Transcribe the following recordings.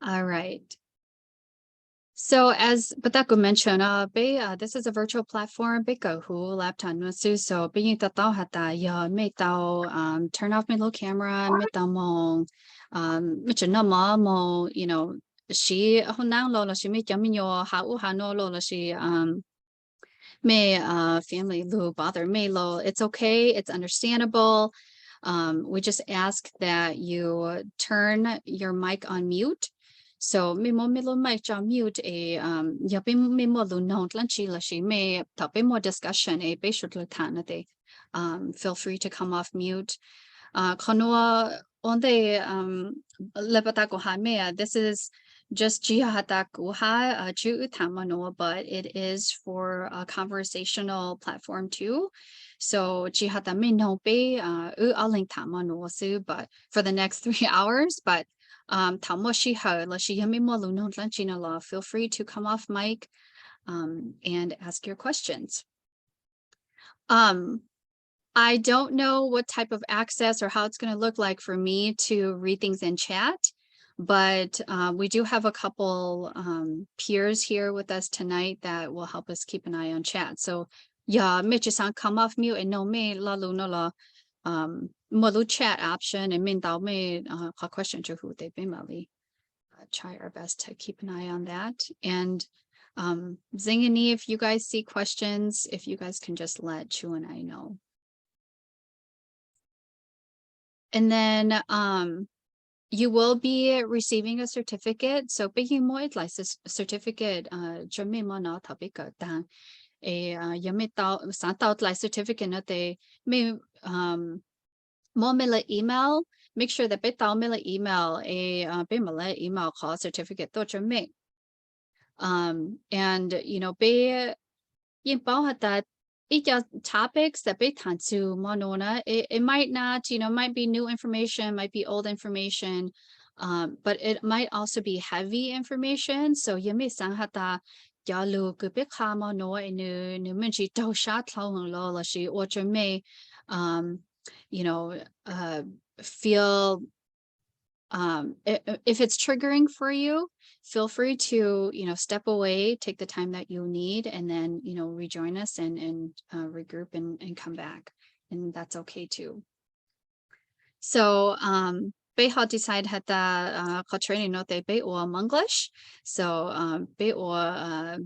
All right. So as Batako mentioned, this is a virtual platform. Biko who laptop nusu. So being the tao hata ya me tao turn off my little camera, me tao mo me chena mo, you know, she honang lo she me jami yo ha u ha no lo she may family lu bother me lo. It's okay, it's understandable. We just ask that you turn your mic on mute. So me mo me lo mic on mute a ya be me mo lu no lanchi la she may top more discussion a be should de. Feel free to come off mute. Konoa on the lepatako ha mea. This is just jihatakuha ju utamano, but it is for a conversational platform too. So jihatame no be u aling tamano su, but for the next 3 hours, but tamoshi ha la shi yami mo lu no lanchina la. Feel free to come off mic and ask your questions. I don't know what type of access or how it's going to look like for me to read things in chat, but we do have a couple peers here with us tonight that will help us keep an eye on chat. So yeah, Mitch-san, come off mute and no me la luna la malu chat option and min dao me question to who they be mali. Try our best to keep an eye on that. And Zingani, if you guys see questions, if you guys can just let Chu and I know. And then you will be receiving a certificate. So being more like certificate jame mo na topic dan a yame tao sa tao like certificate na te me mo me la email. Make sure that be tao me la email a be me la email call certificate to jame. And you know be yin bao hat that topics that be tansu monona it might not, you know, might be new information, might be old information, but it might also be heavy information. So you may sang hata yalu kupe kama no nu menchi do sha lo la shi or you may you know feel if it's triggering for you, feel free to, you know, step away, take the time that you need, and then, you know, rejoin us and regroup and come back. And that's okay too. So, Beha decide had the training note they be or Monglish. So, be or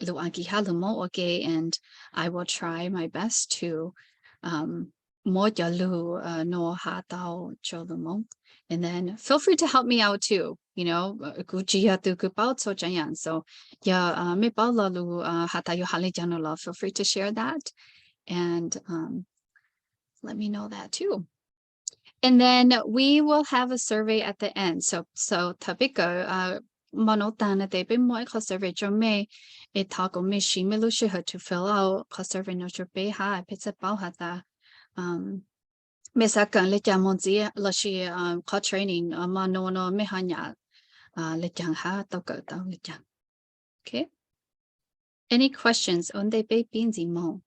Luanki Halumo okay, and I will try my best to mo jalu no ha tao cholumo. And then feel free to help me out too, you know, so yeah, me feel free to share that and let me know that too. And then we will have a survey at the end. So tabika monotana de be mo survey jome it tago me shi me lu to fill out survey no be ha pizza bao hata Mesakan le jamonzi la shi training no me hanya le jang ha to go down le jang. Okay. Any questions on the baby mo?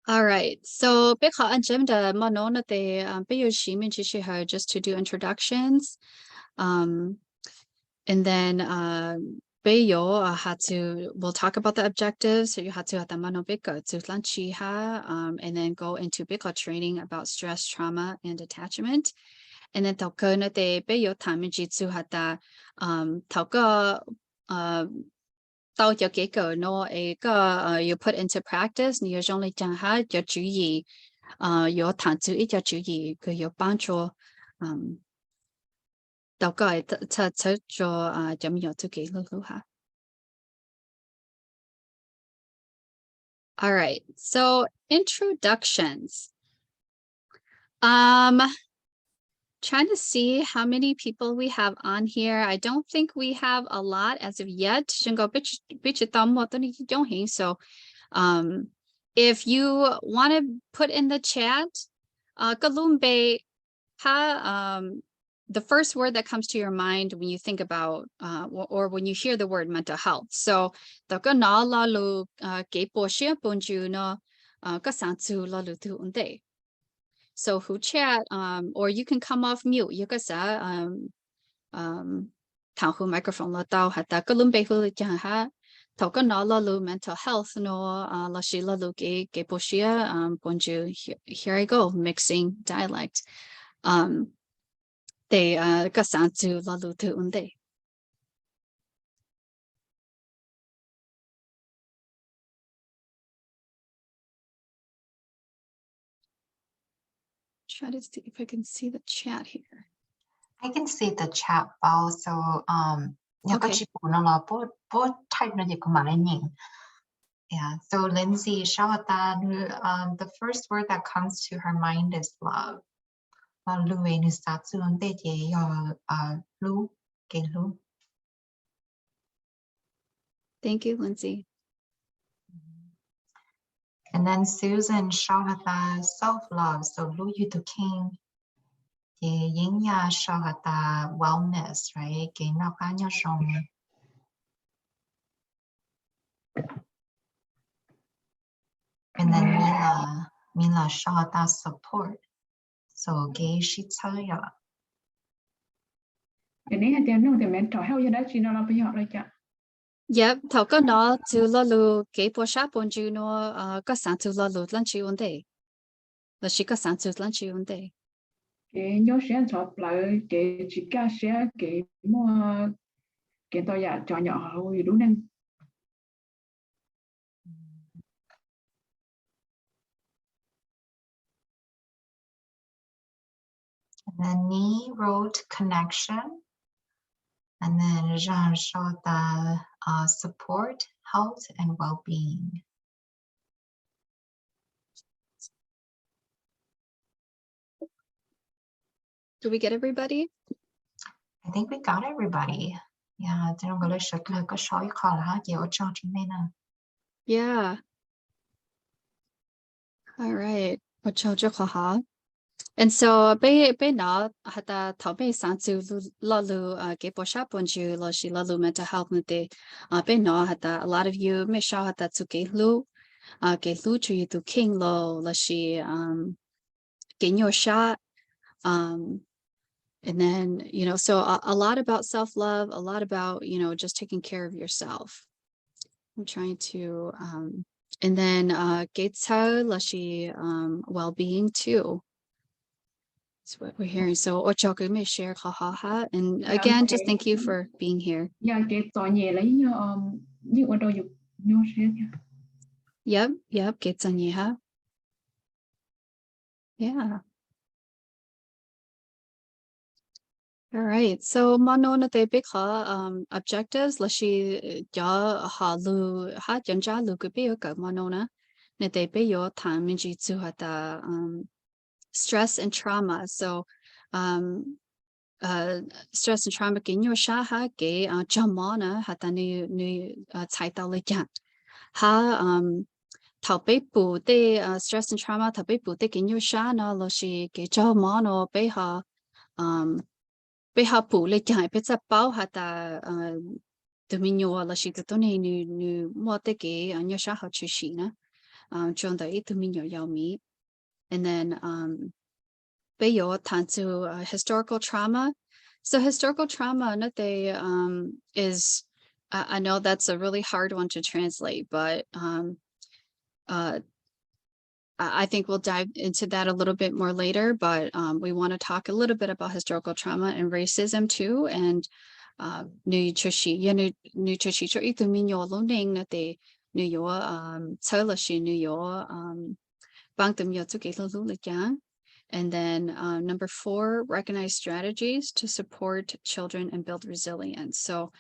All right. So beka agenda manona de be shi min chi her just to do introductions. And then we'll talk about the objectives. So you had to have the manobika to lanchiha and then go into bika training about stress, trauma, and attachment. And then talkona de beyo tamijitsu hata talka tao ya geko no a you put into practice, ni only jangha ya juyi yo tanzu it ya juyi ke yo bancho all right, so introductions. Trying to see how many people we have on here. I don't think we have a lot as of yet. So if you want to put in the chat, the first word that comes to your mind when you think about or when you hear the word mental health. So So who chat, or you can come off mute. You can say, thảo hữu microphone là tao hạt ta có lùm bê hữu chẳng ha. Thảo có nó là lù mental health nó là chỉ là lù cái bổ sung bonjour. Here I go mixing dialect. Để các sản zu là lù thứ ổn định. Try to see if I can see the chat here. I can see the chat Bao. So Okay. both type yeah. So Lindsay, the first word that comes to her mind is love. Thank you, Lindsay. And then Susan, self-love. So Lu Yu Tu King. Wellness, right? And then Mila Shahata support. So gay she tell ya. mental health đó chị nó là bây giờ rồi chả. Yep, thảo có nó zu lo lu cái bộ sát bonjour nó các sản zu lo lu lần chiu ổn định. Là chỉ các sản zu lần chiu ổn định. Cái nhớ sẽ chọn lại cái chỉ cả sẽ cái mua cái tôi giả cho nhỏ rồi đúng không? And then Ni wrote connection. And then Jean showed the support, health, and well-being. Do we get everybody? I think we got everybody. Yeah, Yeah. All right. And so bé nó hata thảo bé sản zu lo lu cái bộ sát bonjour lo shi lo lu mental health nè bé nó hata a lot of you may show hata zu cái lu chu you tu king lo shi cái nhiều shot and then so a lot about self-love, a lot about just taking care of yourself. I'm trying to and then Gatesau Lashi well-being too. That's what we're hearing. So Ochoku may share ha. And again, just thank you for being here. Yeah, cái tòa nhà lấy như ở đâu nhớ sẽ. Yep, Gatesau ha. Yeah. All right. So mano na te big objectives lashi ja ha lu ha janja lu ku be ka mano na te be yo tan min ji zu hata stress and trauma. So stress and trauma ke nyo sha ha ke jamana hata ni chai ta le jan ha thảo bé bù te stress and trauma thảo bé bù te ke nyo sha na lashi ke jamano be ha bé ha bù le jan be za bao hata tu mi nyo la shi to ne nu mo te ke nyo sha ha chu shi na chon da tu mi nyo yao mi. And then Beyo tantu historical trauma. So historical trauma is I know that's a really hard one to translate, but I think we'll dive into that a little bit more later. But we want to talk a little bit about historical trauma and racism too. And nutrition cho itu minyo learning na te nuyo tsalashi nuyo bang them yo tuke lu le jang. And then number 4, recognize strategies to support children and build resilience. So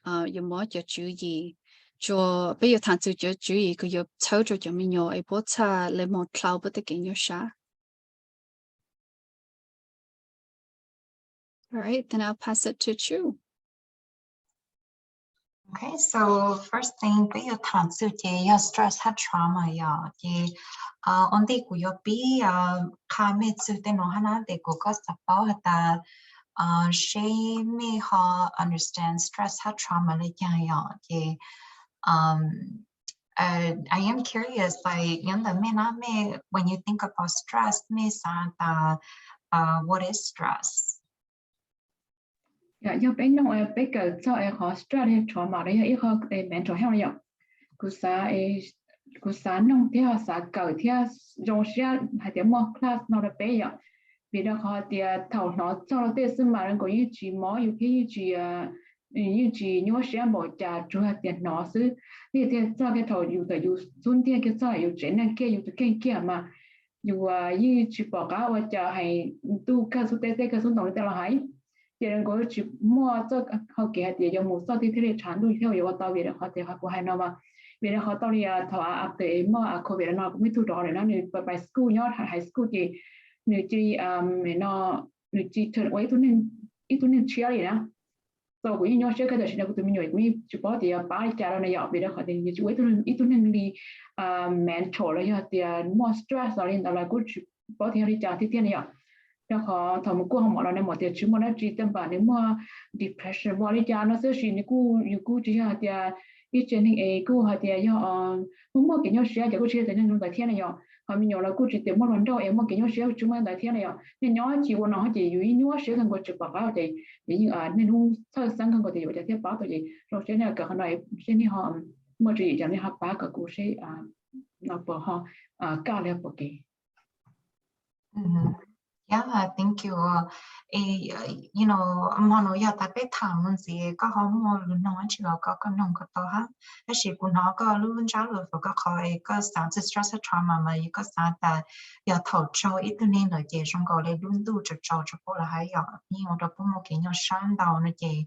you mo ya chú ý cho bây giờ thằng chú ý cái yo chau cho mình yo ai bố cha le mo cloud bớt cái yo sha. All right, then I'll pass it to Chu. Okay, so first thing, bây giờ thằng ya stress had trauma ya on the kuyopi kame te no hana de ko ka sapao hata she me ha understand stress ha trauma le ya I am curious, like, when you think about stress, what is stress? Yeah, do bé nông bé cỡ cho khó stress hay trauma đấy ít khó mental health này cú sa nông thì họ sa cỡ thì rồi sẽ hay tiếng mò class nó là bé vậy vì đó họ thì thầu nó cho nó tên sinh mà có như chỉ mò như cái như chỉ nhớ sẽ bỏ trả cho hạt tiền nó xứ thì cho cái thầuอยู่แต่อยู่ซุนที่cái choอยู่trên này kiaอยู่cái kia màอยู่như chỉ bỏ cả và trả hay tu cái số tê cái số tổng tê là hay别人过去摸这好给的有冇少的这类长度票有到别人好的好不还那么别人好到里啊头啊对摸啊可别人那没土着的那你ไป school เนาะ high school ที่你ที่ไม่เนาะ你ที่เธอไว้ตัวนึงอีตัวนึงเชื่อเลยนะตัวกูยิ่งย้อนเชื่อก็จะเชื่อกูตัวมีหน่วยมีจุดปกติป้าจ่าเราในยอด别人好的อยู่ไว้ตัวนึงอีตัวนึงดีmental เลยฮะที่มั่ว stress อะไรนั่นแหละกูจุดปกติที่จ่าที่เที่ยนี่อ่ะแล้วเขาทำกู้ของเราในหมดเดียวชิมอนะจีเต็มป่าในมั่ว depression มั่วลิจานะเสียชีนี่กูอยู่กูจีฮะเดียอีเจนนี่เอกูฮะเดียย่อมั่วกินย่อเสียจากกูเชื่อแต่นั่นแต่เที่ยนี่ย่อเขามีย่อแล้วกูจีเต็มมั่วร้อนเดาเอมั่วกินย่อเสียจุ่มแต่เที่ยนี่ย่อเนี่ยย่อจีวันน้องจีอยู่ย่อเสียกันกูจีปากเอาจียิ่งในนู่นถ้าสังกันกูจีอยู่จะเที่ยป้าตัวจีเราเสียเนี่ยกับขนาดเช่นนี่ฮะมั่วจีอย่างนี้ฮะป้ากับกูเสียเราบอกฮะกล้าแล้วปกติ Yeah, thank you. You know, mano ya ta pe thang mun si ka ha mo lu no chi ka nong ka to ha. A shi ku na ka lu ja lu ka kha ka sa stress trauma ma ka sa ta ya thao chao ít nên là je trong ko le lun du cho chao cho ko la ha ya. Ni mo da pu mo ke nyo shan dao na je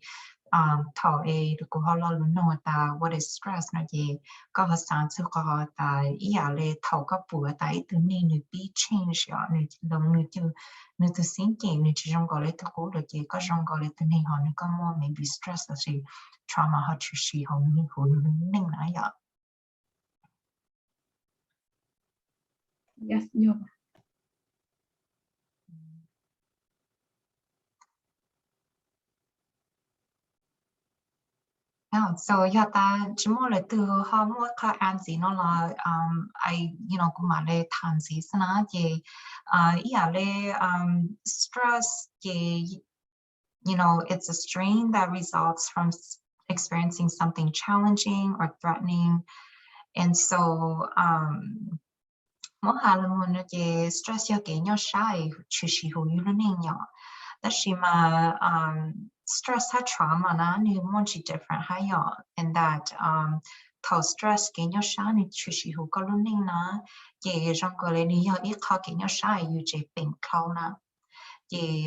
thao ku ha lo lu no ta what is stress na je ka ha sa chu ka ta ya le thao ka pu ta ít nên ni bi change ya ni dong ni tu nếu tôi xin kể nếu chỉ trong gọi là tôi cố được gì có trong gọi là tôi nên họ nếu có mua maybe stress là gì trauma họ chỉ sĩ họ nên họ nên lại vậy. Yes, no. Yeah, so yeah, ta chỉ mua là từ họ mua cái ăn gì nó là you know cũng mà là tham gì thế nào thì yeah là stress thì you know it's a strain that results from experiencing something challenging or threatening, and so mỗi hai lần mình cái stress do cái nhau sai chỉ sử dụng như thế nào, đó là stress hay trauma nó như một chỉ different hay nhỏ, and that thầu stress cái nhau sai thì chỉ sử dụng cái lúc này nó cái trong cái này như ít khó cái nhau sai như chế bệnh khâu nó thì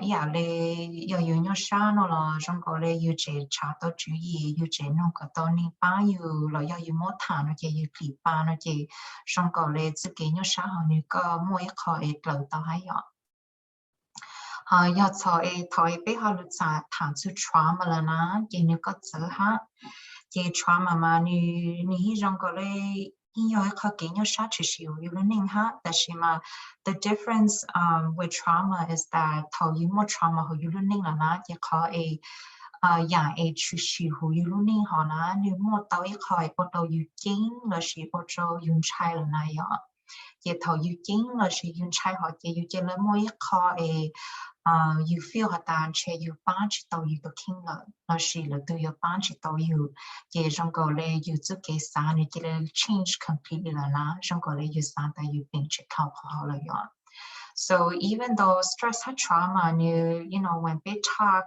yeah le yo yo nhau sai nó là trong cái này như chế trả tao chú ý như chế nó cái tao nên bao nhiêu là yo yo mất thà nó chế như clip ba nó chế trong cái này chỉ cái nhau sai họ như có mỗi khó ấy lâu tao hay nhỏ ya thoi bé họ lựa chọn thằng su trauma là nó chỉ như có chữ ha chỉ trauma mà như trong cái này nhiều khó kiến nhau sát chỉ xíu như thế này ha, tại mà the difference with trauma is that thầu như một trauma họ như thế này là nó chỉ khó ấyอย่างchỉ xíu như thế này họ nó như một tàu ấy khỏi một tàu như chính là chỉ một tàu dùng chai là này ạ, chỉ thầu như chính là chỉ dùng chai họ chỉ là mỗi khó ấy you feel hạt tàn che you bán chỉ tàu you kinh là chỉ là từ you bán chỉ tàu you chỉ trong cái này you tự cái sáng này chỉ là change completely là nó trong cái này you sáng tại you bình chỉ khâu họ là vậy. So even though stress hay trauma như you know when they talk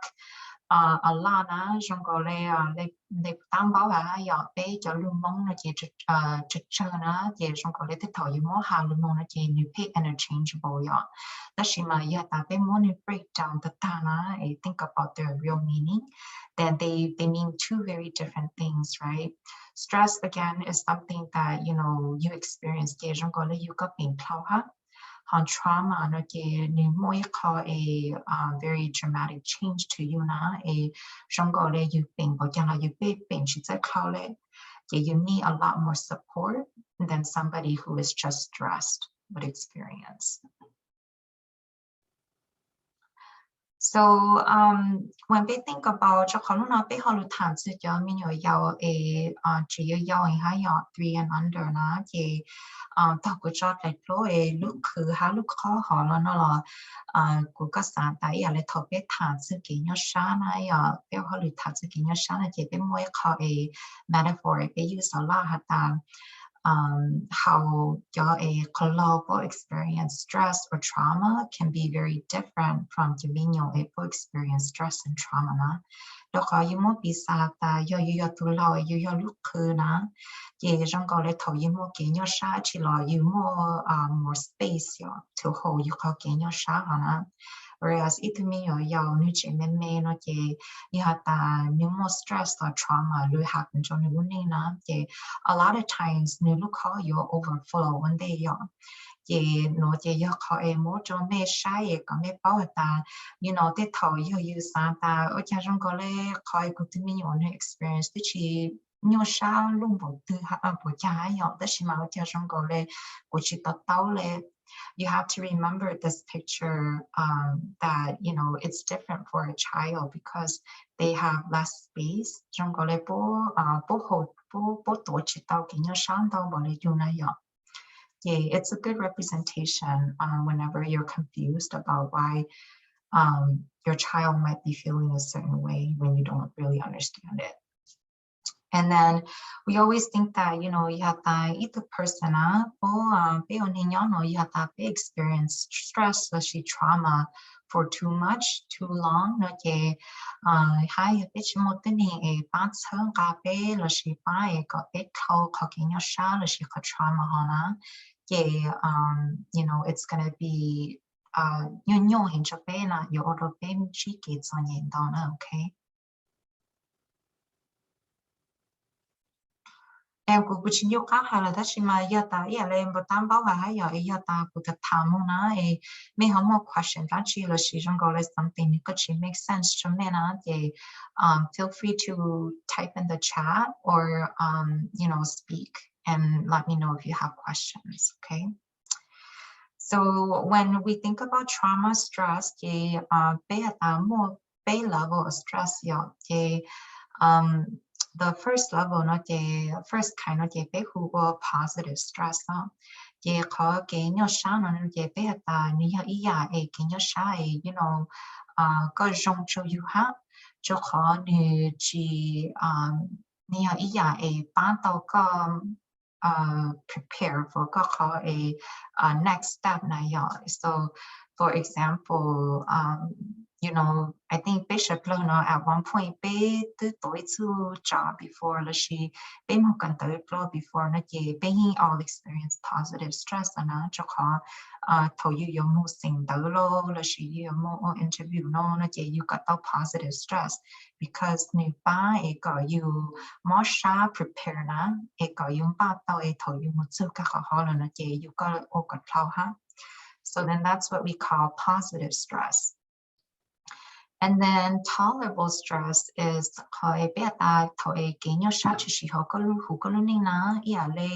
a lot na trong cái này để đảm bảo là ya bé cho luôn mong nó chỉ trực na chỉ trong cái này thì thầu you more hàng luôn nó chỉ you pay interchangeable ya. That's why yeah, that they want to break down the tana and think about their real meaning. Then they mean two very different things, right? Stress again is something that you know you experience. You got being on trauma, no a very dramatic change to you na a you being you you need a lot more support than somebody who is just stressed would experience. So when we think about cho khó lúc nào bé họ lúc thảm sự cho mình nhớ giàu chỉ giàu hay giàu 3 and under na thì tao cũng cho lại lối lúc khứ hay lúc khó họ nó là của các sản tại là thọ bé thảm sự kỹ nhớ sáng này bé họ lúc thảm sự kỹ nhớ sáng này thì bé mới khó metaphor bé use a lot hạt how a global experience stress or trauma can be very different from dominion a experience stress and trauma na đó có yêu một bị sa ta yêu tu lao yêu lúc khứ na ye trong có lẽ thầu yêu một cái nhau sa chỉ là yêu một more space to hold you có cái nhau sa na whereas it mean your new men nó chỉ you have new more stress or trauma lu happen trong new này na chỉ a lot of times new look how you overflow one day chỉ nó chỉ yo khó em một trong mấy sai có mấy bảo ta you know they thầu you sang ta ở trong có lẽ khó cũng tự mình on experience thì chỉ nhiều sao luôn bộ từ bộ trái yo đó chỉ mà ở trong có lẽ của chỉ tao lẽ you have to remember this picture that you know it's different for a child because they have less space trong có lẽ bố tổ chức tao cái nhau sáng tao bảo lẽ dùng này yeah, it's a good representation whenever you're confused about why your child might be feeling a certain way when you don't really understand it. And then we always think that, you know, you have that either person or you have that big experience stress, especially trauma for too much, too long. Okay, hai bitch một tên này bán sớm cà phê là chỉ phải có biết câu có cái nhau sao là chỉ có trauma hả? Yeah, you know, it's gonna be nhiều hình cho bé là nhiều ở đó bé chỉ kể cho nhìn đó nữa, okay? Em cũng chỉ nhiều khác hay là thế mà giờ ta giờ lên một tám báo hay giờ ta cũng thật tham muốn na mình không có question đó chỉ là chỉ trong gọi là something có chỉ make sense cho mình na thì feel free to type in the chat or you know speak and let me know if you have questions, okay? So when we think about trauma stress thì bé ta một bé level of stress thì the first level nó chỉ first kind nó chỉ bé khu positive stress đó chỉ có cái nhau sáng nó chỉ bé ta như ý à cái nhau sáng you know có dùng cho you ha cho khó như chỉ như ý à ban đầu có prepare for có khó next step này so for example you know, I think Bishop Lona at one point be the tối to job before là she be một cần tới before nó chỉ be all experience positive stress là cho khó thầu you một sinh tới lo là she một interview nó chỉ you got the positive stress because nếu ba có you more sharp prepare na có you ba tao thầu you một sự các khó là nó chỉ you got ha. So then that's what we call positive stress. And then tolerable stress is khởi bé ta thổi cái nhau sát chỉ họ có lưu ninh na ia lệ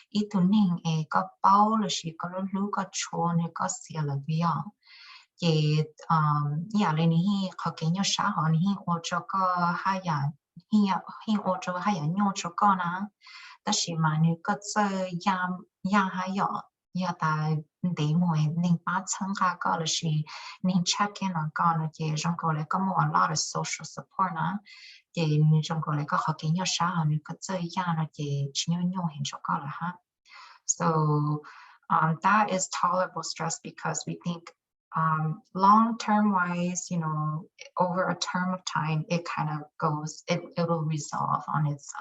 ít tu ninh có bao là chỉ có lưu có chôn có xia là bia thì ia lệ này họ cái nhau sát họ này ô cho có hai ya hi ô cho hai ya nhau cho có na đó là mà nếu có chơi yam hai ya ya ta để mỗi nên bắt chân cả có là gì nên check in on con là gì trong cô lại có một a lot of social support na thì trong cô lại có học kiến nhau sao nên có chơi ya là gì chỉ nhau hình cho con là ha. So that is tolerable stress because we think long term wise, you know, over a term of time it kind of goes it'll resolve on its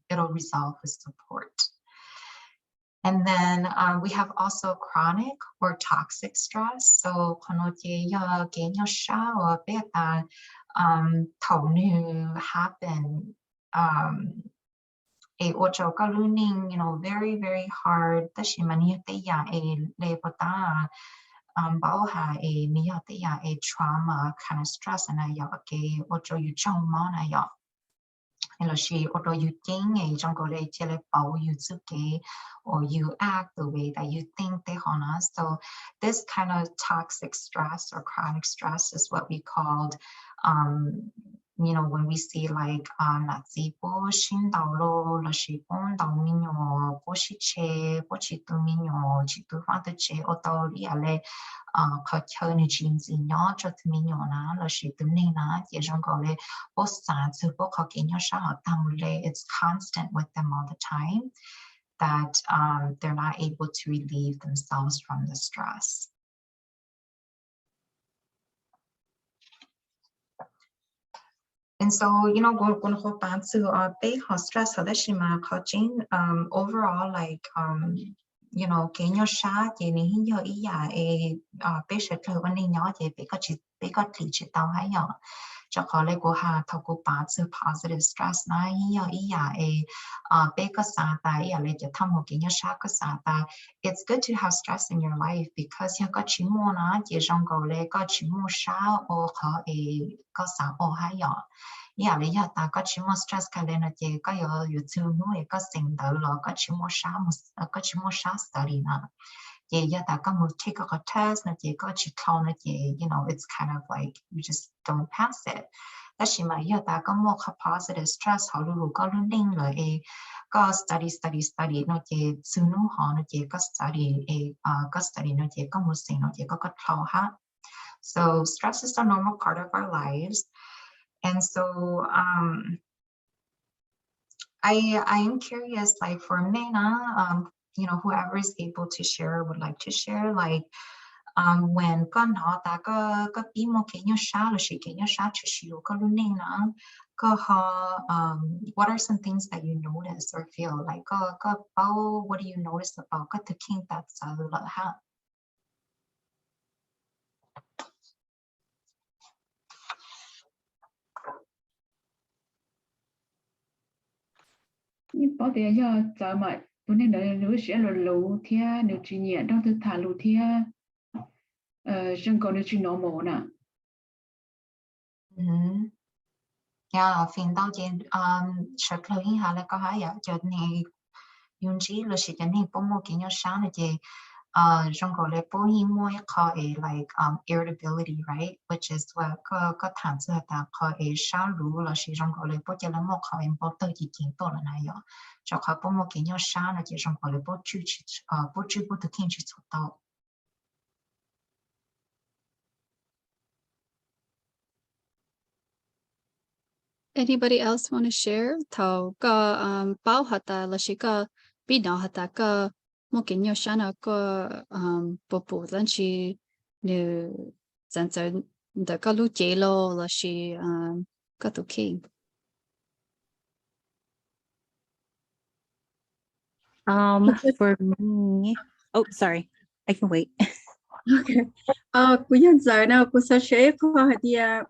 it'll resolve with support. And then we have also chronic or toxic stress. So happen you know, very, very hard. A trauma kind of stress and là she auto you think ấy trong cái này chỉ là bảo you tự cái or you act the way that you think they hona. So this kind of toxic stress or chronic stress is what we called you know, when we see like nát gì bố xin đào lô là sĩ bún đào mi nhỏ bố sĩ chế bố chỉ tu mi nhỏ chỉ tu hoa tu chế ô tô đi à lệ khó chơi này chuyện gì nhỏ cho tu mi nhỏ ná là sĩ tu này ná chỉ trong gọi lệ bố sản sự bố khó kiến nhỏ sao họ tăng lệ it's constant with them all the time that they're not able to relieve themselves from the stress. And so, you know, going to hold on to big stress, overall, like, you know, cái nhau xa thì ní giờ ý giả bé sẽ trở vấn đề nhỏ thì bé có thể chỉ tao hay nhỏ cho khó lấy của hà thầu của bạn sự positive stress này giờ ý giả bé có xa tại lấy cho thăm một cái nhau xa có xa tại it's good to have stress in your life because giờ có chỉ mua nó chỉ trong cầu lấy có chỉ mua xa ô khó có xa ô hay nhỏ yeah, lý do ta có chỉ một stress cái lên là chỉ có ở YouTube nuôi có sinh tử là có chỉ một study nè chỉ giờ ta có một take a test là chỉ có chỉ thâu là chỉ you know it's kind of like you just don't pass it. Đó chỉ mà giờ ta có một positive stress họ luôn có luôn liên lại có study nó chỉ sư nu họ nó chỉ có study nó chỉ có một sinh nó chỉ có thâu ha. So stress is a normal part of our lives. And so I am curious, like for Mena, you know, whoever is able to share would like to share, like when con họ ta có bí một cái nhau sao là sự cái nhau sao cho sự có luôn nên nó có họ what are some things that you notice or feel like có bao what do you notice about có thực hiện that sao là ha. nhưng bảo tiền giờ giờ mà tụi nên đợi nếu sẽ là lù thia nếu chỉ nhẹ trong thực thả lù thia chẳng còn nếu chỉ normal nè. Yeah, phiền đau trên sợ lời hình hà là có hai ạ cho nên dùng chỉ là sự chân hình bố mô kiến nhau sáng là gì trong gọi là bố hi môi có like irritability, right, which is what có thản sự ta có sao lú là sự trong gọi là bố cho là một có bố tự chỉ kiến tổ là này ạ cho có bố mô kiến nhau sáng là gì trong gọi là bố chữ bố thực hiện chỉ số tàu. Anybody else want to share? Thầu có bao hạt ta là chỉ có bị nào hạt ta có một cái nhiều sáng nào có bộ lên chỉ nếu dân dân đã có lúc chế lo là chỉ có tụ kinh. For me, oh sorry, I can wait. Okay. Cú nhân giờ nào cú sẽ share có hạt địa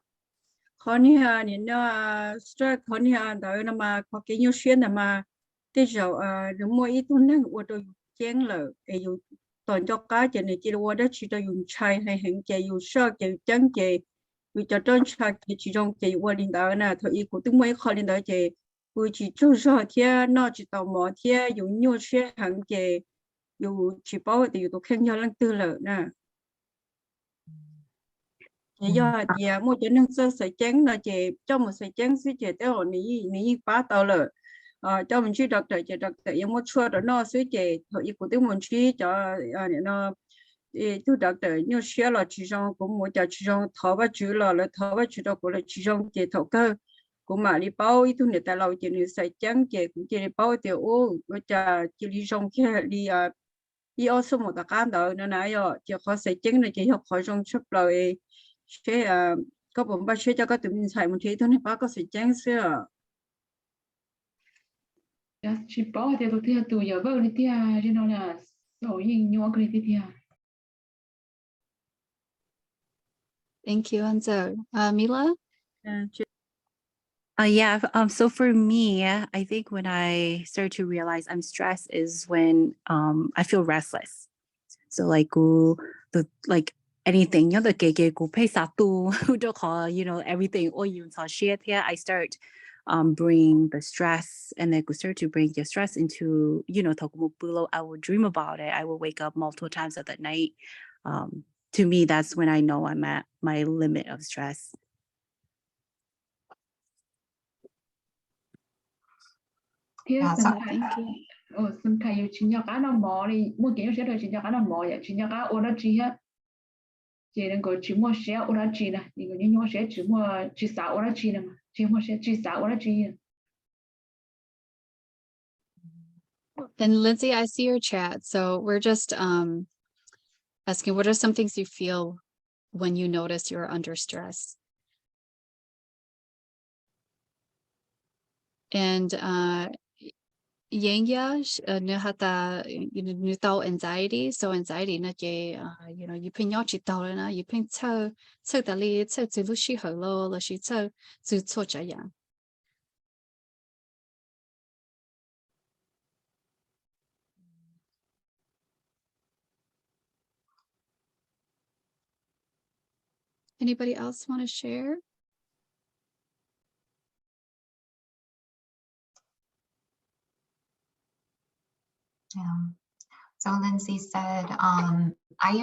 khó như hà nên nó stress khó như hà đó là mà có cái nhiều xuyên là mà bây giờ nếu mỗi ít tuần năng ở đây chén là cái dùng toàn cho cá cho nên chỉ là ở đó chỉ là dùng chai hay hàng chai dùng sữa chai trắng chai dùng cho trơn chai chỉ trong chai ở bên đó nè thôi ý của tôi mới khó lên đó chai tôi chỉ cho sữa thì nó chỉ tàu mỏ thì dùng nhiều xuyên hàng chai dùng chỉ bảo thì dùng tôi khen nhau lăng tư lợi nè. Do thì một chỗ năng sơ sợi trắng là chị cho một sợi trắng xí chị tới hồi ní phá tao lợ cho mình truy đọc để chị đọc để một chua đó nó xí chị thôi của tiếng mình truy cho nó tôi đọc để như xé là chỉ trong cũng một chỗ chỉ trong thọ và chữ là thọ và chữ đó của là chỉ trong chị thọ cơ cũng mà đi bao ít người ta lâu chị sợi trắng chị cũng chị bao tiểu ô với cha chị đi trong kia đi ở số một cái đó nó nãy giờ chị khó sợi trắng này chị học khỏi trong chấp lời cái có bốn ba cho các tụi mình xài một tí thôi nên bác có sự chán xưa. Chỉ bảo thì tôi thấy tụi giờ vợ đi thia cho nó là sầu yên nhua cái đi thia. Thank you, Anzo. Mila? Yeah. So for me, I think when I start to realize I'm stressed is when I feel restless. So like anything, you know, the gay pay satu, you know, everything, or you saw shit here. I start bring the stress, and they could start to bring your stress into, you know, I will dream about it. I will wake up multiple times at the night. To me, that's when I know I'm at my limit of stress. Yeah, so Thank you. Some kind you change your kind of more, more game share change your kind of more, change your kind of energy here. Chỉ đừng có chỉ mua share energy nè, những cái nhau share chỉ mua chỉ xả energy nè mà, chỉ mua share chỉ xả energy. And Lindsay, I see your chat. So we're just asking, what are some things you feel when you notice you're under stress? And Yenya nuhata nutao anxiety. So anxiety na je you know you pin yachi tao na you pin cho da li cho zu lu shi ho lo lo shi cho zu cho cha yang. Anybody else want to share? Yeah. So Lindsay said, I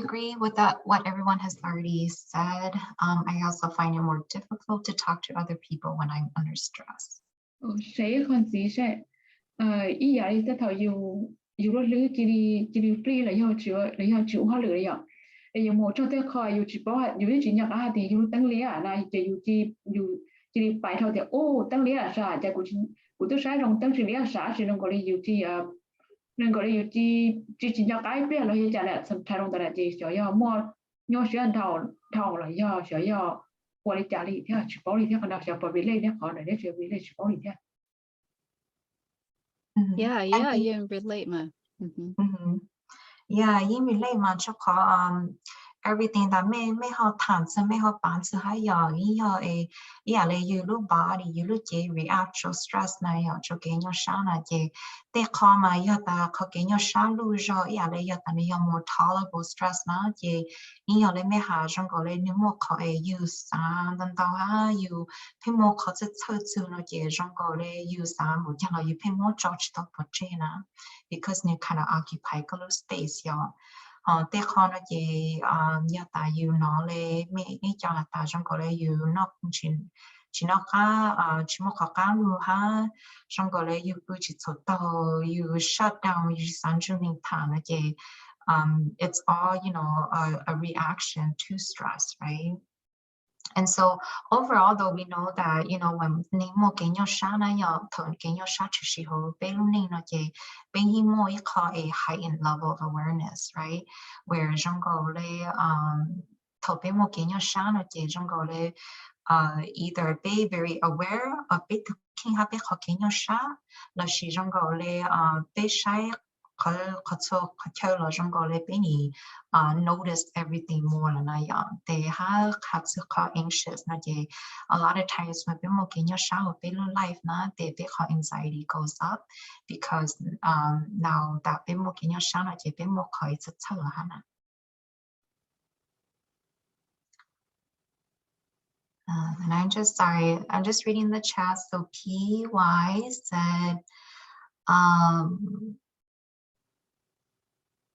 agree with that, what everyone has already said. I also find it more difficult to talk to other people when I'm under stress. Sẽ còn gì sẽ ý giải sẽ thầu dù rất lứa chỉ free là chịu hóa lửa vậy. Dù một trong tất cả dù chỉ bảo dù chỉ nhắc à thì dù tăng lẽ là chỉ bài thầu thì tăng lẽ là sao? Tại của tôi sai trong tăng chỉ lẽ sao chỉ đồng có lý dù nên có lý chỉ nhắc cái biết là hiện tại là thay đồng tại chỉ sợ do mua nhau sẽ thầu là do sợ do qua lý trả lý theo chỉ bảo lý theo còn nào sợ bảo vệ lên khó để để vì lên chỉ bảo lý theo. Yeah, you relate ma. Yeah, you relate ma cho có everything that may how tanz may how bands hay ya le you lu body you lu je react to stress na ya cho ke nyo sha na je te kha ma ya ta kha ke nyo sha lu jo ya le ya ta ne ya more tolerable stress na je ya le me ha jong go le ni mo kha you san dan da ha you pe mo kha zhe chu no je jong go le you san mo ja you pe mo jo chi to po che na because they kind of occupy a little space ya. Te kho nó gì ya ta you nó le me ni cho là ta trong có le you nó chỉ nó khá chỉ một khá lu ha trong có le you cứ chỉ số tao you shut down you san chu mình thả nó gì it's all you know a reaction to stress, right? And so overall, though, we know that, you know, when nemo kenyo shana ya ton kenyo shachi ho beluni no je bengi mo call a heightened level of awareness, right? Where jongo le tope mo kenyo shana je jongo le either be very aware of bit king happy kenyo sha la shi jongo le be shy notice everything more than I they have anxious a lot of times when people in your shower life na they anxiety goes up because now that people in your shower it's a and I'm just sorry, I'm just reading the chat. So PY said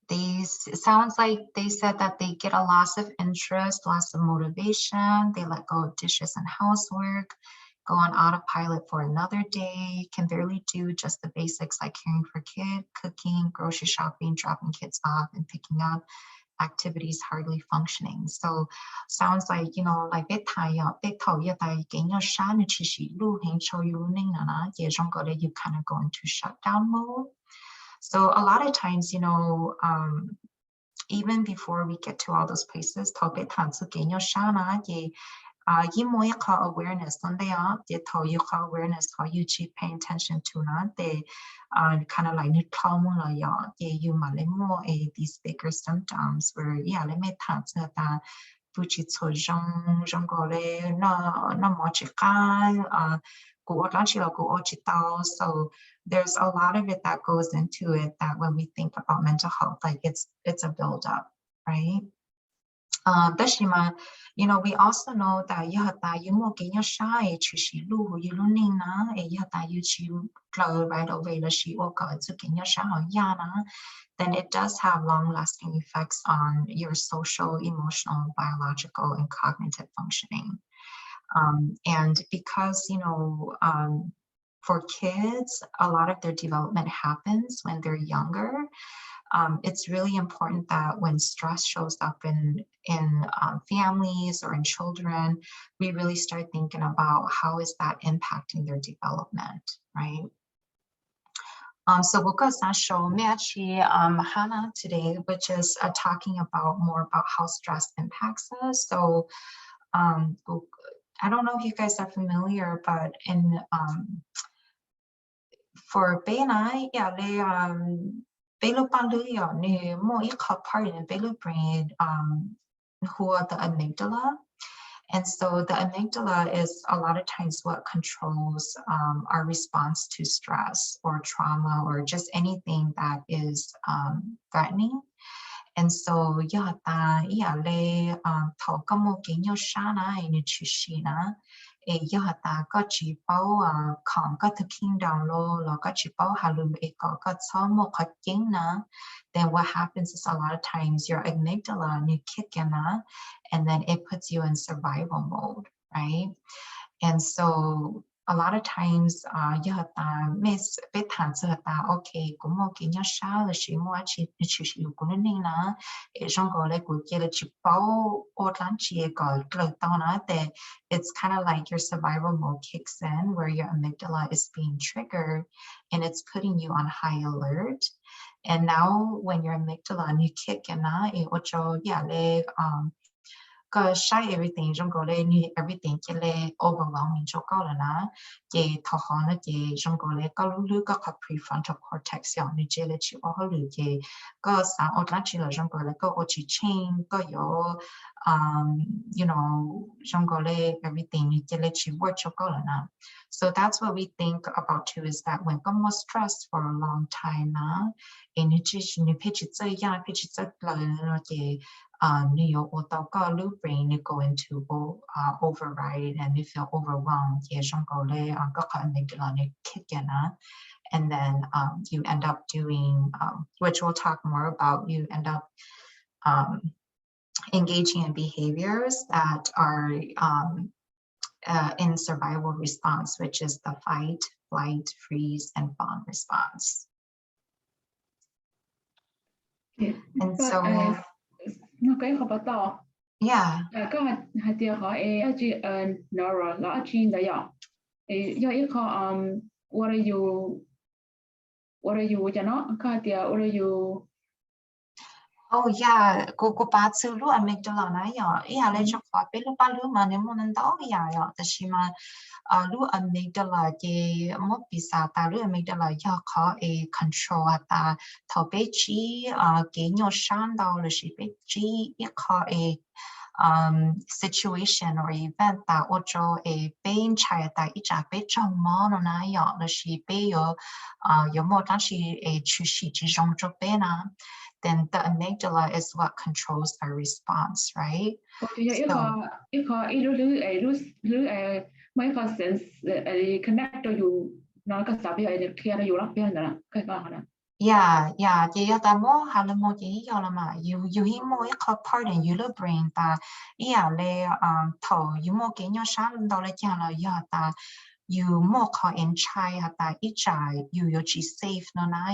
it sounds like they said that they get a loss of interest, loss of motivation, they let go of dishes and housework, go on autopilot for another day, can barely do just the basics like caring for kids, cooking, grocery shopping, dropping kids off and picking up, activities hardly functioning. So sounds like, you know, like you kind of go into shutdown mode. So a lot of times, you know, even before we get to all those places, awareness awareness how you pay attention to they kind of like you these bigger symptoms where so there's a lot of it that goes into it that when we think about mental health, like it's a buildup, right? Dashima, you know, we also know that you mo kenya shy chushi lu you luning na you chu glow right away la she or go to kenya sha yana, then it does have long-lasting effects on your social, emotional, biological, and cognitive functioning. And because, you know, for kids, a lot of their development happens when they're younger. It's really important that when stress shows up in families or in children, we really start thinking about how is that impacting their development, right? So we'll go show Meachi Hana today, which is talking about more about how stress impacts us. So I don't know if you guys are familiar, but in for Bena, yeah, they Belo Panduyo, ne more equal part in Belo brain who are the amygdala. And so the amygdala is a lot of times what controls our response to stress or trauma or just anything that is threatening. And so yata le tokamo genyo shana in chushina yata gachi bao kong got the kingdom lo gachi bao halum eko got samo kakina. Then what happens is a lot of times your amygdala ni kikena, and then it puts you in survival mode, right? And so a lot of times yata miss betan sata okay kumo kinya sha la shi mo chi chu shi kunina e jongo le ku ke le chi pao o tan chi e ko klo tona that it's kind of like your survival mode kicks in where your amygdala is being triggered and it's putting you on high alert. And now when your amygdala ni kick na e ocho ya le shy everything trong le ni everything ke le overwhelming cho ko la na ke tho na ke trong le ka lu ka prefrontal cortex ya ni je le chi o lu ke ka sa o la chi la trong le ka o chi chain ka yo you know trong le everything ni ke le chi work cho ko la na. So that's what we think about too, is that when come was stressed for a long time na in ni pitch it ya pitch it la ke brain go into override and you feel overwhelmed. And then you end up doing, which we'll talk more about, you end up engaging in behaviors that are in survival response, which is the fight, flight, freeze, and fawn response. Okay. And so nó cái không bắt đầu. Yeah. Có hai tiếng họ chỉ neuro là chỉ đấy ạ. Do ít họ what are you cho nó có tiếng what are you. Oh yeah, go ba zu lu amygdala na ya. Yeah, le cho fa pe lu ba lu ma ne mo nan dao ya ya. Ta shi ma lu amygdala ke mo bisa ta lu amygdala ya kha e control ta thao pe chi ke nyo shan dao le shi pe chi e kha e situation or event that ocho a pain chai ta icha pe chong mo no na ya le shi pe yo mo ta shi e chu shi ji zhong zhou pe na. Then the amygdala is what controls our response, right? Yeah, you hear more part in your brain that you more gain your shan you more in chai you safe no na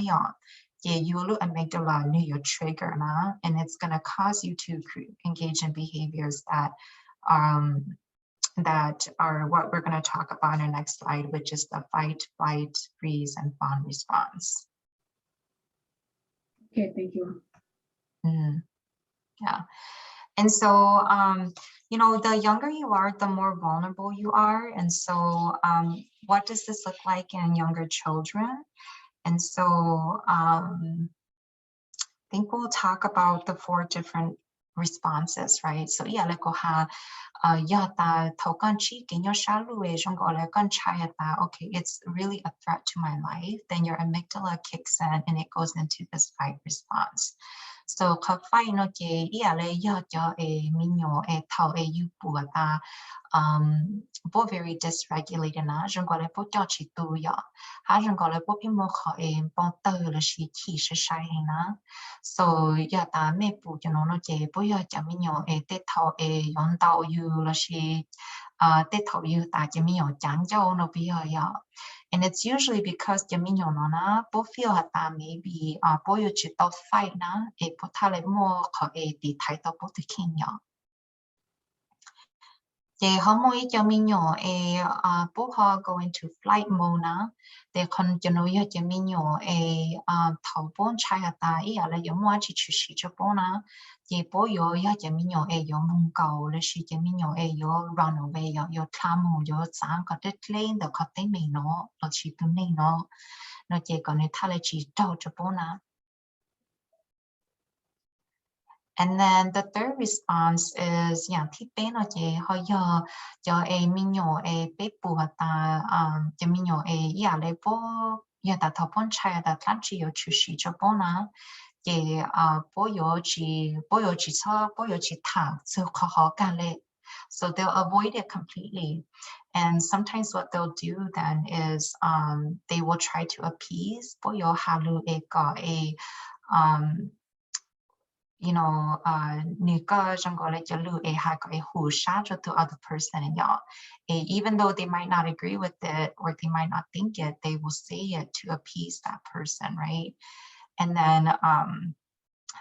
you look amygdala near your trigger na, and it's going to cause you to engage in behaviors that are what we're going to talk about in our next slide, which is the fight, flight, freeze, and fawn response. Okay, thank you. Yeah, and so you know, the younger you are, the more vulnerable you are, and so what does this look like in younger children? And so I think we'll talk about the 4 different responses, right? So yeah, like okay, it's really a threat to my life. Then your amygdala kicks in and it goes into this fight response. so khó phải nó chế ý là do cho mình nhỏ thầu yêu bùa ta bố very dysregulated na chúng gọi là bố cho chỉ tu ya ha chúng gọi là bố phim một khó bao tử là chỉ khí sẽ sai hay na so ya ta mẹ bù cho nó chế bố ya cho mình nhỏ tết thầu yon tàu yêu là chỉ tết thầu yêu ta cho mình nhỏ chẳng cho nó bây giờ ya. And it's usually because the minyo no na bo feel hata maybe bo yo chi to fight na po tha le mo kho ti thai to bo ti king ya they homoi cho minyo bo ha go into flight mode na they con no yo cho minyo thau bon chai hata la yo mo chi chu shi cho bo na ye bo yo ya cho minyo yo mong gao le shi cho minyo yo run away yo climb yo sang ka de plane the ka te me no lo chi tu ne no nó chỉ còn tha le chi to cho bo na. And then the third response is thi pe nó chỉ ho yo cho minyo pe pu ta cho minyo le bo ya ta thau bon chai ta tlan chi yo chu shi cho bo na ye bo yo chi ta so kho ho ka le so they'll avoid it completely. And sometimes what they'll do then is they will try to appease bo yo halu ka you know nika jangole jalu ha ka hu sha to other person and y'all even though they might not agree with it or they might not think it, they will say it to appease that person, right? And then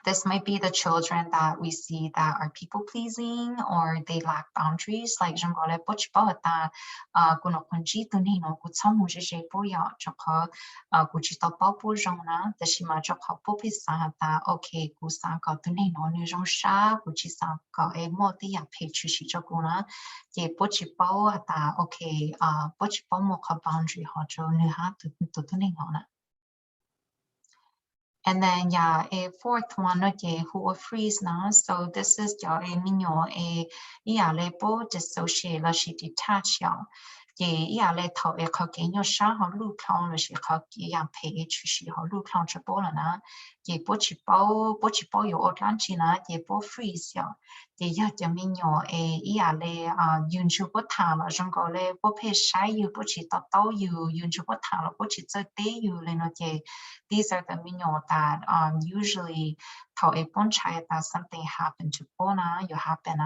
this might be the children that we see that are people pleasing or they lack boundaries, like jangole poch ba ta kuno kunji tu ni no ku chamu je po ya chokha ku chi to pa po jong na de shi ma chokha po pi sa ta okay ku sa ka tu ni no ni jong sha ku chi sa ka mo ti ya phe chu shi choku na ye poch pa ta okay poch pa mo ka boundary ha cho ni ha tu ni no na. And then a fourth one who will freeze now. So this is minyo le bo dissociate la she detach le thao kho ke nyo sha ho lu klong la she kho pe chu shi ho lu klong cha bo la na bo chi bao yo otlan chi na bo freeze ya minyo le yun chu bo ta la jong go le bo pe sha yu bo chi ta tao yu yun chu bo ta la bo chi zhe de yu le no these are the minyo that usually thao bon chai that something happened to bona you happen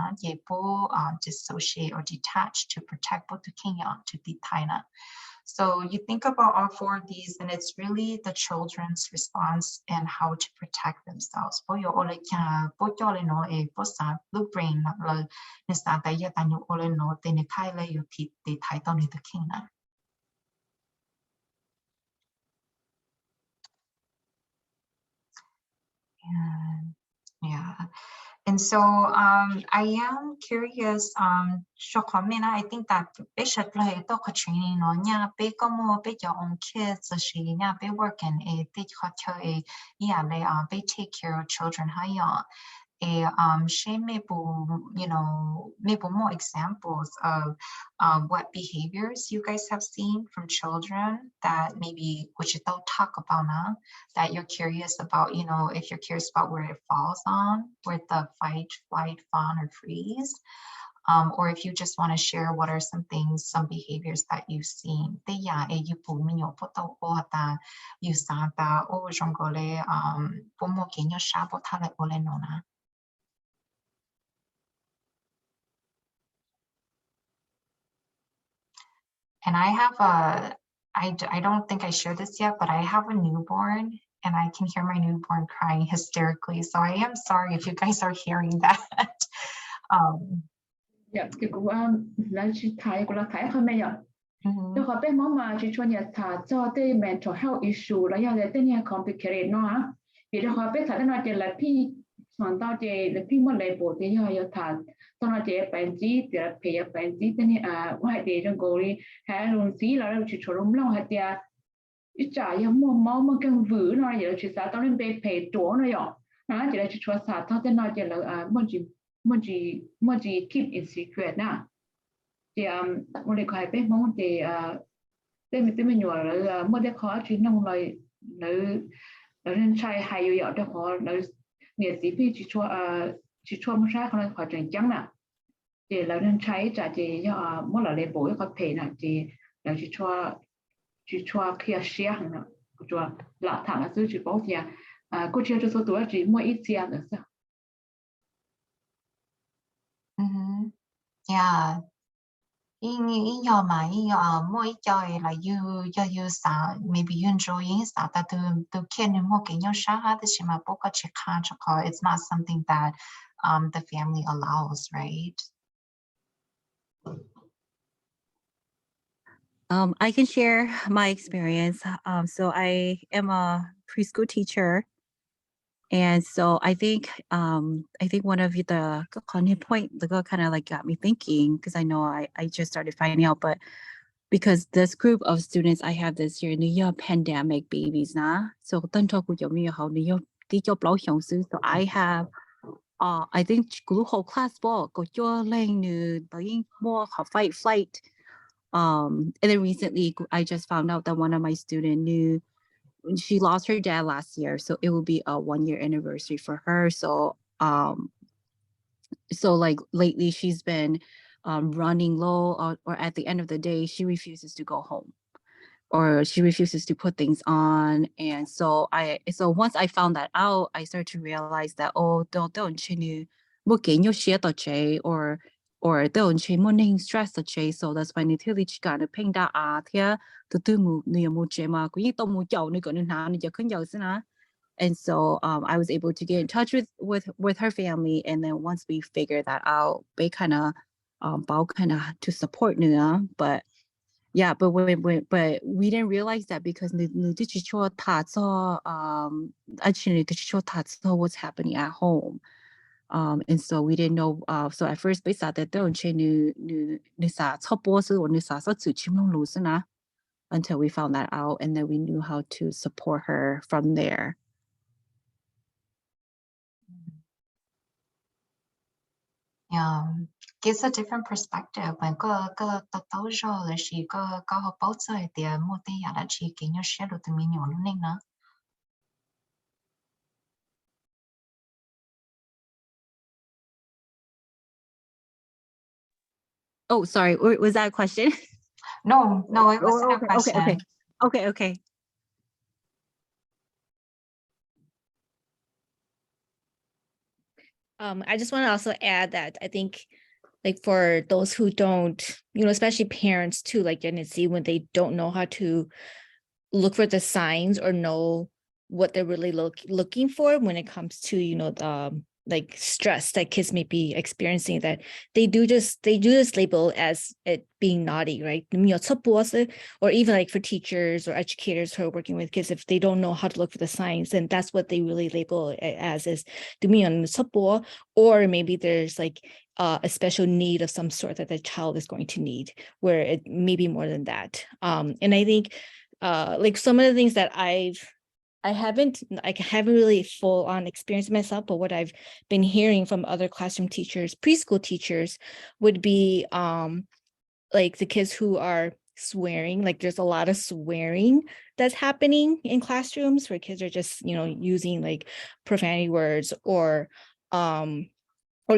bo dissociate or detach to protect both the king to the taina. So you think about all four of these, and it's really the children's response and how to protect themselves. Bo yo ole kya bo yo le no bo sa blue brain la ni sa ta ya ta no ole no te ni kai le yo ti te tai to ni the king na. Yeah. And so I am curious, Shokomina, I think that Bishop like talk training on ya be como be your own kids she ya be working a big hotel they take care of children how she maybe maybe more examples of what behaviors you guys have seen from children that maybe which you don't talk about now that you're curious about, if you're curious about where it falls on with the fight, flight, fawn, or freeze. Or if you just want to share what are some behaviors that you've seen. And I have I don't think I shared this yet, but I have a newborn and I can hear my newborn crying hysterically. So I am sorry if you guys are hearing that. Yeah, cái của là chỉ thấy của là thấy không mấy giờ. Tôi hỏi bé món mà chỉ cho nhà thà cho cái mental health issue là do cái này complicated nó. Vì tôi hỏi bé thà nó chỉ là phi hoàn tao chỉ là phi một level thì do thà tao nó chỉ bệnh gì thì là phải bệnh gì thế này ngoài thì trong cô đi hay luôn xí là chỉ cho lắm lòng hay là ít trả giống mà càng vữ nó vậy là chỉ sao tao nên bị phải chỗ nó vậy. Nó chỉ là chỉ cho sao tao thế nó chỉ là một gì keep in secret na thì một cái khai bé mong thì mình nhỏ là một cái khó chỉ nông lời nên trai hay yêu đó khó lời nghệ sĩ phi chỉ cho một sai không khỏi trần trắng nè thì là nên trái trả thì do mỗi là lấy bổ có thể nè thì là chỉ cho kia xia hàng nè cho là thằng là chỉ bảo thì cô chưa cho số tuổi chỉ mua ít tiền được sao Yeah. In your mind, in your more joy like you start maybe you enjoying start that to can more in your shah the shima boka chikachaka. It's not something that the family allows, right? I can share my experience. So I am a preschool teacher. And so I think one of the point that kind of like got me thinking, because I know I just started finding out, but because this group of students I have this year, New Year pandemic babies, so so I have I think whole class ball go more flight. And then recently I just found out that one of my students knew she lost her dad last year, so it will be a 1-year anniversary for her. So so like lately she's been running low, or at the end of the day she refuses to go home, or she refuses to put things on. And so once I found that out, I started to realize that don't or don't stress so that's why thì chỉ cả ping da từ từ mu mà cũng tông mu giàu and so I was able to get in touch with her family, and then once we figured that out, they kind of to support nữa. But yeah, but we didn't realize that because actually what's happening at home. And so we didn't know. So at first we thought that until we found that out, and then we knew how to support her from there. Yeah, gives a different perspective. When go là she go both side there more than that she can you share with me your learning na. Oh, sorry. Was that a question? No, it wasn't a question. Okay. I just want to also add that I think, like, for those who don't, especially parents too, like Genesee, when they don't know how to look for the signs or know what they're really looking for when it comes to, like stress that kids may be experiencing, that they do just label as it being naughty, right? Or even like for teachers or educators who are working with kids, if they don't know how to look for the signs, then that's what they really label it as, is or maybe there's like a special need of some sort that the child is going to need, where it may be more than that. And I think like some of the things that I haven't really full on experienced myself, but what I've been hearing from other classroom teachers, preschool teachers, would be like the kids who are swearing. Like there's a lot of swearing that's happening in classrooms where kids are just, using like profanity words, or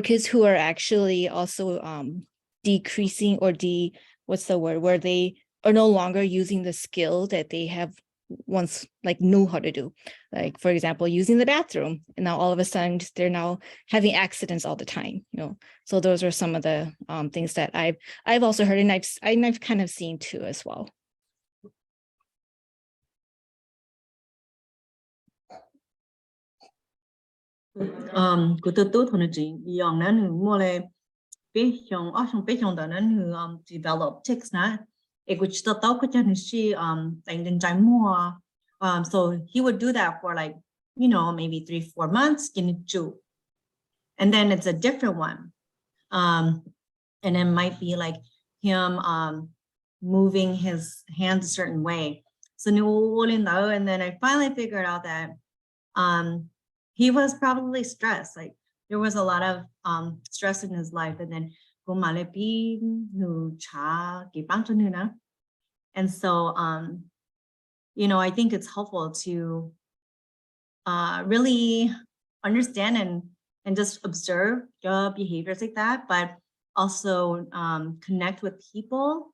kids who are actually also decreasing or where they are no longer using the skill that they have once like knew how to do, like for example using the bathroom, and now all of a sudden they're now having accidents all the time. So those are some of the things that I've also heard, and I've kind of seen too as well. Của tôi thôi chị dòng nó mua lên biết trong đó nó develop tics na e which the talk with she then time more so he would do that for like maybe 3-4 months and then it's a different one and it might be like him moving his hands a certain way, so and then I finally figured out that he was probably stressed. Like there was a lot of stress in his life, and then and so I think it's helpful to really understand and just observe the behaviors like that, but also connect with people.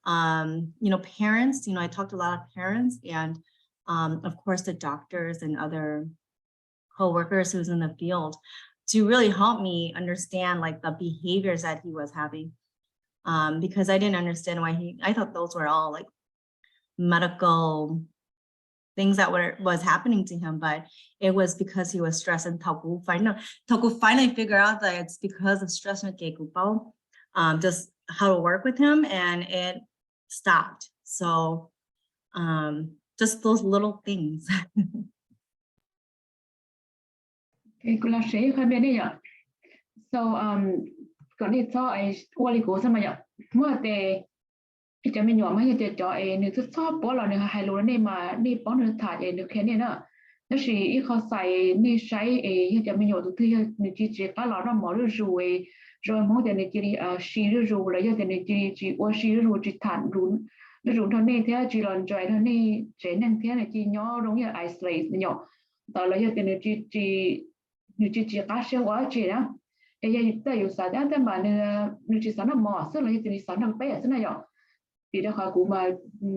You know, parents, you know, I talked to a lot of parents and of course the doctors and other co-workers who's in the field to really help me understand like the behaviors that he was having. Because I didn't understand why I thought those were all like medical things that was happening to him, but it was because he was stressed, and Tauku finally figured out that it's because of stress with Gekupao, just how to work with him, and it stopped. So just those little things. Okay, good luck, Shay. So còn đi cho ai qua đi cố sao mà mua để cho mình nhỏ mà để cho ai nếu thứ sáu bỏ là nếu hai lúa này mà đi bỏ nếu thả ai nếu cái này nữa nó chỉ ít khó xài nếu sai ai cho mình nhỏ tụi thứ nếu chỉ cá lò nó mở rồi rồi mong để nếu chỉ xì rồi là cho nếu chỉ qua xì rồi chỉ thản rún nó rún thằng này thế chỉ lần trời thằng này chế năng thế là chỉ nhỏ giống như isolate nhỏ đó là cho nếu chỉ cá xéo quá chỉ đó ella ta yo sa da ma ne chỉ sana mo so là chỉ sana bé sana yo thì đó họ cũng mà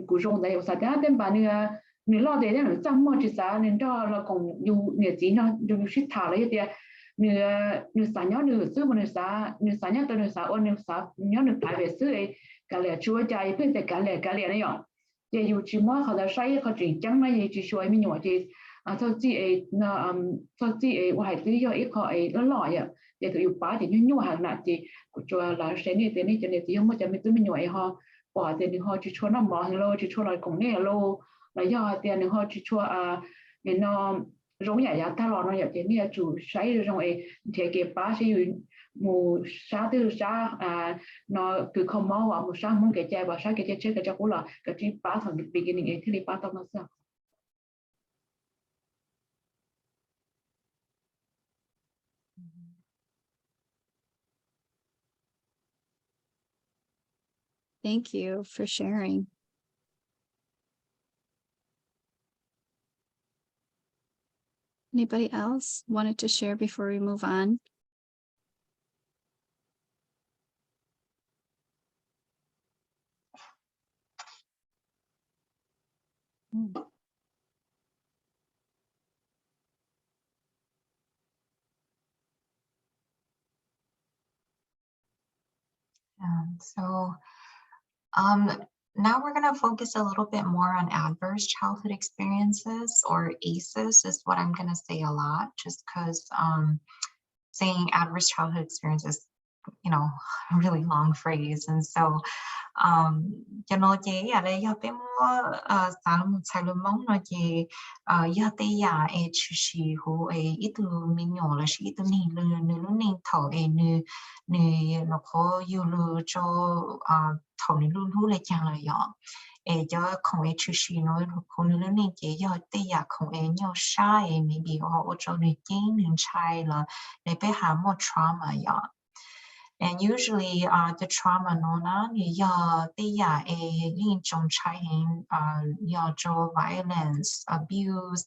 cũng rong đấy yo sa da ma ne lo để nó chăm mo chỉ sa nên đó là cònอยู่เนี่ยจีnóอยู่ชิดถาเลยเดียเนี่ยsa nhỏเนี่ยซื้อมาเนี่ยsa nhỏตัวเนี่ยsa onเนี่ยsa nhỏเนี่ยไปไปซื้อไอ้กะเลยช่วยใจเพื่อนแต่กะเลยเนี่ยyoจะอยู่จีมอเขาจะใช้เขาจริงจังนะยังจะช่วยไม่หน่วยจีcho chị ấy cho chị ấy hoài tư cho ít họ ấy nó lỏi à để tụi yêu bá thì nhung hàng nạt chị cho là sẽ như thế này cho nên chị không có cho mình tụi mình nhồi họ bỏ tiền thì họ chỉ cho nó mỏ lô chỉ cho lại cũng nè lô là do tiền thì họ chỉ cho nên nó giống nhà ta lo nó vậy thì chủ sai rồi thì cái bá sẽ mù sa tư sa nó cứ không máu và mù sa muốn cái chai và sa cái chết cái cho cũng là cái chỉ bá thằng beginning ấy thì bá tao nó sao. Thank you for sharing. Anybody else wanted to share before we move on? So now we're going to focus a little bit more on adverse childhood experiences, or ACEs is what I'm going to say a lot, just because saying adverse childhood experiences, you know, a really long phrase. And so cho nó chế ở đây do bé mua sáng một sai lầm mong nó chế do tây giả e chú sĩ hồ e ít từ mình nhỏ là sĩ từ mình lừa lúc nên thầu e nè nó có yêu lừa cho thầu nên luôn hú lại chẳng là nhỏ e cho không e chú sĩ nó không lúc nên chế do tây giả không e nhau sai e maybe họ cho người chính người trai là để bé hà một trauma nhỏ. And usually the trauma nona ya teya e yin chong chai ya jo violence, abuse,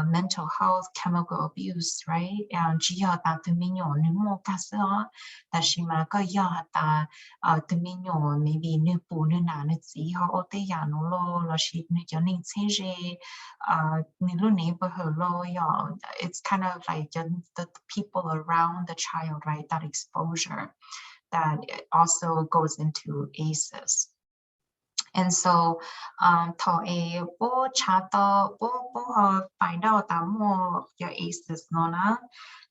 mental health, chemical abuse, right? And jiya ta tuminyo ni mo kasa ta shima ka ya ta tuminyo maybe ni pu ni na ni zi ha o teya no lo la shi ni jo ni che ni lo neighborhood lo ya. It's kind of like the people around the child, right? That exposure that also goes into ACEs. And so thọ e bo cha to bo find out that more your ACEs no na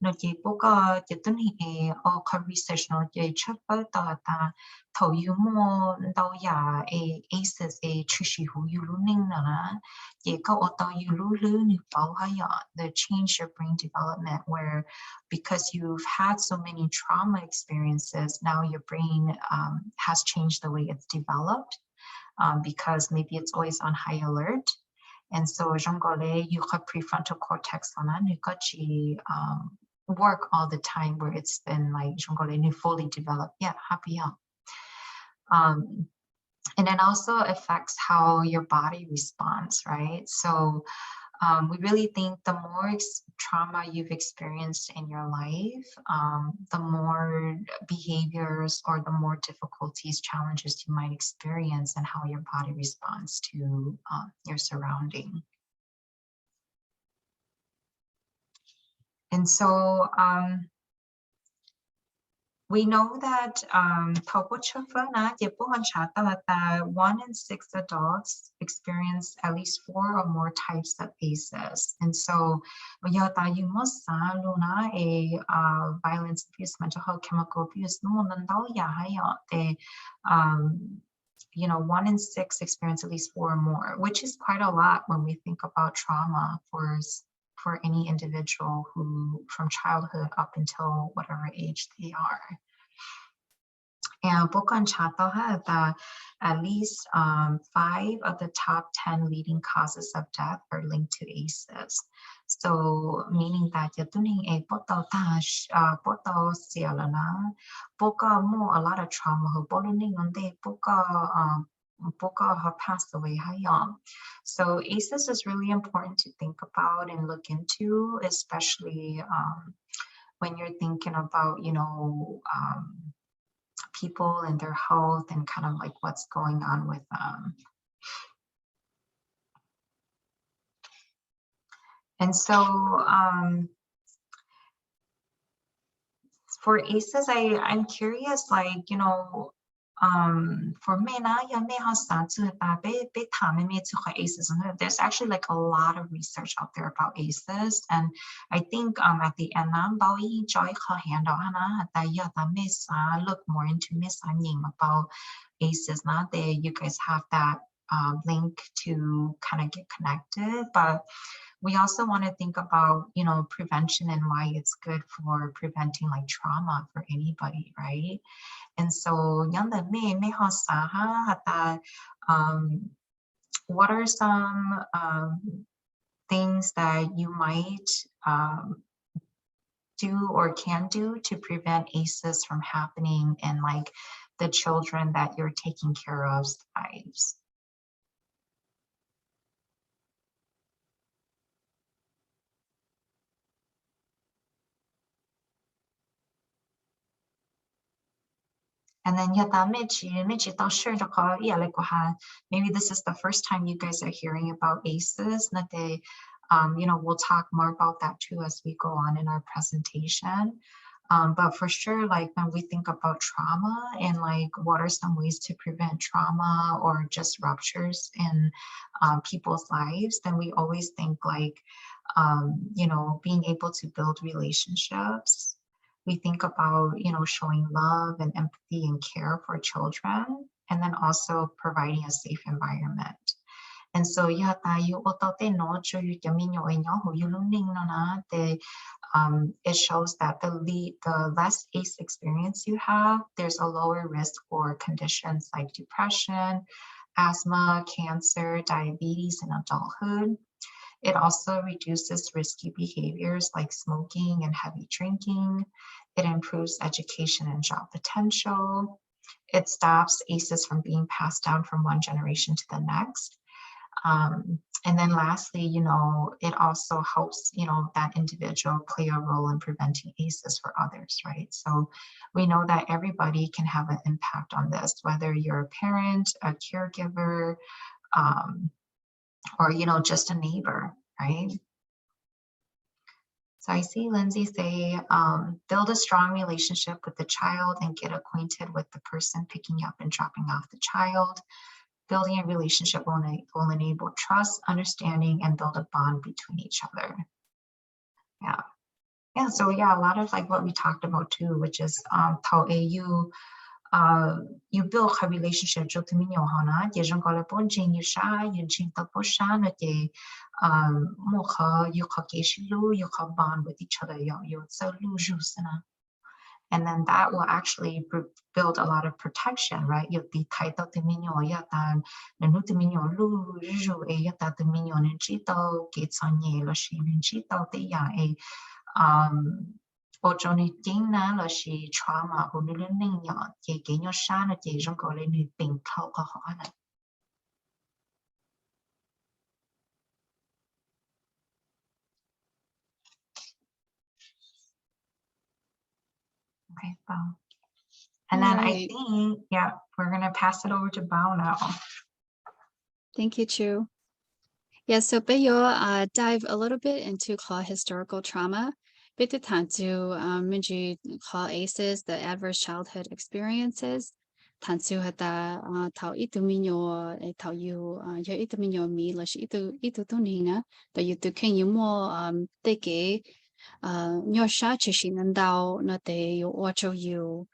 no je bo ka je tun hi o ka research no je cha pa ta thọ yu mo do ya ACEs chu shi hu yu lu ning na je ka o to yu lu ni bao ha ya the change your brain development, where because you've had so many trauma experiences, now your brain has changed the way it's developed. Because maybe it's always on high alert. And so Zhongole, you have prefrontal cortex on work all the time, where it's been like Zhongole fully developed. Yeah, happy. And it also affects how your body responds, right? So We really think the more trauma you've experienced in your life, the more behaviors or the more difficulties, challenges you might experience and how your body responds to your surrounding. And so we know that 1 in 6 adults experience at least 4 or more types of ACEs. And so violence abuse, mental health, chemical abuse, 1 in 6 experience at least 4 or more, which is quite a lot when we think about trauma for any individual who from childhood up until whatever age they are. And Bukan Chato had at least 5 of the top 10 leading causes of death are linked to ACEs. So meaning that a lot of trauma have passed away. So ACEs is really important to think about and look into, especially when you're thinking about, people and their health and kind of like what's going on with them. And so for ACEs, I'm curious, like, for me, there's actually like a lot of research out there about ACEs, and I think at the end, look more into about ACEs. Not that you guys have that link to kind of get connected, but we also want to think about, prevention and why it's good for preventing like trauma for anybody, right? And so, what are some things that you might do or can do to prevent ACEs from happening in like the children that you're taking care of's lives? And then maybe this is the first time you guys are hearing about ACEs. We'll talk more about that too as we go on in our presentation. But for sure, like when we think about trauma and like what are some ways to prevent trauma or just ruptures in people's lives, then we always think like, being able to build relationships. We think about, showing love and empathy and care for children, and then also providing a safe environment. And so it shows that the less ACE experience you have, there's a lower risk for conditions like depression, asthma, cancer, diabetes in adulthood. It also reduces risky behaviors like smoking and heavy drinking. It improves education and job potential. It stops ACEs from being passed down from one generation to the next. And then lastly, it also helps, that individual play a role in preventing ACEs for others, right? So we know that everybody can have an impact on this, whether you're a parent, a caregiver, or, just a neighbor, right? So I see Lindsay say, build a strong relationship with the child and get acquainted with the person picking up and dropping off the child. Building a relationship will enable trust, understanding, and build a bond between each other. Yeah, so yeah, a lot of like what we talked about too, which is how you build a relationship with the you bond with each other. And then that will actually build a lot of protection, right? Trauma Okay, Bao. And then I Alright. think, yeah, we're gonna pass it over to Bao now. Thank you, Chu. Yeah, so Beyo dive a little bit into historical trauma. Bit time to Minji ACEs, the adverse childhood experiences. Tansu hata tao itu minyo tao you yo itu minyo mi la shi itu tu nina da you tu ken you mo te ke nyo sha chi shi nan dao na te yo ocho you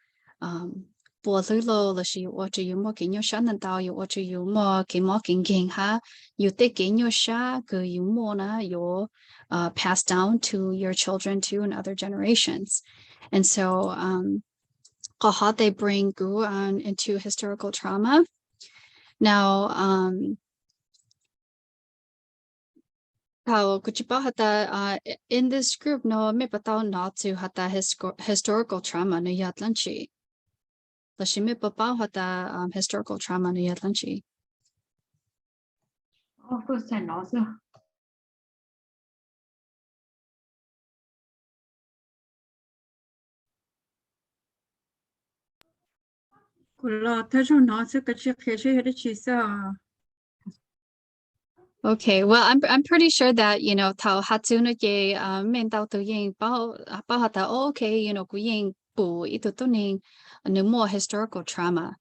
bo lu lo la shi ocho you mo ke nyo sha nan dao you ocho you mo king ha you te ke nyo sha ke you mo na yo passed down to your children too and other generations. And so how they bring Gu into historical trauma. Now, in this group, no, me patao not to hata historical trauma no yatlanchi. La shi me papao hata historical trauma no yatlanchi. Of course, I know. So, Kula tajo na se kachi keshi hede chisa. Okay, well, I'm pretty sure that tao hatsuna ye men tao tu yin bao hata okay gu yin bu itu tu ning no more historical trauma.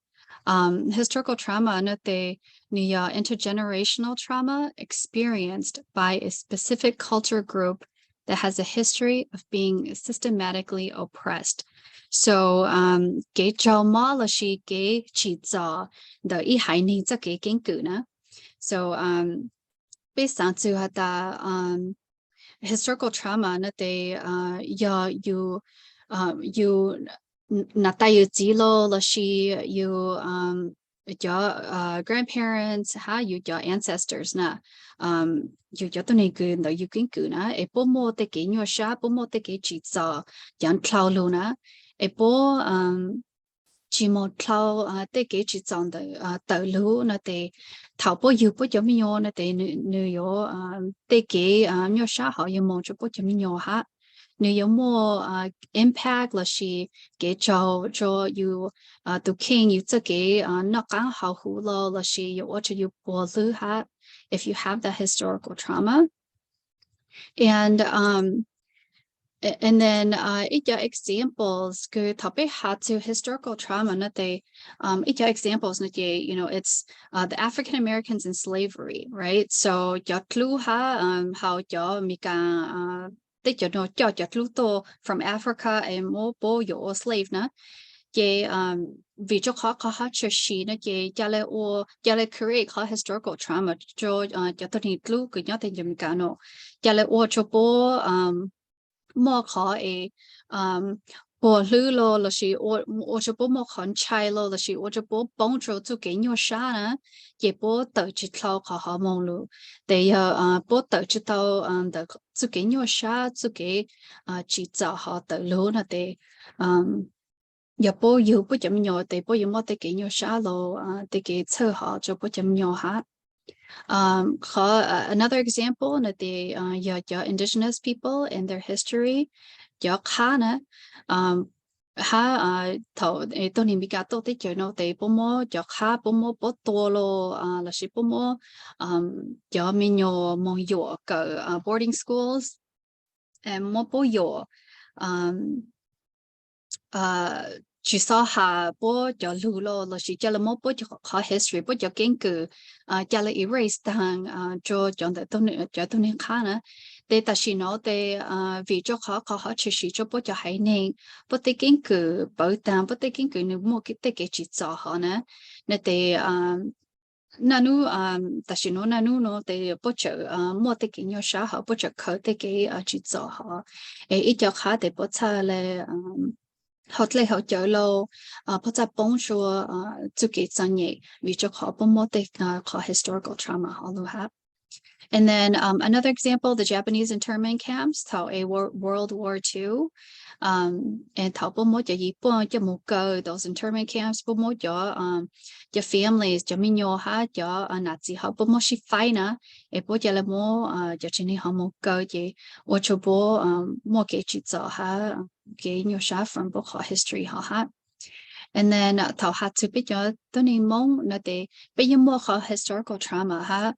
Historical trauma no te ni intergenerational trauma experienced by a specific culture group that has a history of being systematically oppressed. So ge zhao ma la shi ge chi za de yi hai ni za ge gen gu na. So based on to hata historical trauma na te you nata you zilo la shi you your grandparents ha you your ancestors na you your tuni gu no you kin gu na e po mo te ke nyo sha po mo te ke chi za yan clau lu na e po chỉ một thao tế kế chỉ chọn tự lưu là tế thảo bộ yêu bộ cho mình là tế nữ yo tế kế nhiều xã hội yêu mong cho bộ cho mình ha nữ yo more impact là she kế cho you tu king you tự kế nó càng hào hữu là she yo cho you bộ lưu ha if you have that historical trauma and then examples good topic had to historical trauma not they examples not it's the African Americans in slavery, right? So how mika from Africa and more bo your slave na vì cho khó cho shi nó create historical trauma cho tôi thì lúc cứ nhớ tên chấm cả nó cho bố more khó bộ lư lo là chỉ ô cho bố một con trai lo là chỉ ô cho bố bông cho tu cái nhau xa nè để bố tự chỉ thao khó họ mong lu để bố tự chỉ thao để tu cái nhau xa tu cái chỉ cho họ tự lu nè để giờ bố yêu bố chấm nhau để bố yêu mất cái nhau xa lo để cái chơi họ cho bố chấm nhau hát. Another example that the indigenous people and their history khana thầu tôi nhìn bị cả tôi thấy chơi nó để bố mô khá bố mô bố to lo là chỉ bố mô mình nhiều mong dụ cỡ boarding schools and mô bố dụ chỉ so hà bố cho lưu lo là chỉ cho là mốt bố cho history bố cho kiến cử cho là erase thằng cho chọn tôi nên khá nữa để ta chỉ nói để vì cho khó chỉ cho bố cho hay nên bố tới kiến cử bảo tàng bố tới kiến cử nếu mua cái chỉ cho họ nữa nên để nanu ta chỉ nói nanu nó để bố trợ mua tới cái nhau xã họ bố trợ khởi tới cái chỉ cho họ ít cho khá để bố cha là họ lấy họ chở lâu, bắt đầu bông cho tự kỷ dân nhẹ vì cho họ bông một cái historical trauma họ luôn have. And then another example, the Japanese internment camps, how a World War II, and thảo bố mốt cho y bố cho mù cơ those internment camps bố mốt cho families cho mình nhau ha cho Nazi họ bố mốt ship fight na e bố cho là mô cho chính họ mù cơ chỉ ô cho bố mô cái chỉ cho ha cái nhiều sa from bố họ history họ ha. And then thảo hạt to biết cho tôi nên mong là để bây giờ mua họ historical trauma ha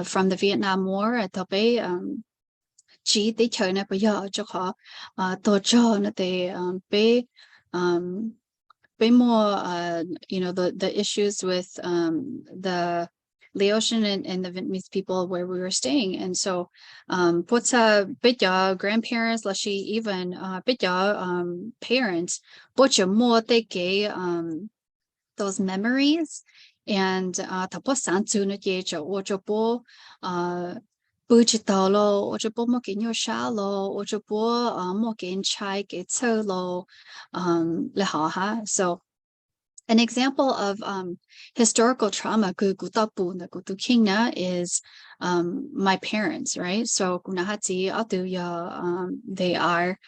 from the Vietnam War thảo bây chỉ để chơi này bây giờ cho họ tổ cho là để bây more you know the issues with the Laotian and the Vietnamese people where we were staying, and so what's bây giờ grandparents là she even bây giờ parents bố cho mua để cái those memories and thảo bố sáng chủ nó chỉ cho bố bữa chỉ tao lo, cho bố mua cái nhau xa lo, cho bố mua cái chai cái sơ lo, là họ ha. So an example of historical trauma ku ta pu na ku tu king na is my parents, right? So kuna hati atu ya they are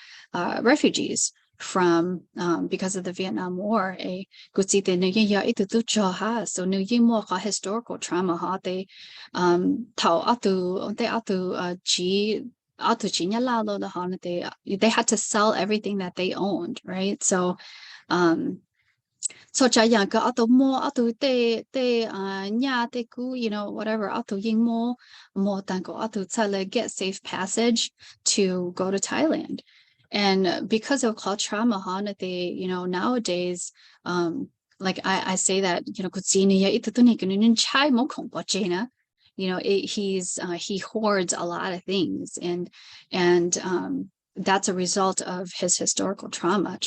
refugees from because of the Vietnam War. A kutsi te nu ya itu tu cho ha. So nu yi mo ka historical trauma ha they tao atu chi nya la lo the ha they had to sell everything that they owned, right? So so cha yang ka auto mo auto te nya te ku you know whatever auto ying mo tan ko auto tsale get safe passage to go to Thailand. And because of culture trauma they you know nowadays like I say that you know kutsini ya ito tuni kunun chai mo kong po chena, you know he hoards a lot of things and that's a result of his historical trauma.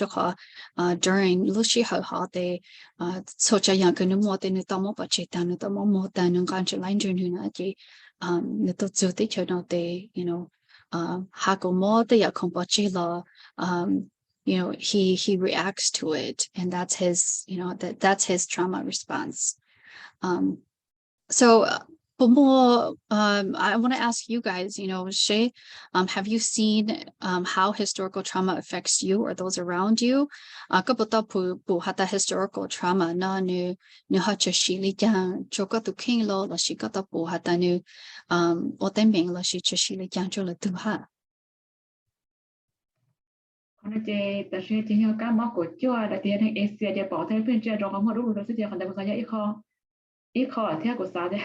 During Lucy Ho they socha yang kunu mo te nu tomo pa cheta nu tomo mo ta nu kan line nu na ji nu to zu te chono te you know hako mo te ya kompa chela you know he reacts to it, and that's his you know that's his trauma response. So I want to ask you guys, you know, Shay, have you seen how historical trauma affects you or those around you? Kapota pu hata historical trauma na nu hacha shili jang choka tu king lo la shikata pu hata nu otembing la shi chashili jang chola tu ha. Còn chế ta sẽ chỉ hiểu cả mắc của chúa đã tiến hành Asia để bảo thấy phiên chơi rồi có một lúc đó sẽ chỉ còn được cái ít kho là theo của sao đấy.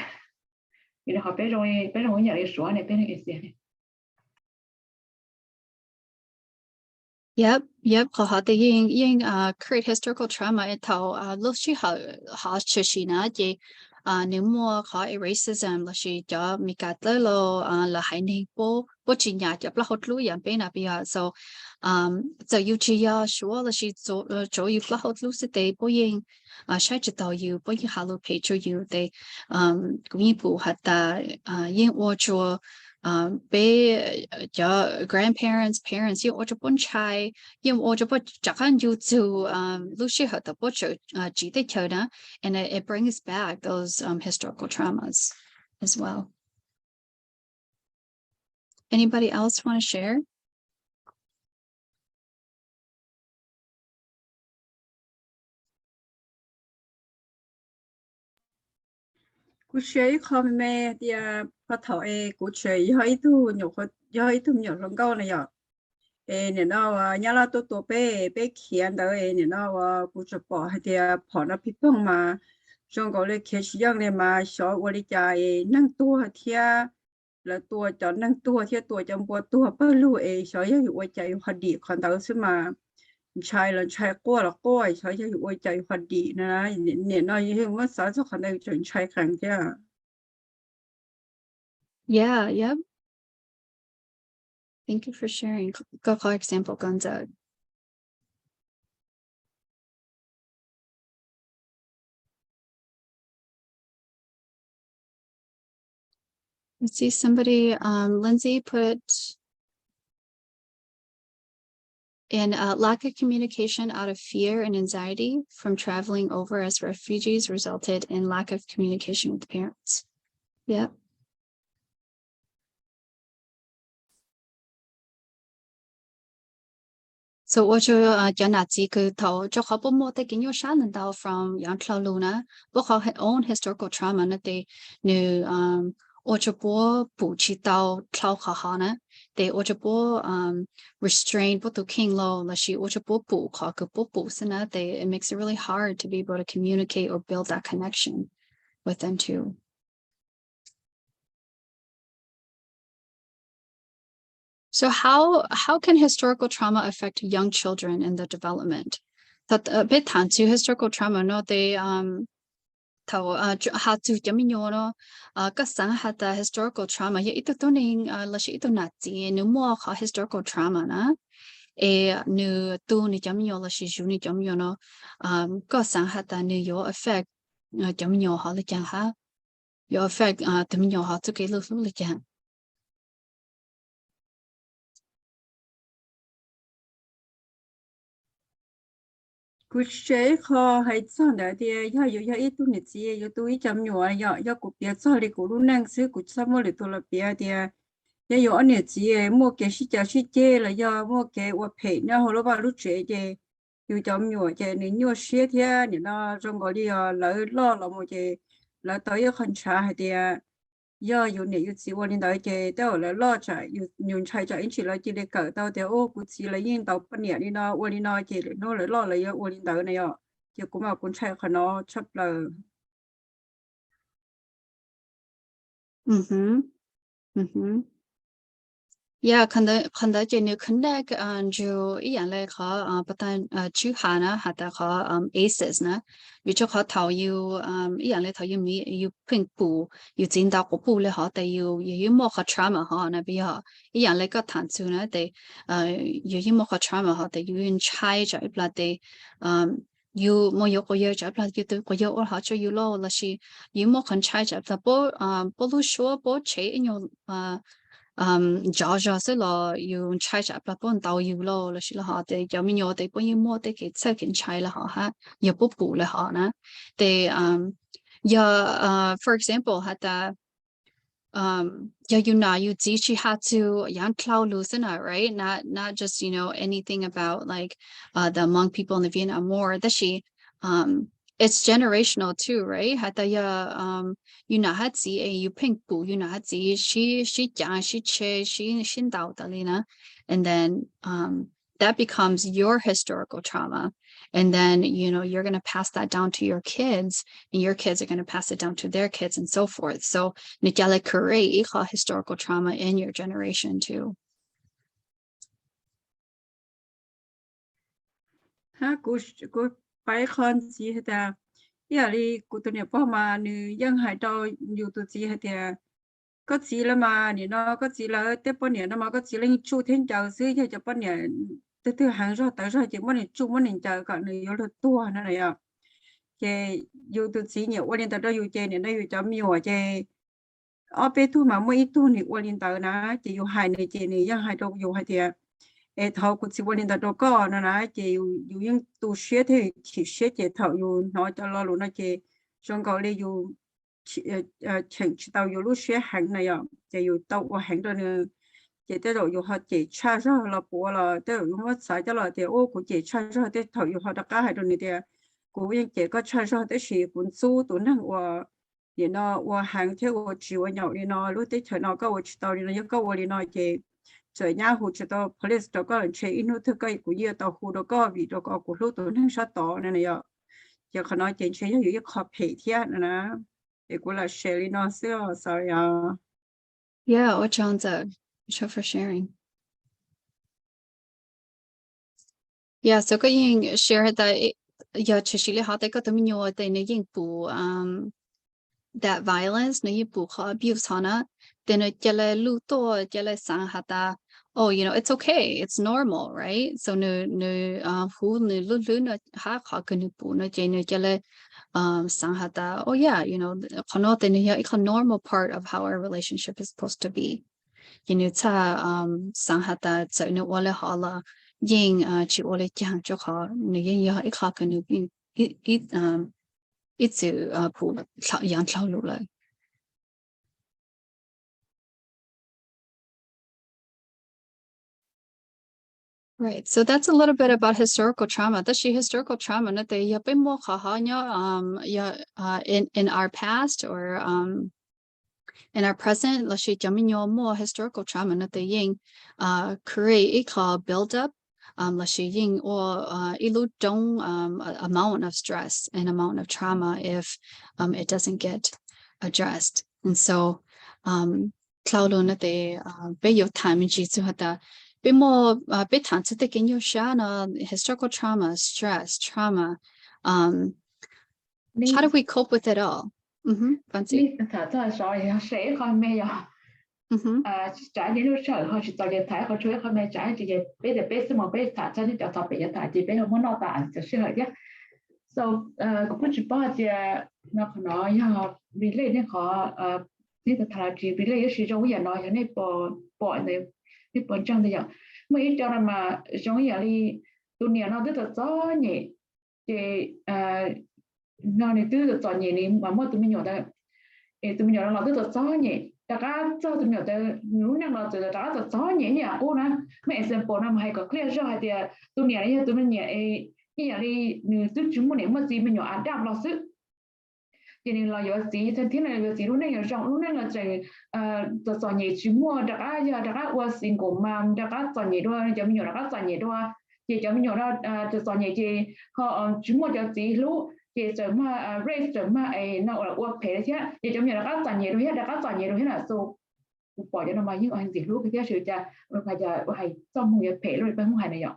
Vì họ bé rồi nhà đi số này bé này Asia này. Yep. Họ tự nhiên create historical trauma ở thầu lúc khi họ chơi gì nữa thì nếu mua họ racism là gì cho mình cả tới là hay nên bố chỉ nhà cho là hốt lúaอย่างbên nào bây giờ so you chỉ số là gì chỗ you là hốt lúa sẽ để bố yên sai chỉ tàu you bố yên hello page cho you để cũng như bố hạt ta yên ô cho bé cho grandparents parents yêu cho bún chai yêu cho bún chắc hẳn you to lúc khi họ tập bún chỉ để chơi đó, and it brings back those historical traumas as well. Anybody else want to share? Cú chơi không mẹ thì có thổi cú chơi hơi thu nhổ lông câu này ạ. Nè nó nhà là tôi bé khiển đó nè nó cú chụp bỏ hay thì bỏ nó bị bong mà trong cái này khi sử dụng này mà số của đi chạy năng tua thì là tua cho năng tua thì tua trong bộ tua bao lâu sốอยู่ว่าใจพอดีคนต่างซึ่งมาใช้แล้วใช้ก้แล้วก้ใช้อยู่ว่าใจพอดีนะเนี่ยน้อยยังว่าสาวจะคนใดจนใช้ครั้งเดียว Yeah, yep. Thank you for sharing. Go for example, Gonza. Let's see, somebody, Lindsay put in lack of communication out of fear and anxiety from traveling over as refugees resulted in lack of communication with parents. Yeah. So what you cho nát gì cứ thầu cho họ bố mô tới cái nhau sáng lần đầu from young cloud luna, bố họ own historical trauma nè thì như or cho bố bù chi tàu cloud họ nè thì or cho bố restrain bố tụ king law là she or cho bố bù họ cứ bù xin nè thì it makes it really hard to be able to communicate or build that connection with them too. So how can historical trauma affect young children in their development? That a bit to historical trauma no they thầu how to chấm nhau nó các sáng hạt historical trauma vậy ít tôi nên là sĩ tôi nạt gì nếu mua họ historical trauma nè nếu tu ni chấm nhau là sĩ chủ ni chấm nhau nó các sáng hạt nếu có effect chấm nhau họ là chẳng ha có effect chấm nhau họ tôi cái lúc là chẳng. cú chế kho hay sao đấy thì ya ít tu nít gì ya tu ít chấm nhỏ ya cú bia sao thì cú lúc năng xứ cú sao mua được tu là bia thì ya yo anh nít gì mua cái sĩ chế là ya mua cái vật thể nha hồi lúc lúc chế chế yo chấm nhỏ chế nên nhỏ xía thì nên nó trong cái đi lỡ lo là một chế lỡ tới yo khăn trà hay thì giờอยู่เนี่ยอยู่สิวันนี้ได้เจเดี๋ยวแล้วรอจ่ายอยู่ยุ่งใช้จ่ายอินชิลจีเลยเกิดเดี๋ยวโอ้กูสิเลยยิ่งเดี๋ยวปนเนี่ยนี่นะวันนี้นะเจเลยโน่เลยรอเลยเยอะวันนี้เดี๋ยวเนี่ยเจ้ากูมาคุณใช้ขนมชับเลย Yeah, khanda je nu khanda jo yan le kha patan chu hana hata kha aces na vi cho kha thao yu yan le thao yu mi yu ping pu yu jin da ko pu le ha ta yu mo kha trauma ha na bi ha yan le ka tan su na de yu mo kha trauma ha ta yu in chai ja bla de yu mo yo ko ye ja bla yu tu ko yo or ha cho yu lo la shi yu mo khan chai ja ta bo lu shuo bo che in yo Georgia sẽ là dùng chai chả bắt bọn tàu yêu lo là chỉ là họ để cho mình nhớ để bọn yêu mua để cái sẽ kiến chai là họ ha nhiều bút bù là họ nè để giờ for example hạt ta giờ you know you chỉ have to young cloud loosen up right not just you know anything about like the Hmong people in the Vietnam War that she it's generational too, right? Hata ya you know had see a you pink boo, you know had see she jang she che she xin dao dalina, and then that becomes your historical trauma, and then you know you're gonna pass that down to your kids, and your kids are gonna pass it down to their kids, and so forth. So nijale create historical trauma in your generation too. Ha cú phải con gì hết à giờ đi cụ tụi này bỏ mà nữ dân hải đâu nhiều tụi gì hết à có gì là mà nè nó có gì là tiếp bọn nè nó mà có gì là chú thiên giáo sư cho bọn nè từ hàng rồi tới rồi chỉ bọn nè chú bọn nè chờ cả nữ yêu là tua nó này à cái nhiều tụi gì nhiều bọn nè tới đó nhiều chơi nè nó nhiều chấm nhiều à chơi ở bên thu mà mấy thu nè bọn nè tới nó chỉ nhiều hai nè chơi nè dân hải đâu nhiều hai thì thầu của chị bọn ta đâu có nó nói chịอยู่ยังtu sửa thì chỉ sửa chị thầuอยู่nói cho lo luôn nó chị trong gọi làอยู่chỉnh tàuอยู่lúc sửa hàng này à chịอยู่tàu của hàng đó nữa chị tới rồiอยู่họ chị cha ra là bố là tới rồi mất sai cho là thì ô của chị cha ra tới thầuอยู่họ đã cả hai đó nữa thì của những chị có cha ra tới gì cũng su tụi nó và thì nó và hàng theo của chị và nhau thì nó lúc tới thời nó có của chị tàu thì nó có của thì nó chị trời nhà hồ cho tao police đó có chơi inu thức cái của gì tao hồ đó có vì đó có của lúc tụi nó sát tỏ này này ạ giờเขาnói chuyện chơiอยู่ขอบเพจที่นะเด็กว่าเชลลี่น้องเสื้อ sorry Yeah, Ochanza, for sharing. Yeah, so có những share that giờ chỉ là họ tại có tụi mình nhớ tại những bù that violence những bù họ abuse họ nè, then nó chỉ là lưu to chỉ là sang họ ta oh you know it's okay it's normal right so no who no lu no ha họ cần bù nó chỉ là sang họ ta oh yeah you know họ nói tại những it's a normal part of how our relationship is supposed to be you know ta sang họ ta so no wala họ làยิ่งchỉว่าเลยจังเจ้าเขาในยิ่งยาอีกข้อกันอยู่อีสื่อผู้ยังเท่ารู้เลย Right. So that's a little bit about historical trauma. That's historical trauma na te ya pe mo in our past or in our present la shi jaminyo mo historical trauma na te ying create a call build up la shi ying or ilu dong amount of stress and amount of trauma if it doesn't get addressed. And so cloud na te be yo time ji zu hata be more be tan to take in your shana historical trauma, stress, trauma. How do we cope with it all? Fancy. Sẽ con mẹ ya. Trả những lúc sợ họ chỉ tao để thấy họ chui họ mẹ trả chỉ để bé xem một bé thả cho những cháu bé thả chỉ bé không muốn nó tả chỉ sợ chứ. So cũng chỉ bảo thì nó nói ya vì lẽ nên họ nên thả chỉ vì lẽ sử dụng cái nói nên bỏ này bỏ trong đấy ya. Mấy cháu mà giống như là tụi nó rất là gió nhẹ thì nó này từ gió nhẹ này mà mỗi tụi mình nhỏ đây tụi mình nhỏ nó rất là gió nhẹ大家做tụi mình nhỏ đây lúc nào nó大家都gió nhẹ nhẹ cô nè mấy example nó hay có clear cho hay thì tụi mình nhỏ như là đi từ chúng mình mà gì mình nhỏ adapt là sự cho nên là有时天天来有时lúc này là trời gió nhẹ chúng mua大家我single mom大家gió nhẹ đó cho mình nhỏ大家gió nhẹ đó chị cho mình nhỏ đó gió nhẹ chị họ chúng mua cho chị lúc chị cho mà raise cho mà nó là work pay chứ chị cho mình nhỏ đại家gió nhẹ đó hết đại家gió nhẹ đó hết là số bỏ cho nó mà những anh chị lúc cái sự cha bây giờ hay trong một cái pay rồi bên ngoài này ạ.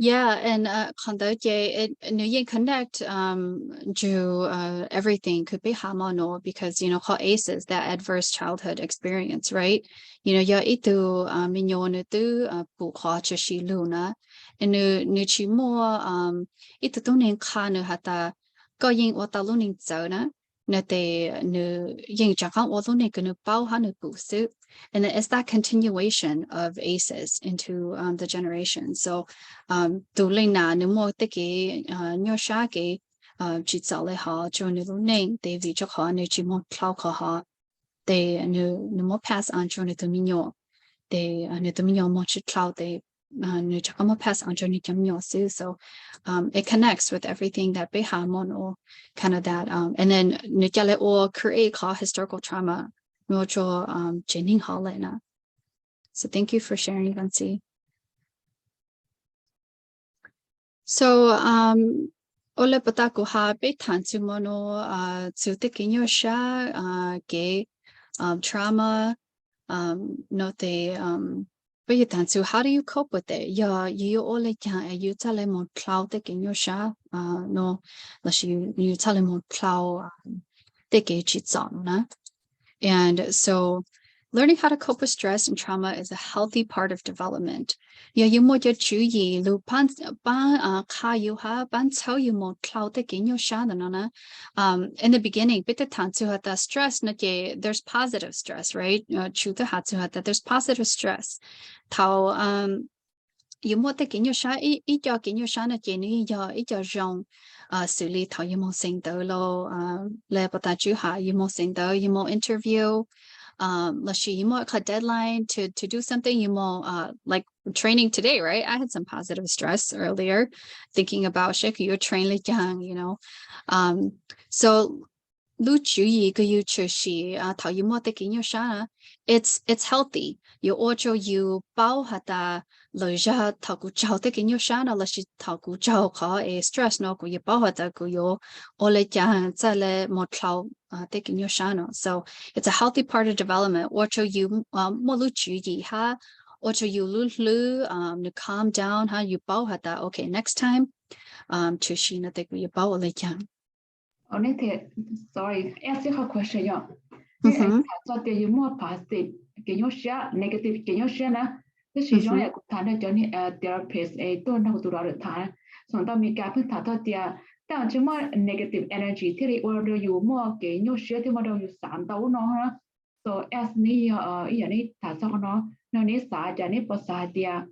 Yeah, and New Year connect to everything could be hormonal because how ACEs, that adverse childhood experience, right? Ya itu minyo tu bu kha chi luna and nu chi mo itu tu nen kha nu hata ko yin wa ta lu ning zao na na te nu yin cha kan wa lu nen nu bao ha nu bu su. And it's that continuation of ACEs into the generation. So, tu linh na nếu mua tất cái nhớ sa cái chỉ tạo lại họ cho nếu lúc này để vì cho họ nếu chỉ muốn thao họ để nếu mua pass on cho nếu tụi mình nhớ để nếu tụi mình nhớ mua chỉ thao để nếu cho họ pass on cho nếu tụi mình nhớ xứ. So, it connects with everything that be hormonal kind of that. And then nếu cho lại or create historical trauma. So thank you for sharing, Vansi. So ole pata ko ha be tantu mono to tikinyo sha ge trauma no te be tantu, how do you cope with it? You ole kya you tell mo cloud tikinyo sha no la you tell mo cloud tiki chi na. And so learning how to cope with stress and trauma is a healthy part of development. You mo ju yi lu pan ka you ha ban tell you mo cloud in your shan na in the beginning bit tan to hata stress na there's positive stress, right? Chu to ha to hata there's positive stress. Tao you mo te in your sha I jo in your shan na ni yo I jo rong xử lý thảo you mo sing do lo le pata chu ha you mo sing do you mo interview la shi you mo a deadline to do something you mo like training today, right? I had some positive stress earlier thinking about shake you train le young, so lu chu yi ge you chu shi thảo you mo te kin yo sha it's healthy you ocho you bao hata lo ja thảo ku chao te kin yo sha na la shi thảo ku chao kha stress no ku you bao hata ku yo ole cha za le mo thao te kin yo sha no. So it's a healthy part of development. Ocho you mo lu chu yi ha ocho you lu to calm down ha you bao hata okay next time chu shi na te ku you bao ole cha. Sorry, answer her question. Yeah. So the more positive, can you share negative? Can you share na? This is only a good journey therapist. Don't know to the time. So don't make up with that. Down to more negative energy. Tell it order you more. Can you share the model you sound down on? So as me, need that song no need side, and it was side there.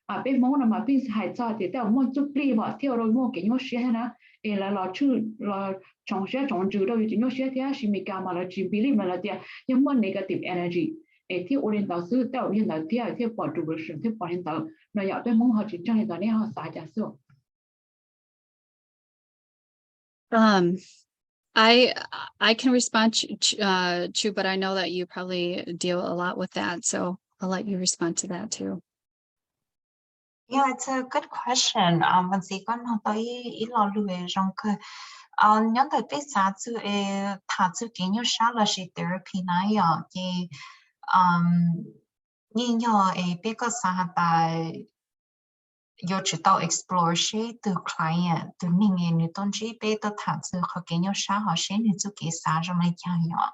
A bit more of my things had thought that there want to play what theory more. Can you share na? Là lo chu lo chong share chong chu đâu thì nó share thế, chỉ mình cảm mà là chỉ believe mà là thế, nhưng mà negative energy ที่อุลินต่อซื้อแต่อุลินต่อที่ปอดดูบริสุทธิ์ที่ปอดเห็นต่อเราอยากได้มองเขาจริงจังในตอนนี้เขาสายจากสู้ I can respond to, but I know that you probably deal a lot with that, so I'll let you respond to that too. Yeah, it's a good question. Mình chỉ có nói tới ý lo lùi trong cái nhóm thời bây giờ chú thà chú kiến nhau sao là sự therapy này à thì như nhau bây giờ sao tại yêu chỉ tao explore shi từ client từ những người như tôn chỉ bây giờ thà chú họ kiến nhau sao họ sẽ như chú kiến sao cho mấy chàng nhỏ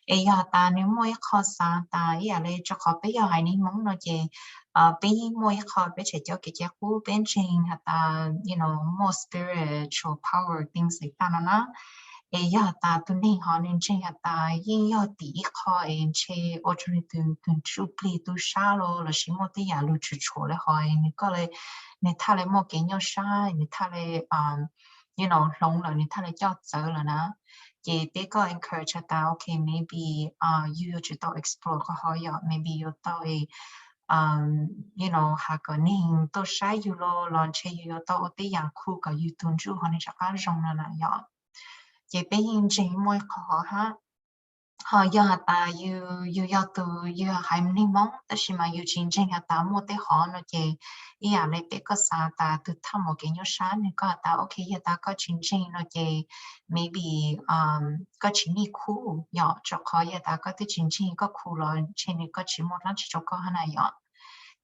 giờ ta nếu mỗi khó sao ta ý là cho họ bây giờ hay nên mong nó gì bây mỗi khó bây giờ cho cái cú bên trên ta you know more spiritual power things like that nó giờ ta tụi nên họ nên trên ta yên giờ tí khó em chế ở chỗ này tụi chụp li tụi sao lo là chỉ một tí giờ lưu trữ chỗ lại họ nên có lại nên thay lại một cái nhau sai nên thay lại you know long là nên thay lại cho giờ là nó thì bây giờ encourage ta okay maybe you chỉ tao explore có hỏi maybe you tao you know hà cái nên tao sai you lo làm chế you tao tí dạng khu cái you tuân chú họ nên chắc là rong là vậy thì bây giờ chỉ mỗi khó ha họ giờ ta you giờ từ you hay nên mongแต่是嘛 you chính chính ta một cái họ nó thì ý là lấy cái sao ta từ thăm một cái nhau sáng này có ta okay giờ ta có chính chính nó thì maybe có chính đi khu nhỏ cho họ giờ ta có cái chính chính có khu rồi trên này có chỉ một lần chỉ cho có hai này nhỏ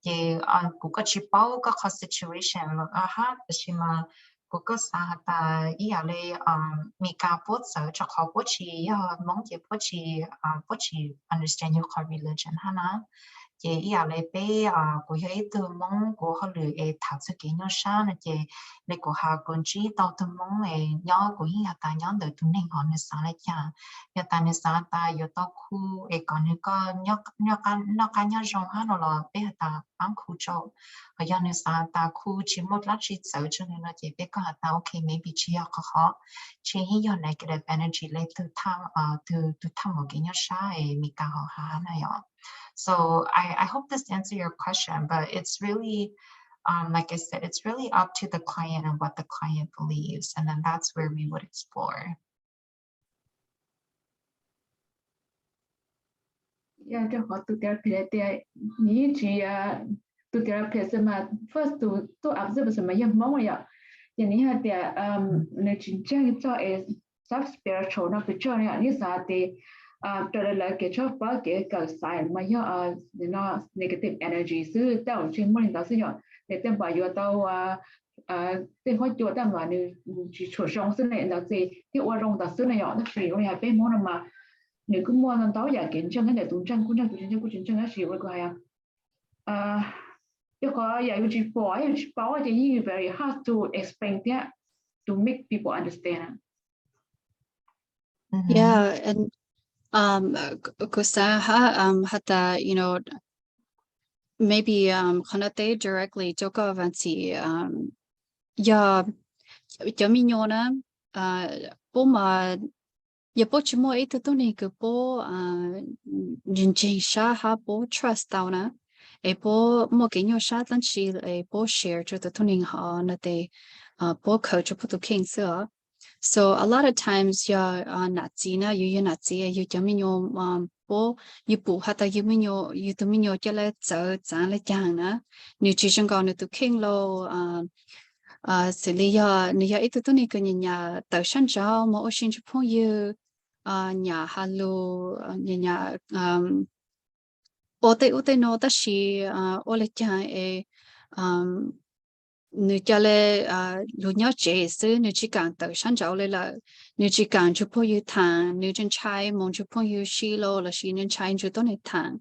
thì cũng có chỉ bảo có situation rồi haแต่是嘛กูก็สาตาอีอะไรมีการพูดเสริมจากเขาพูดชีมองเกี่ยวพูดชี understand your core religion ฮะนะเจอีอะไรไปกูเห็นตัวมองกูเขาเลยถามสกินยศนะเจเลยกูหาคนจีต่อตัวมองย้อนกูยิ่งตาย้อนเดินตัวหนึ่งหอนในสายจ้าอย่าตาในสายตาอย่าต่อคู่ก่อนนี้ก็ย้อนการย้อนจงฮะเราไปตาปังคู่โจย้อนในสายตาคู่ชิมดลัดชิดเสริมจนเราเจไปก็หาตาโอเค maybe ชีอยากเขาชีให้ย้อน negative energy เลยตัวทำหมดกินยศมีการหาหน่อยSo I hope this answers your question, but it's really, like I said, it's really up to the client and what the client believes, and then that's where we would explore. Yeah, cho họ tự therapy thì ní chỉ tự therapy sẽ mà first to observe sẽ màยังมองvậy. Thì ní hạt thì nếu chính trang cho sub spiritual nó phải cho này ní sao thì trở lại cái cho bao cái sai mà do nó negative energy sư tao trên môi đó sư nhở để tem bảo yo tao tem hỏi cho tao mà nếu chỉ chủ sống sư này là gì thì ở trong đó sư này nhở nó chỉ có hai bên món mà nếu cứ mua nó tao giả kiến cho cái để tụng trang cũng trang nó chỉ với cái cái có giả như chỉ bảo thì như very hard to explain that to make people understand. Yeah, and kusaha hata you know maybe konate directly joko avanti ya yaminyona poma ya po chimo ito to ni ko po jinjin sha ha po trust down na e po mo kenyo sha tan chi e po share to the tuning ha na te po coach po to king so a lot of times ya natsina you natsia you jaminyo po you pu hata yuminyo you tuminyo chale za le jang na nutrition go no to king lo xử lý nhà ít tu này cái nhà tàu sản giao mà ở trên chỗ như nhà halu nhà ở đây nó ta chỉ ở lại chăng người cha lệ lúc nhỏ trẻ xưa người chỉ cần tàu sản giao lên là người chỉ cần chỗ như thằng người trên trái mong chỗ như xí lo là xí nên trái chỗ đó này thằng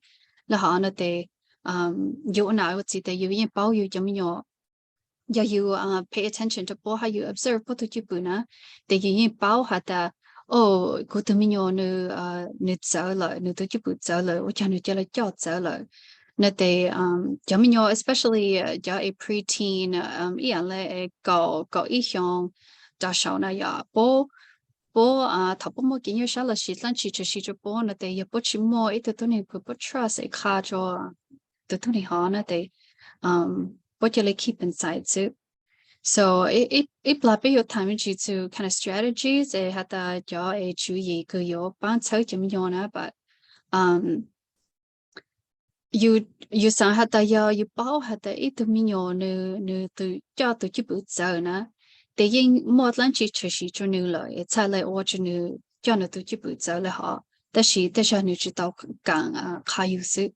là họ nó để yêu nào chỉ để yêu những bao yêu cho mình nhỏ you pay attention to how you observe what you do na de yin bao hata ko tu mi nyo nu zao le nu tu bu zao le wo chan nu jia le jiao zao le na de jiao mi nyo especially jiao a preteen yan le go yi xiong da shao na ya bo bố thọ bố mua kiến như sao là xí lan chỉ cho bố nó để bố chỉ mua ít từ này bố trust ấy khá cho từ này họ nó để bố cho lấy keep inside too. So it là bây giờ time chỉ to kind of strategies để hạt ta cho ấy chú ý cứ yếu bán sâu chấm nhỏ nữa, but you sang hạt ta giờ you bảo hạt ta ít từ mình nhỏ nữa từ cho từ chỉ bự giờ nữa để nhưng một lần chỉ cho nữ lợi sai lại ở cho nữ cho nữ từ chỉ bự giờ là họ但是女知道讲还有事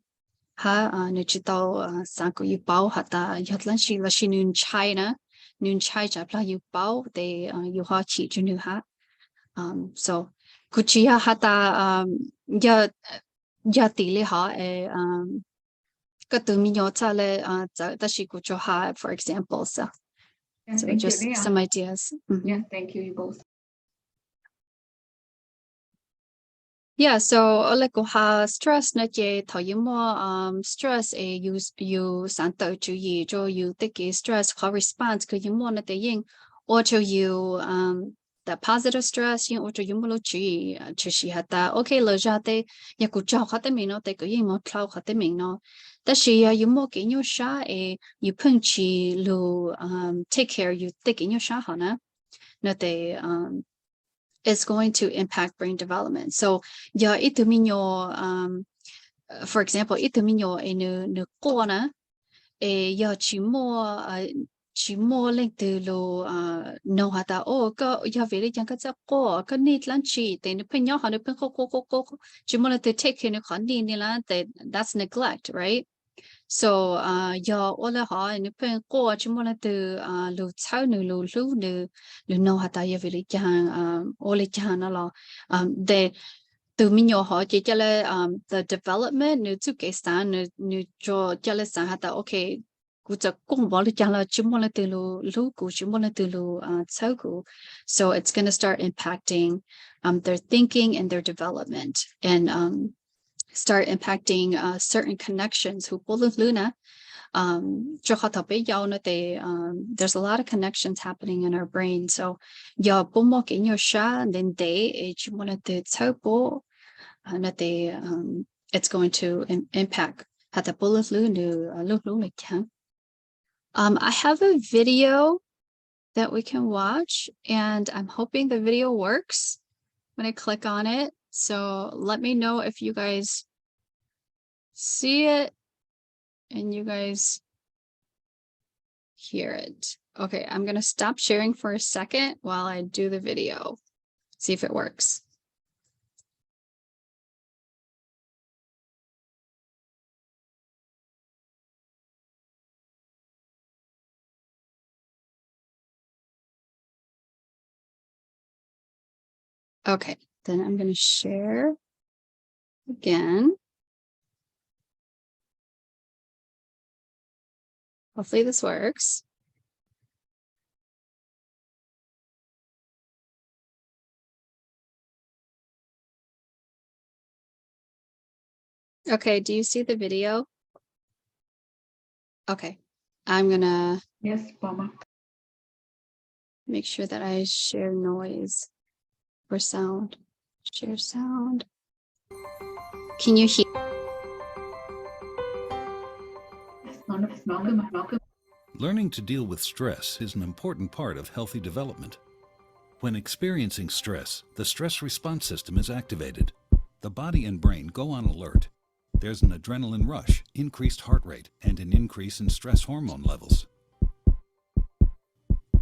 女知道三个月包hạt ta一lần是女拆呢女拆就là you bao để you họ chỉ cho nữ ha so cụ chỉ hạt ta giờ tỷ lệ họ cái từ mình nhỏ ra lại giờ但是cụ cho ha for example so Thank just you, some ideas. Yeah, thank you both. Yeah, so like ha stress na je thọ yếm mo stress you san tự chú ý cho you take cái stress how response cái yếm mo na te yin or cho you the positive stress yin or cho yếm mo lo chú ý chú ý hata okay lo ja te ya ku cho khát mình nó te cái yin mo thao khát mình nó但是yếm mo cái nhau sa you phun chi lo take care you take cái nhau sa hả na na te is going to impact brain development. So, yeah, ito minyo, for example, ito minyo no kona, yeah, chỉ mua lên từ lo nông hạt ta có giờ về đây chẳng có chắc có need lan chỉ để nó phải nhỏ họ nó phải cô chỉ mua lên từ take care nó khoản đi là that's neglect, right? So giờ là họ nó phải cô chỉ muốn là từ lúa cháo lúa nấu hạt ta về lấy chang lấy chang nó là để từ mình nhỏ họ chỉ cho là the development nếu chú cái sản nếu cho là sản hạt ta okay cụจะcũng bảo là chang là chỉ muốn là từ lúa cụ chỉ muốn là từ lúa cháo cụ so it's gonna start impacting their thinking and their development and start impacting certain connections who luna there's a lot of connections happening in our brain so and then it's going to impact I have a video that we can watch and I'm hoping the video works when I click on it. So let me know if you guys see it and you guys hear it. Okay, I'm gonna stop sharing for a second while I do the video. See if it works. Okay, then I'm gonna share again. Hopefully this works. Okay, do you see the video? Okay, I'm gonna Yes, Mama. make sure that I share noise or sound. Share sound. Can you hear? Learning to deal with stress is an important part of healthy development. When experiencing stress, the stress response system is activated. The body and brain go on alert. There's an adrenaline rush, increased heart rate, and an increase in stress hormone levels.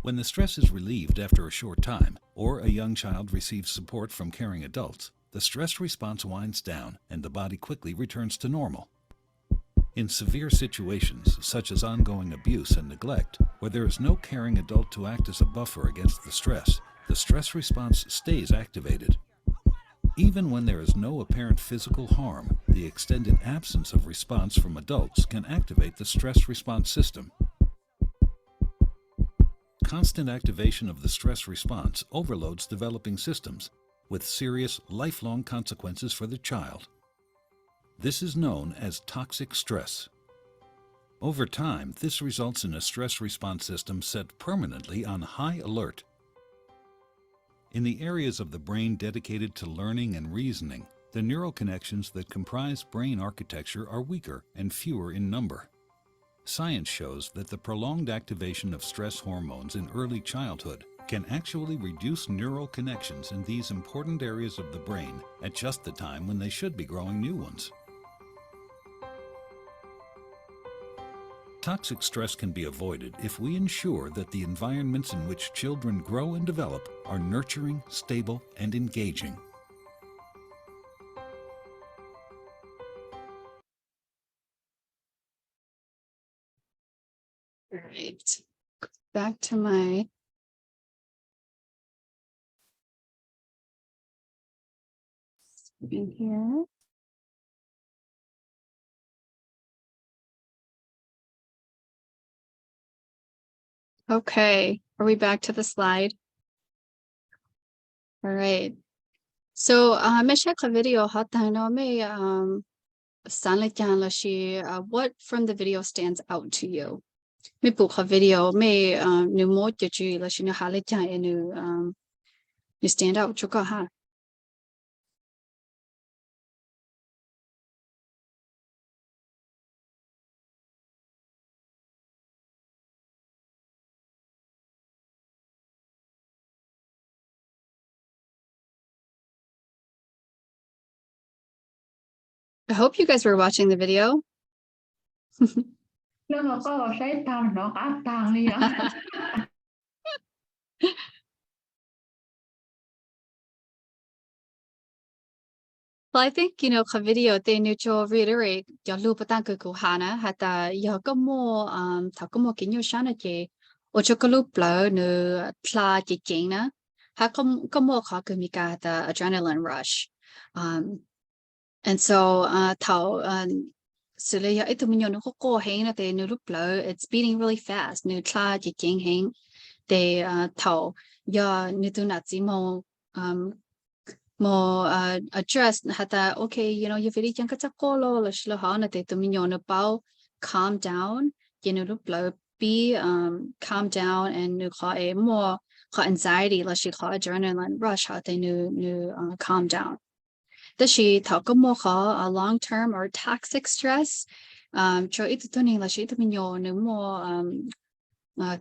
When the stress is relieved after a short time, or a young child receives support from caring adults, the stress response winds down and the body quickly returns to normal. In severe situations, such as ongoing abuse and neglect, where there is no caring adult to act as a buffer against the stress response stays activated. Even when there is no apparent physical harm, the extended absence of response from adults can activate the stress response system. Constant activation of the stress response overloads developing systems, with serious, lifelong consequences for the child. This is known as toxic stress. Over time, this results in a stress response system set permanently on high alert. In the areas of the brain dedicated to learning and reasoning, the neural connections that comprise brain architecture are weaker and fewer in number. Science shows that the prolonged activation of stress hormones in early childhood can actually reduce neural connections in these important areas of the brain at just the time when they should be growing new ones. Toxic stress can be avoided if we ensure that the environments in which children grow and develop are nurturing, stable, and engaging. Right. Back to my screen here. Okay, are we back to the slide? All right. So me check the video hot no me what from the video stands out to you? Me book a video me nu mo ju la shi no hale jan nu stand out chuka ha. I hope you guys were watching the video. แล้วเราก็ใช้ตังค์เนาะอัพตังค์เลยอ่ะ Well, I think, ka video they neutral reiterate ya lu patang ku hana hata ya ko mo ta ko mo kin yo shana je o cho ko lu plo no tla ji jing na ha ko mo kha ku mi ka the adrenaline rush. And so tao so le ya itu mi no ko hang na te no lu plo it's beating really fast no tla ji jing hang they tao ya ni tu na ji mo more address hata okay you very young ka kolo la shlo ha na te to minyo na pao calm down lu blow be calm down and nu kha e more kha anxiety la shi kha adrenaline rush ha te nu calm down the shi ta ko mo kha a long term or toxic stress cho itu to ni la shi to minyo nu more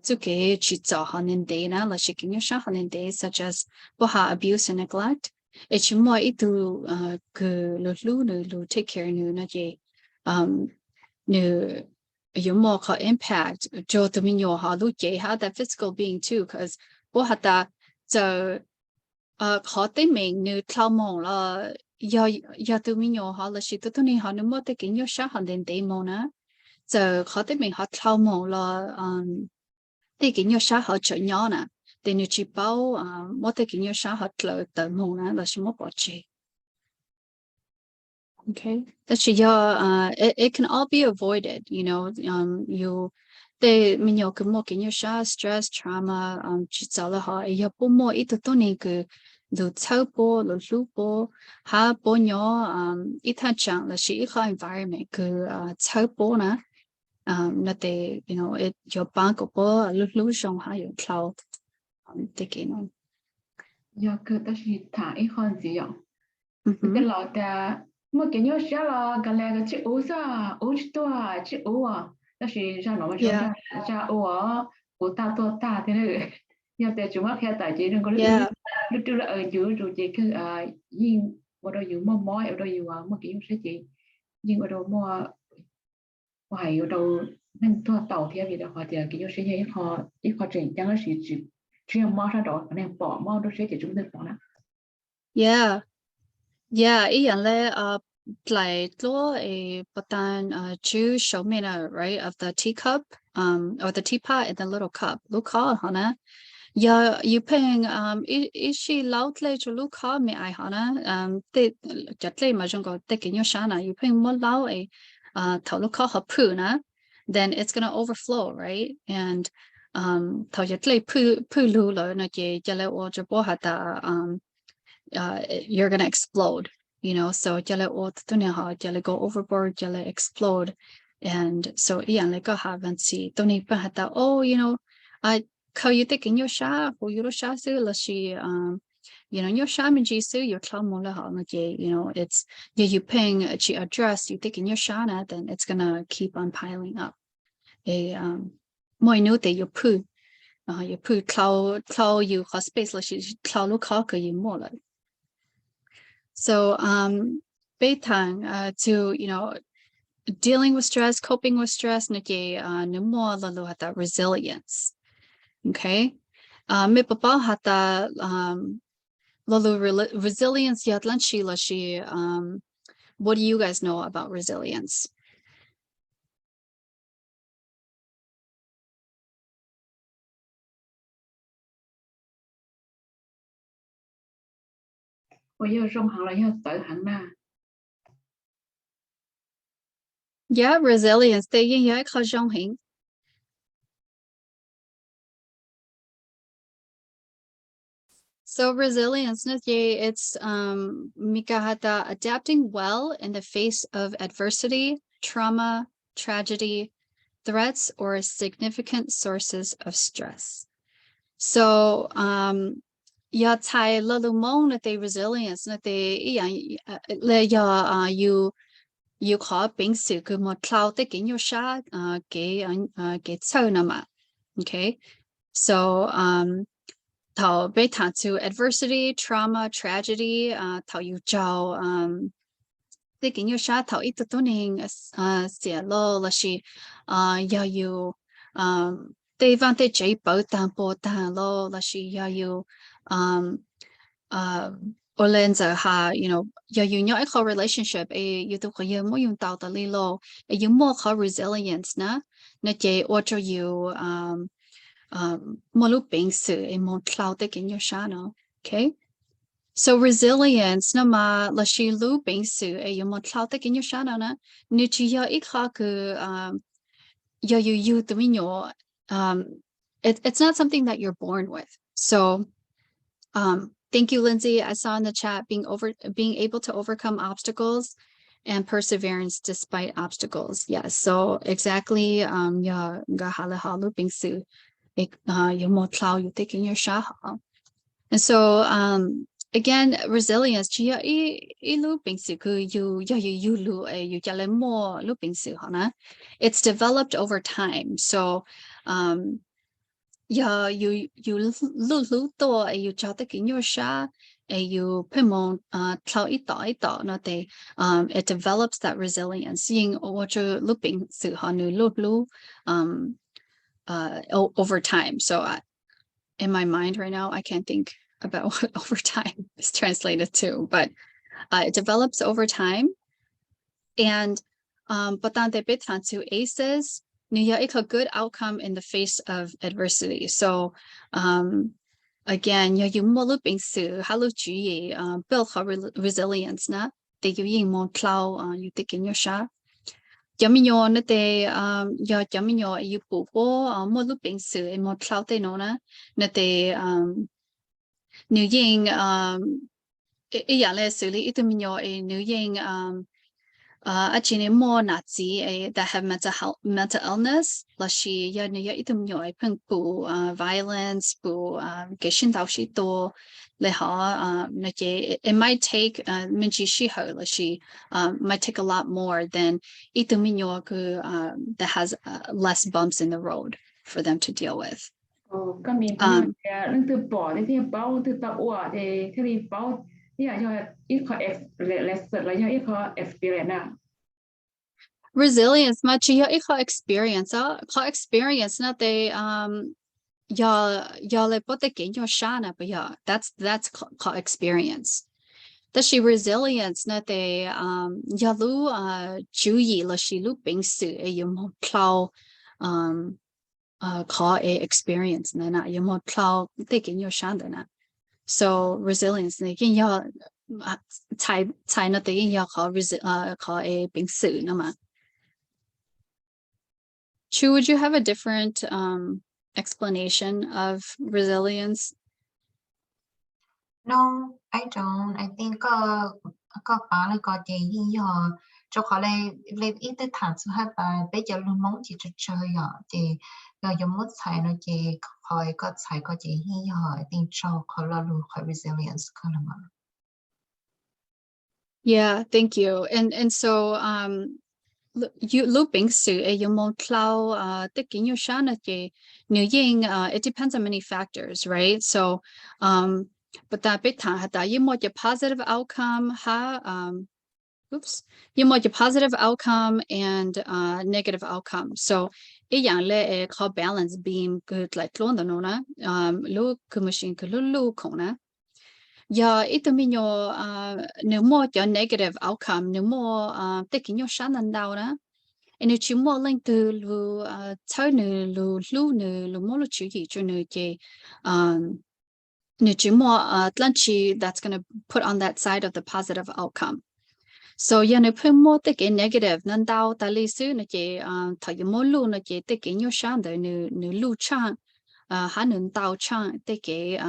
tsuke chi za hanin de na la shi kin yo sha hanin de such as boha abuse and neglect it's more itu ku lu take care nu na je nu you more ka impact jo to min yo ha lu je ha that physical being too because bo hata so kha te ming nu tlau mo la ya to min yo ha la shi to ni ha nu mo te kin yo sha han den de mo na so kha te ming ha tlau mo la te kin yo sha ha cho nya na they knew chi bao what they can use hot clo the moon la shi mo chi. Okay, that she it can all be avoided, you they min yo mo kin yo sha stress trauma chi za la ha ya po mo ito to ni ku lu chao po lu po ha po nyo ita chang la shi kha environment ku chao po na te it your bank po lu shong ha yo cloud taking on. giờ cứ ta chỉ thả ít hơn gì vậy? Cái lọ ta mà cái nhau xả là cái này cái chữ ô sa ô chữ à chữ ô à, ta chỉ ra nó mà cho ra ô à ô ta thế này, giờ ta chúng ta khai tại chỉ đừng có lúc là ở dưới rồi chỉ cứ riêng ở đâu dưới mò ở đâu dưới mà cái sẽ chỉ riêng ở đâu mò hoài ở đâu nên thua tàu thì vì đó họ thì cái nhau sẽ như họ ít họ chuyển chẳng là chỉ chuyên mò ra đó cái này bỏ mò đó sẽ chỉ chúng ta bỏ nè. Yeah, iyan le like lo a batan Jew show me right of the teacup or the teapot and the little cup. Look call hana. Yeah, you paying is she loudly to look call me I hana they jatle majongo taking your shana you paying more loud a to look call her poo na then it's gonna overflow, right? And to jatle poo lulo na je jale or jabo hata you're gonna explode, so jale o tuneha jale go overboard jale explode, and so iyan le go haven't see toni bahata I call you taking your sha or you sha su la she you know, your shaman jisu, your you know, it's you paying a address, you taking your shana, then it's gonna keep on piling up. More note that you put cloud you space cloud look you more. So Beitang to, you know, dealing with stress, coping with stress, no more hata resilience. Okay. Me papa hata resilience yatlan she what do you guys know about resilience? Yeah, resilience. So resilience, it's mikahata adapting well in the face of adversity, trauma, tragedy, threats, or significant sources of stress. So ya tai lalumong na te resilience na te le ya you call bing su ku mo cloud te kin yo sha ge tsau na ma. Okay. So tao bei ta to adversity, trauma, tragedy, tao yu zhao te kin yo sha tao ita tuning xie lo la shi ya yu they want the J boat down board down low, la she ya you Orlenza ha, you know, ya you know eco relationship you do you mo yung tao da li lo you more resilience na je order you mo lu bing su e mo cloud in your shano. Okay. So resilience na ma la she lu bing su e you mo cloud in your shano na ni chi ya ikha ku ya you the it's not something that you're born with. So thank you, Lindsay. I saw in the chat being able to overcome obstacles and perseverance despite obstacles. Yes, so exactly ya nga halahalu bing su you mo cloud you taking your shot. And so again, resilience chia lu bing su ku you lu you jale mo lu bing su hana. It's developed over time. So yeah, you lu to you chao te kin your sha you pimon tao ito no te it develops that resilience ying what you looping su hanu lu over time. So in my mind right now I can't think about what over time is translated to, but it develops over time. And but then they bit to ACEs a good outcome in the face of adversity. So again, you mo luping su halu ji build resilience na they you ying mo cloud you take in your shot. Jaminyo na te ya jaminyo you pu po mo luping su e mo cloud te no na te new ying ya le su li itaminyo e new ying actually more Nazi that have mental illness, la shi ya ne ya itum yo peng bu violence bu geshin dao shi do le ha na je it might take min chi shi ho la shi might take a lot more than itum yo ku that has less bumps in the road for them to deal with. Resilience much experience experience not they y'all le put the your shana but yeah that's called experience. The she resilience not they yalu juyi la shi lu bing su e you mo cloud call a experience na na you mo cloud taking your shana na. So resilience they can y'all tai not they y'all call a bing su na ma. Chu, would you have a different explanation of resilience? No, I don't. I think có là có cái gì họ cho họ lấy ít cái thằng số hai bài bây giờ luôn mong chỉ cho chơi họ thì giống một sai nó chỉ hỏi có sai có chỉ hi hỏi tin cho có lo lu có resilience có là mà. Yeah, thank you. And so you looping su e you mo cloud the kin you shana ke new ying it depends on many factors, right? So but that bit ta you mo your positive outcome ha you mo your positive outcome and negative outcome. So e yang le e call balance beam good like lo no na lo ku machine ku lu kona. Yeah, it mean your no more your negative outcome, no more taking your shan down na. And it's more like the lu turn lu lu more chu yi chu nu ke nu more that's gonna put on that side of the positive outcome. So yeah, no put more take negative nan dao ta li su na ke ta you more lu na ke take your shan the nu lu chang han nun dao chang take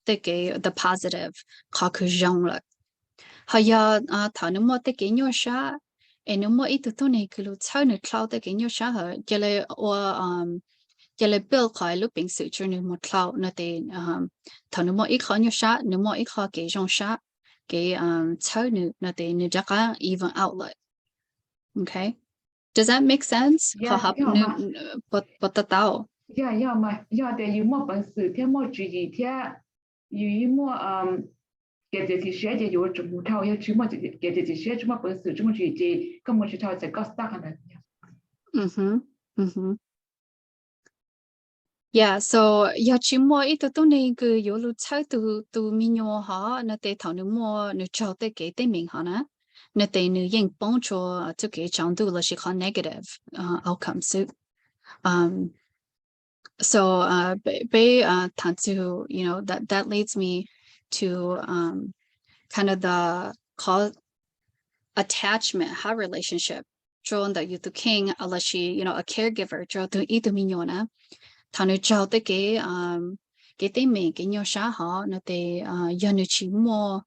the positive ka ku jong la. Ha ya ta no more take your sha and no more it to ne ku lu chao ne cloud take your sha ha jele or jele bill kai lu ping su chu no more cloud na te ta no more I kha your sha no more I kha ke jong sha ke chao nu na te nu ja ka even outlet. Okay, does that make sense? Yeah, but the tao. Yeah, mà để有么本事，天么注意天，有么给自己学的有这么套，要怎么给自己学这么本事，怎么注意，根本是套在搞死大的。Yeah, so ya chỉ mua ít tụi này cứ yếu lúc chơi tụi mình nhỏ họ, nó để thằng nó mua nó cho tới cái tên mình họ nè, nó để nó yên帮助这个长度了是很 negative outcomes. So thằng to you know that leads me to kind of the call attachment, how relationship. Cho that you to king, unless she you know a caregiver, cho tụi ít tụi mình nhỏ nè. Thằng nó cho tới cái tên mình cái nhau xã họ nó để do nó chỉ mua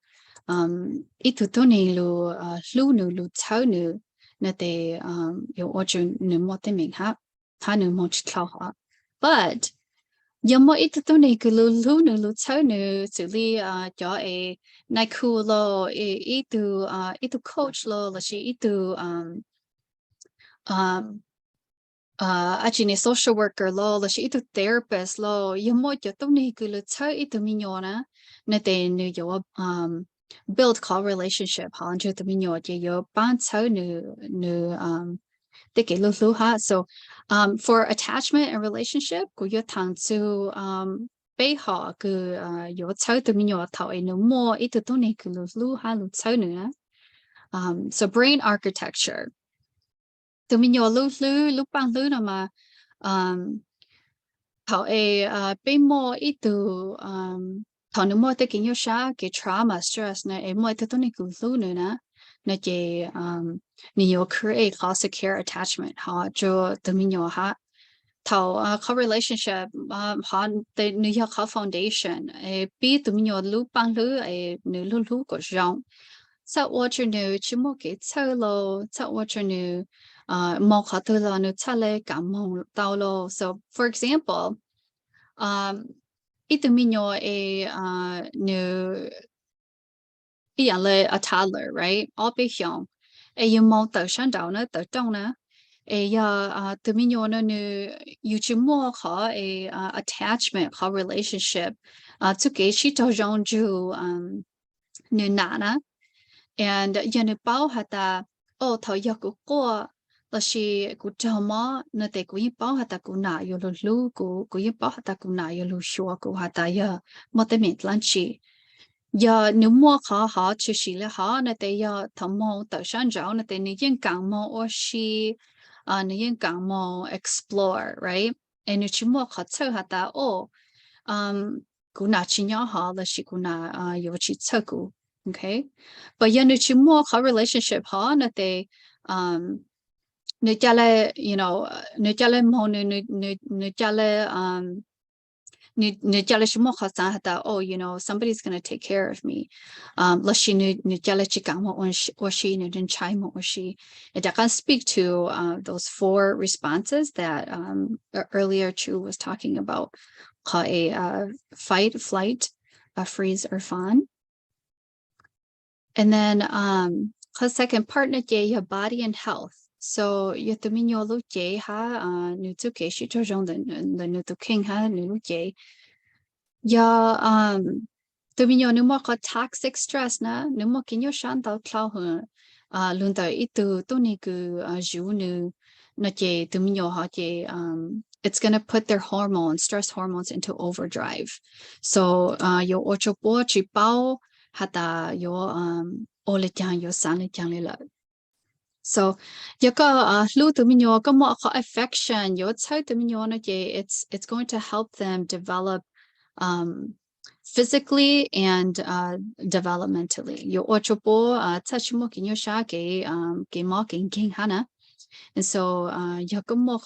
ít thứ này lu lu cháu nữa nó để有我就能摸tên mình ha他能摸去跳哈 but 有冇ít thứ này cái lu cháu nữa xử lý cho a nai cool lo ít thứ coach lo là chỉ ít thứ actually social worker lo là chỉ tụi therapist lo yêu mỗi chỗ tụi này cứ là chơi ít tụi mình nhỏ nè nên để nữ yêu build call relationship họ cho tụi mình nhỏ chỉ yêu bán chơi nữ để cái lu ha so for attachment and relationship của yêu thằng zu bây họ cứ yêu chơi tụi mình nhỏ thầu ấy nữ mua ít tụi này cứ lu ha lu chơi nữa so brain architecture tụi mình nhỏ lúc bằng lúc nào mà thảo ấy bên mua ít từ thảo nếu mua tới cái nhiều sao cái trauma stress này em mua tới tụi này cũng lúc nữa nè nó chỉ nhiều create khó secure attachment họ cho tụi mình nhỏ ha thảo có relationship họ tới nhiều có foundation bị tụi mình nhỏ lúc bằng lúc nữa lúc có rong sau quá trình nữa chỉ mua cái chơi lo sau quá trình nữa một khó thứ là nó trả lời cảm mong đau lo so for example ít tụi mình nhỏ nó ý là a toddler right ở bên trong yêu mong tự sáng tạo nó tự trong nữa tụi mình nhỏ nó yêu chỉ mua khó attachment khó relationship cho cái chỉ cho rong ju nó nã and nó bảo hạt thôi giờ cũng qua là chỉ cũng cho mà nó để cũng bảo hạt cũng nãy yêu lu cũng bảo hạt cũng nãy yêu lu xua cũng hạt giờ mà tới mình làm chi giờ nếu mua khó họ chỉ là họ nó để giờ thằng mong tự sáng tạo nó để những cái cảm mong or she những cái cảm mong explore right and nếu chỉ mua khó chơi hạt cũng nãy chỉ nhỏ họ là chỉ cũng nãy yêu chỉ chơi cũng okay but giờ nếu chỉ mua khó relationship họ nó để nếu chả lẽ you know nếu chả lẽ mong nếu chả lẽ oh, you know, somebody's going to take care of me. It can speak to those 4 responses that earlier Chu was talking about, fight, flight, freeze, or fawn. And then the second partner, your body and health. So you to mean your look ha nu to ke shi to jong the nu to king ha nu jay. Ya to mean your nu mo toxic stress na nu mo kin yo shan tao cloud lun da itu to ni gu ju nu na jay to mean your ha jay it's gonna put their stress hormones into overdrive. So your ocho po chi bao hata your ole jang your san jang le la. So affection it's going to help them develop physically and developmentally. Your ochopo touch mo kin yo sha ke mo king hana. And so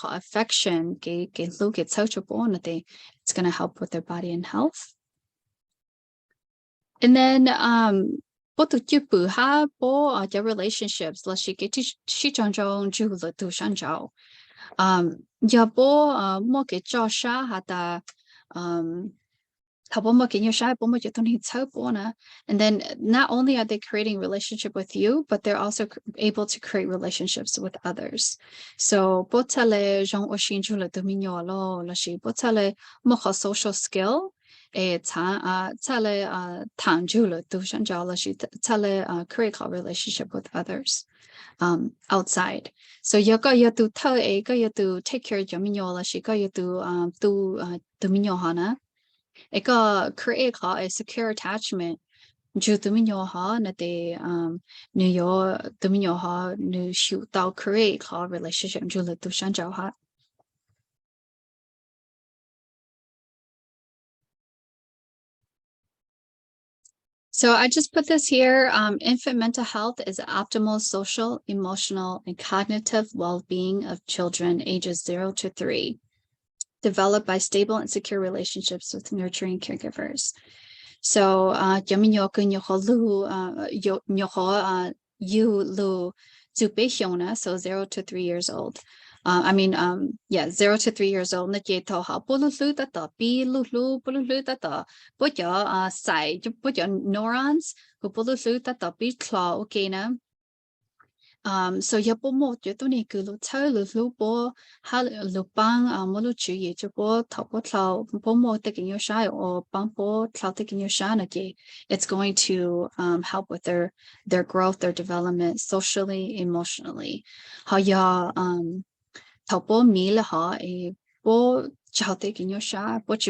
affection ke look at ochopo na te it's going to help with their body and health. And then their relationships, let's get to Shichangzhou Ju Le Du Shanzhou. Mo ke Zhao Sha Hada and then not only are they creating relationship with you, but they're also able to create relationships with others. So botale Jean Oshin Ju Le Du Minyo Lo La Shi botale mo social skill. Create a relationship with others outside. So you to take care of your create a secure attachment. Create a relationship. So I just put this here. Infant mental health is optimal social, emotional, and cognitive well-being of children ages 0 to 3, developed by stable and secure relationships with nurturing caregivers. So so 0 to 3 years old. 0 to 3 years old. Neurons so mo lu chu ye mo taking your shy or taking your shy it's going to help with their growth, their development socially, emotionally. How ya mi la ha e bo taking your shy it's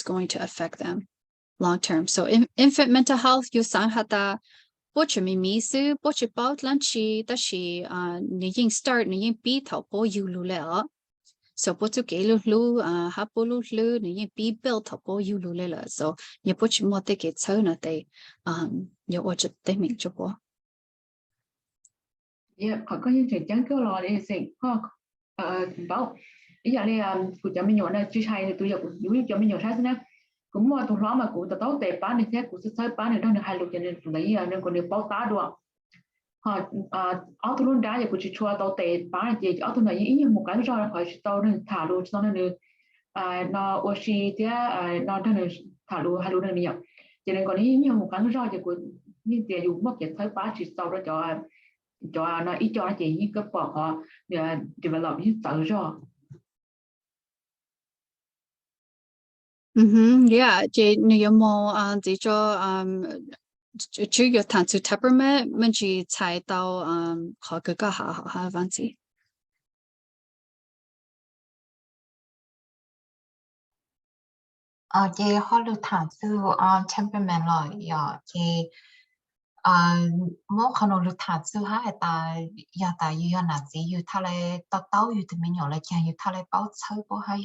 going to affect them long term. So infant mental health you sang hata start so built so yeah có những chuyện chẳng có lo để xem có bảo ý là này của cho mình nhỏ này chưa hay tôi giờ cũng giống cho mình nhỏ khác nữa cũng mà tụi nó mà cũng tụi tao tệ bán này thế cũng sẽ bán này đang được hai lục cho nên lấy nên còn được bao tá được họ ở tụi nó đã giờ cũng chỉ cho tao tệ bán này chỉ ở tụi này ý như một cái do là khỏi tao nên thả luôn cho nên được nó oxy thế nó đang được thả luôn hai lục này nhiều cho nên còn ý như một cái do giờ cũng như tiền dùng mất cái thấy bán chỉ tao đó cho nó ít cho nó chỉ như cái bỏ họ develop như tự do. Yeah, chị nếu mà chỉ cho chủ yếu thằng su temperament mình chỉ猜到họ cái好忘记。chị họ được thẳng su temperament rồi chị mỗi khả năng được thẳng su ha ta yêu là gì yêu thà lại tao yêu thì mình nhỏ lại chẳng yêu thà lại bao chơi bao hay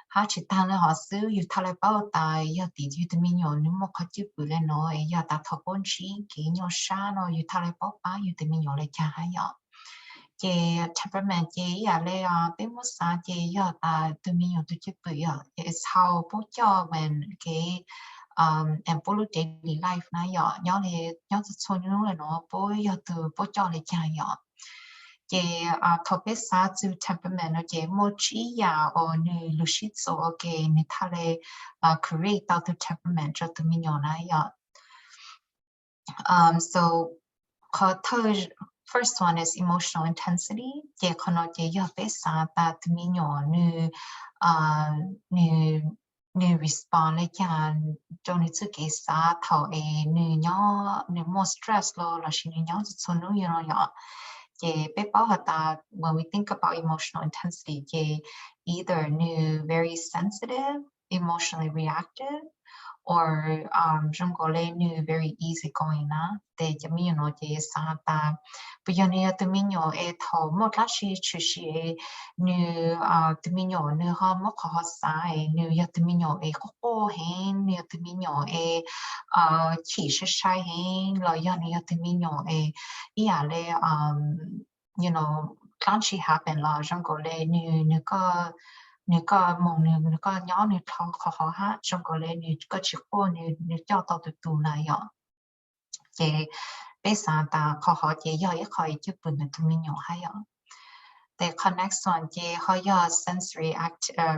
ha chỉ ta là họ sư yêu thà lại bao ta yêu tí yêu thì mình nhỏ nếu mà khó chịu bự lên nó yêu ta thọ bốn chi kỹ nhỏ xa nó yêu thà lại bao ba yêu thì mình nhỏ lại chẳng hay cái temperament cái ya le bên một sa cái ya tụi mình dùng tụi chụp ya is how bố cho when cái and bố daily life na ya nhớ cho nó bố ya từ bố cho le cha ya cái thọ biết sa từ temperament nó cái một chỉ ya or như lucid so okay như thà le create out the temperament cho tụi mình na ya so có thời first one is emotional intensity. Cái con nó cái giờ phải sao ta tụi mình nhỏ như respond lại cho trong những cái sao thầu như nhỏ như more stress là xin nhỏ cho nó nhỏ cái bé bảo hạt ta when we think about emotional intensity cái either như very sensitive, emotionally reactive or trong có lên như very easy going na để cho mình nói về sao ta bây giờ này tụi mình nhỏ thầu một lá xí chú xí như tụi mình nhỏ như họ mất họ sai như giờ tụi mình nhỏ khó hen như tụi mình nhỏ chỉ是sai hen rồi giờ này tụi mình nhỏ ý là you know can't she happen là trong có lên như có nếu có mong nếu có nhỏ nếu khó hát trong có lên nếu có chịu khó nếu cho tao tụi này ạ thì bây giờ ta khó thì giờ ít khỏi chụp hình tụi mình nhỏ hay ạ the next one thì họ giờ sensory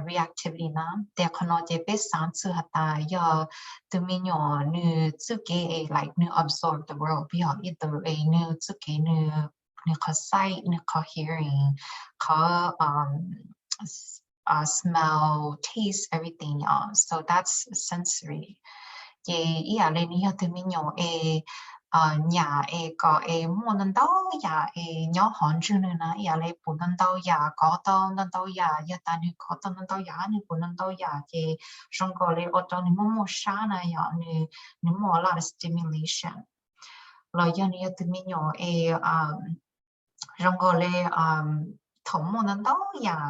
reactivity na the con nó thì bây giờ sự hạt ta giờ tụi mình nhỏ nếu tự cái like nếu absorb the world bây giờ either nếu tự cái nếu có sight nếu có hearing có smell, taste, everything, y'all. So that's sensory. Yeah, lên như tụi mình nhỏ nhà có mua nên đâu nhà nhỏ hơn chứ nữa nè, yeah lên bún nên đâu nhà có đâu nên đâu nhà, giờ ta nên có đâu nên đâu nhà nên bún nên đâu nhà thì trong cái lên ở trong nên mua sáng này nhà nên mua a lot of stimulation. Rồi giờ này tụi mình nhỏ trong cái lên thống mua nên đâu nhà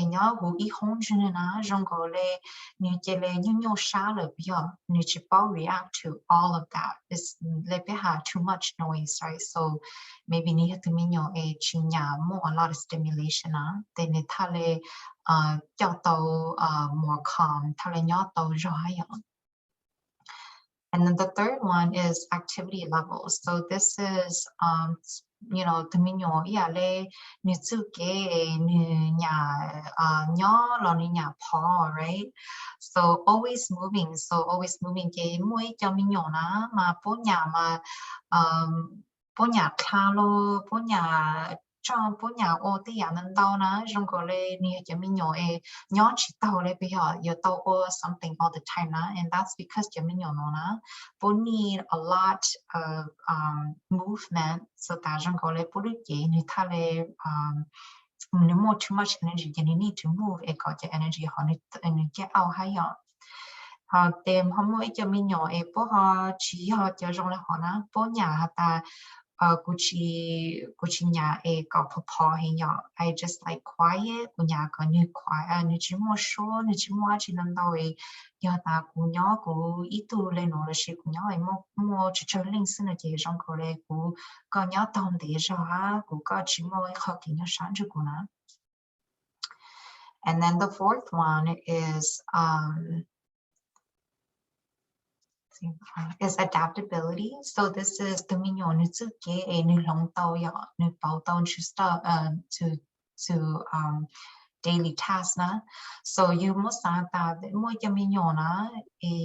nhớ vụ ý không cho nên là trong cái này nếu chỉ là những nhiều sao là bây giờ nếu chỉ bảo react to all of that is là bị ha too much noise right so maybe nếu tụi mình nhiều chỉ nhà more a lot of stimulation thì nên thay là cho tàu more calm thay là nhớ tàu rõ hơn. And then the third one is activity levels. So this is you know tụi mình nhỏ là như tự cái như nhà nhỏ là như nhà paw right so always moving cái mỗi cho mình nhỏ na mà bố nhà clalo bố nhà trong bố nhà ô tí nhà nên tao na trong cái này như cho mình nhỏ chỉ tao lấy bây giờ tao ô something all the time na and that's because cho mình nhỏ nó na bố need a lot of movement so that trong cái này bố được gì như thà là nếu more too much energy then you need to move có cho energy họ nên get out hay họ tìm họ mới cho mình nhỏ bố họ chỉ họ cho trong là họ na bố nhà họ ta cô chị nhà có phò hay nhỏ I just like quiet cô nhà có như quiet như chỉ mua số như chỉ mua chỉ nên đâu giờ ta cô nhỏ cô ít tu lên nó là chỉ cô nhỏ mua chỉ cho linh sinh là chỉ trong cô này cô có nhỏ tông để cho cô có chỉ mua học kinh nghiệm sáng cho cô nữa. And then the fourth one is adaptability. So this is the minyo nu tsu ke nu long tao ya nu bao tao to start to daily tasks na. So you must ta mo ya minyo na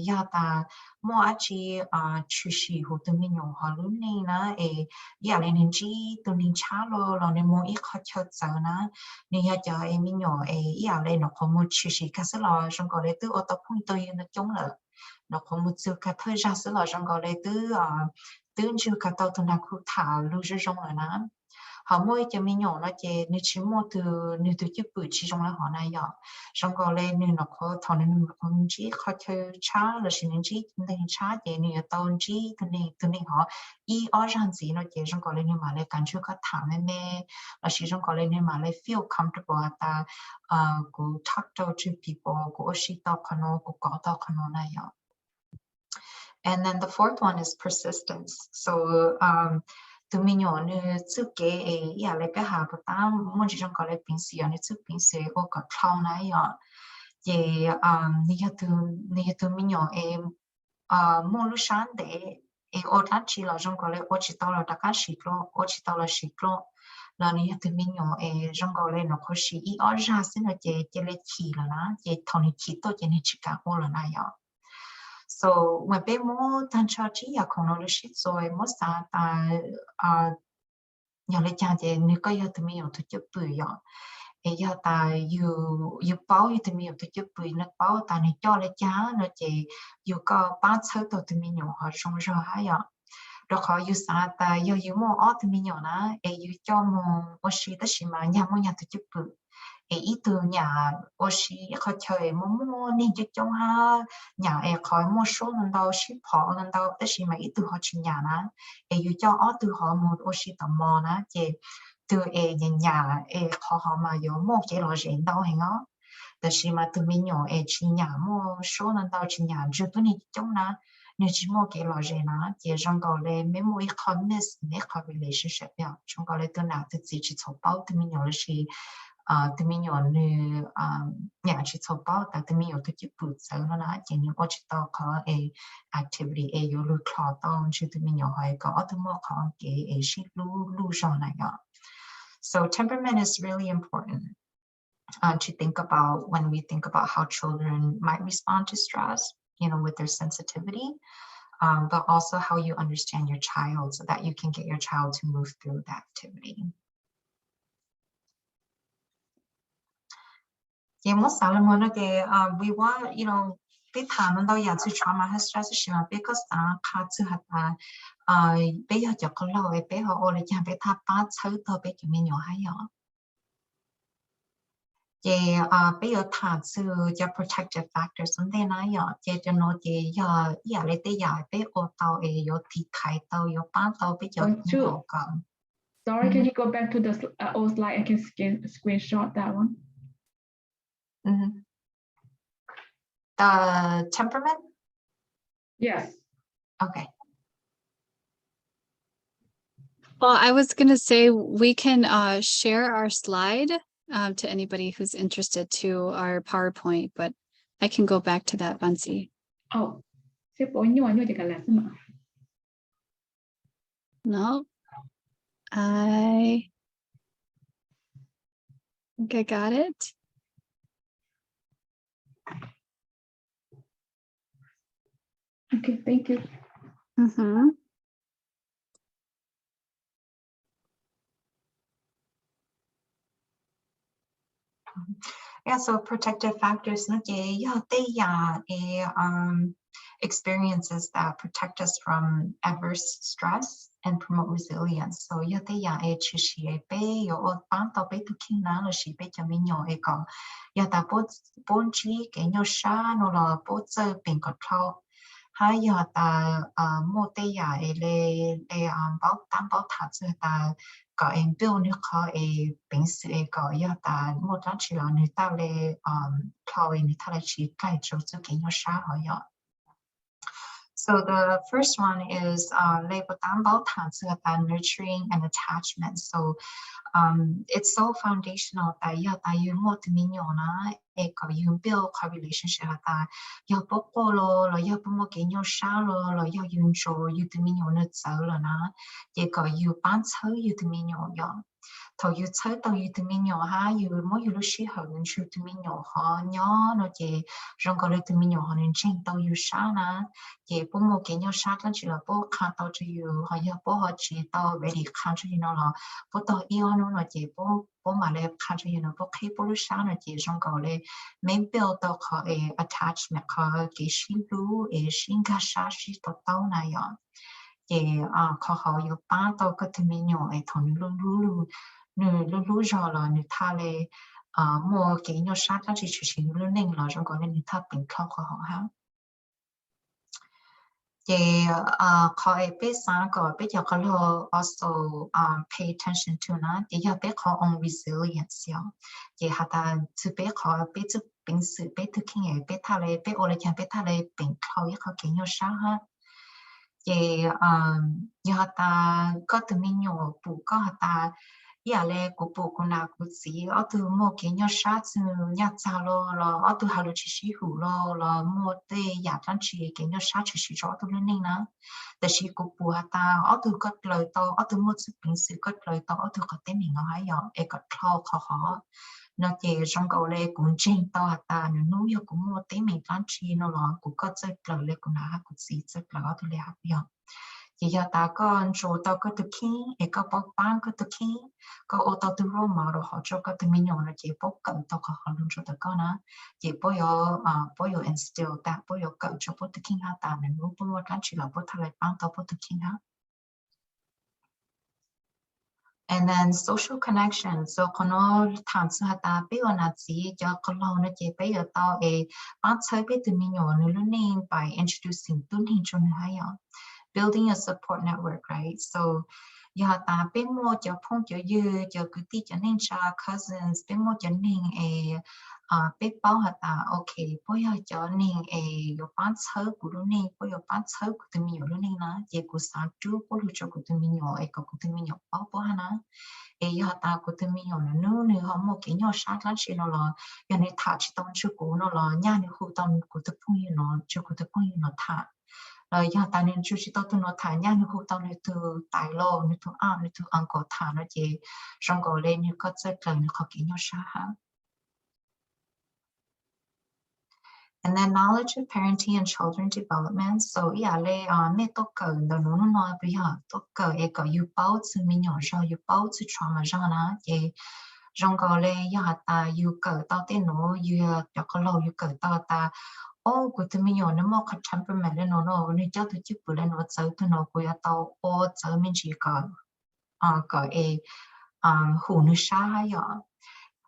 ya ta mo achi chu shi hu tu minyo ha lu ni na ya le nin ji tu nin cha lo ne mo I kha cha za na ni ya ja minyo ya le no ko mo chu shi ka sa lo jong ko le tu o ta point to yu na chong la nó có một sự cả thời gian sự là trong gọi là từ chưa cả tàu từ nào cũng thả lưu cho trong là nó họ mỗi cho mình nhỏ nó chỉ nếu chỉ một từ chữ bự chỉ trong là họ này giờ trong gọi là nếu nó có thằng nên không chỉ có chơi cha là chỉ nên chỉ nên cha để nếu tàu chỉ từ này họ ý ở rằng gì nó chỉ trong gọi là nếu mà lại cảm giác có thả mẹ là chỉ trong gọi là nếu mà lại feel comfortable ta cũng talk to people cũng chỉ tao khăn nó cũng có tao khăn nó này giờ. And then the fourth one is persistence. So tụi mình nhỏ nữa trước cái ya lại bé hà của ta muốn chỉ trong cái lại bình sĩ này trước bình sĩ ô cái thao này ya thì như tụi mình nhỏ mua lúc sáng để ô thắt chỉ là trong cái lại ô chỉ tao là đặc cá xịt lo ô chỉ tao là xịt lo là như tụi mình nhỏ trong cái lại nó có xịt ở ra xin là chỉ lấy chỉ là nó chỉ thằng này chỉ tôi chỉ này chỉ cả ô là này ya so when bé mua thanh tra chỉ ya không nó được xịt rồi mua sa ta nhà lấy cha thì nếu có yêu tụi mình yêu thích chụp bự ya giờ ta yêu bao yêu tụi mình yêu thích chụp bự nó bao ta này cho lấy cha nó chỉ yêu có ba sáu tụi mình yêu họ trong rồi hay ya rồi họ yêu sao ta yêu mua ở tụi mình yêu na yêu cho mua ở xí đó xí mà nhà mua nhà thích chụp bự ý từ nhà ở xí họ chơi mua nên chỉ trong ha nhà khỏi mua số lần đầu ship họ lần đầu đó xí mà ý từ họ chỉ nhà na yêu cho ở từ họ mua ở xí tầm mò na chỉ từ nhà họ mà có mua cái loại rẻ đâu hay ngó đó xí mà từ mình nhỏ chỉ nhà mua số lần đầu chỉ nhà chưa tôi nên trong na nếu chỉ mua cái loại rẻ na chỉ trong cái này mấy mua economist mấy cái relationship ya trong cái này tôi nào tự chỉ chọn bao từ mình nhỏ là chỉ tụi mình nhỏ như nhà chỉ số bao tại tụi mình nhỏ tôi chỉ phụ trợ nó là chỉ những cái tao có activity yếu lưu khó tao chỉ tụi mình nhỏ hay có tụi mình có cái shit lưu rồi này đó. So temperament is really important to think about when we think about how children might respond to stress, you know, with their sensitivity, but also how you understand your child so that you can get your child to move through the activity. Yeah, most Solomon we want, you know, big time and though yeah to trauma has stress because to have bây giờ cho con lo bây giờ ô là cha bây tháp ba sáu thôi bây giờ mình nhỏ hay nhỏ thì bây giờ thà sự cho protective factors vấn đề này nhỏ thì cho nó thì giờ lấy tới giờ bây ô tàu yếu thì khai tàu yếu bán tàu bây giờ không còn. Sorry, can you go back to the old slide? I can screenshot that one. The temperament? Yes. Okay. Well, I was going to say we can share our slide to anybody who's interested to our PowerPoint, but I can go back to that, Vansi. Oh, No, I think I got it. Okay, thank you. Mm-hmm. Yeah, so protective factors experiences that protect us from adverse stress and promote resilience. So hay giờ ta mua tây giả để báo thảo cho ta có em biểu nữa có bình sự có giờ ta mua đó chỉ là người ta để thảo người ta là chỉ cái chỗ cho cái nhau sao hỏi giờ. So the first one is label bao thảo cho ta nurturing and attachment. So it's so foundational that ta yêu một mình nhỏ na có yêu build có relationship ta yêu bố cô lo yêu bố một cái nhau sao lo yêu yêu cho yêu mình nhỏ nó sợ là na để có yêu bán chơi yêu mình nhỏ vậy thầu yêu chơi tao yêu mình nhỏ ha yêu mỗi yêu lúc xí hơn yêu mình nhỏ họ nhỏ nó chỉ trong cái lúc mình nhỏ họ nên tranh tao yêu sao na để bố một cái nhau sao đó chỉ là bố khăn tao cho yêu họ yêu bố họ chỉ tao về đi khăn cho yêu nó là bố tao yêu nó là chỉ bố mà lại khăn cho yêu nó bố khi bố lúc sao là chỉ trong cái lúc mình build tao có attachment có cái sinh lưu sinh cái sao gì tao này vậy thì họ yêu bán tao cái thứ mình nhỏ thằng luôn rồi là người ta lại mua cái nhau sát đó chỉ luôn nên là trong cái người ta bình thường của họ ha thì họ biết sáng có biết giờ có lo also pay attention to nó thì giờ biết họ on resilience thì họ ta chỉ biết họ biết chụp bình sự biết thực hiện biết thà lại biết ô lại chẳng biết thà lại bình thường họ cái nhau sát ha chị giờ ta có từ mình nhỏ bù có ta giờ là của bù của nào của gì ở từ một cái nhỏ sát từ nhà cha lo ở từ hà lô chỉ sĩ hữu lo một cái nhà trang trí cái nhỏ sát chỉ sĩ cho tôi lên nèแต่ชีกูปัวตาอ๋อถือก็เลยต่ออ๋อถือหมดสุดเป็นสื่อก็เลยต่ออ๋อถือก็เต็มหิงเอาให้ยอเอก็ทอขอnó chỉ trong câu lệ cũng trên to ta nó nuôi yêu cũng mua tế mình toán chi nó lo cũng có chơi lời lệ cũng đã cũng gì chơi lời tôi lệ học yêu chỉ giờ ta có chỗ tao có thực khi ấy có bóc bán có thực khi có ô tô từ rô mà rồi họ cho có từ mình nhỏ nó chỉ bóc cận tao có họ luôn cho tao có nó chỉ bây giờ instill ta bây giờ cận cho bóc thực khi ha ta mình muốn mua toán chi là bóc thay lại bán tao bóc thực khi ha. And then social connection. So kono tham su hata pe ona chi cho kono na che pe yo tao e ban chai pe tu mi nyo nu learning by introducing tun hin chun ha ya. Building a support network, right? So ya ta pe mo cho phong cho yu cho ku ti cho ning cha cousins pe mo cho ning e pe bao hata okay po ya cho ning e yo ban chai ku lu ning po yo ban chai ku tu mi yo lu ning na je ku sa tu po lu cho ku tu mi nyo e ko ku tu mi nyo bao po ha na e yo ta ku tu mi nyo nu nu ho mo ke nyo sha lan chi no lo yo ni ta chi tong chu ku no lo nya ni hu tong ku tu pu yu no chu ku tu pu yu no ta rồi giờ ta nên chú ý tới tụi nó thả nhá nó hút tao nó từ tài lô nó từ nó từ ăn cỏ thả nó chỉ xong rồi lên như có chơi lần nó có kỹ nhau sao hả. And then knowledge of parenting and children development. So yeah, lê mẹ tôi cần đó nó nói bây giờ tôi cần cái có yêu bảo từ mình nhỏ rồi yêu bảo từ trauma rồi nó chỉ xong rồi lê giờ ta yêu cần tao tên nó yêu cho có lâu yêu cần tao ta ô của tụi mình nó mà có temperament lên nó cho tụi chip lên nó chơi tụi nó của tao ô chơi mình chỉ có hủ nước sa hay giờ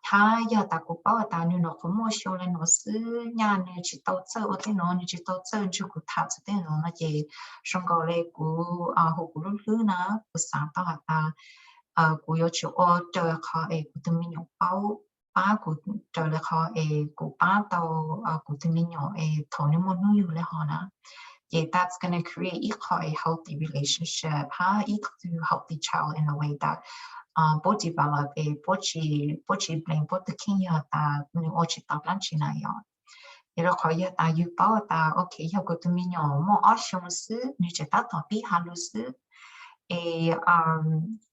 ha giờ ta cũng bảo ta nếu nó có mua show lên nó xứ nhà này chỉ tao chơi ở thế nó chỉ tao chơi chỉ của thảo chơi thế nó chỉ xong rồi lên của hủ của lúc nữa của sáng tao ta của yêu chiều ô trời khó của tụi mình bảo ba của trời là họ của ba tàu của tụi mình nhỏ thầu nên muốn nuôi lại họ nè, yeah, that's gonna create a healthy relationship, a healthy child in a way that both develop both chị blame both the king ta nhưng ô chị tập lắm chị này rồi rồi khỏi ta yêu bảo ta ok yêu của tụi mình nhỏ mua ở trong xứ như chị ta thọ biết halu xứ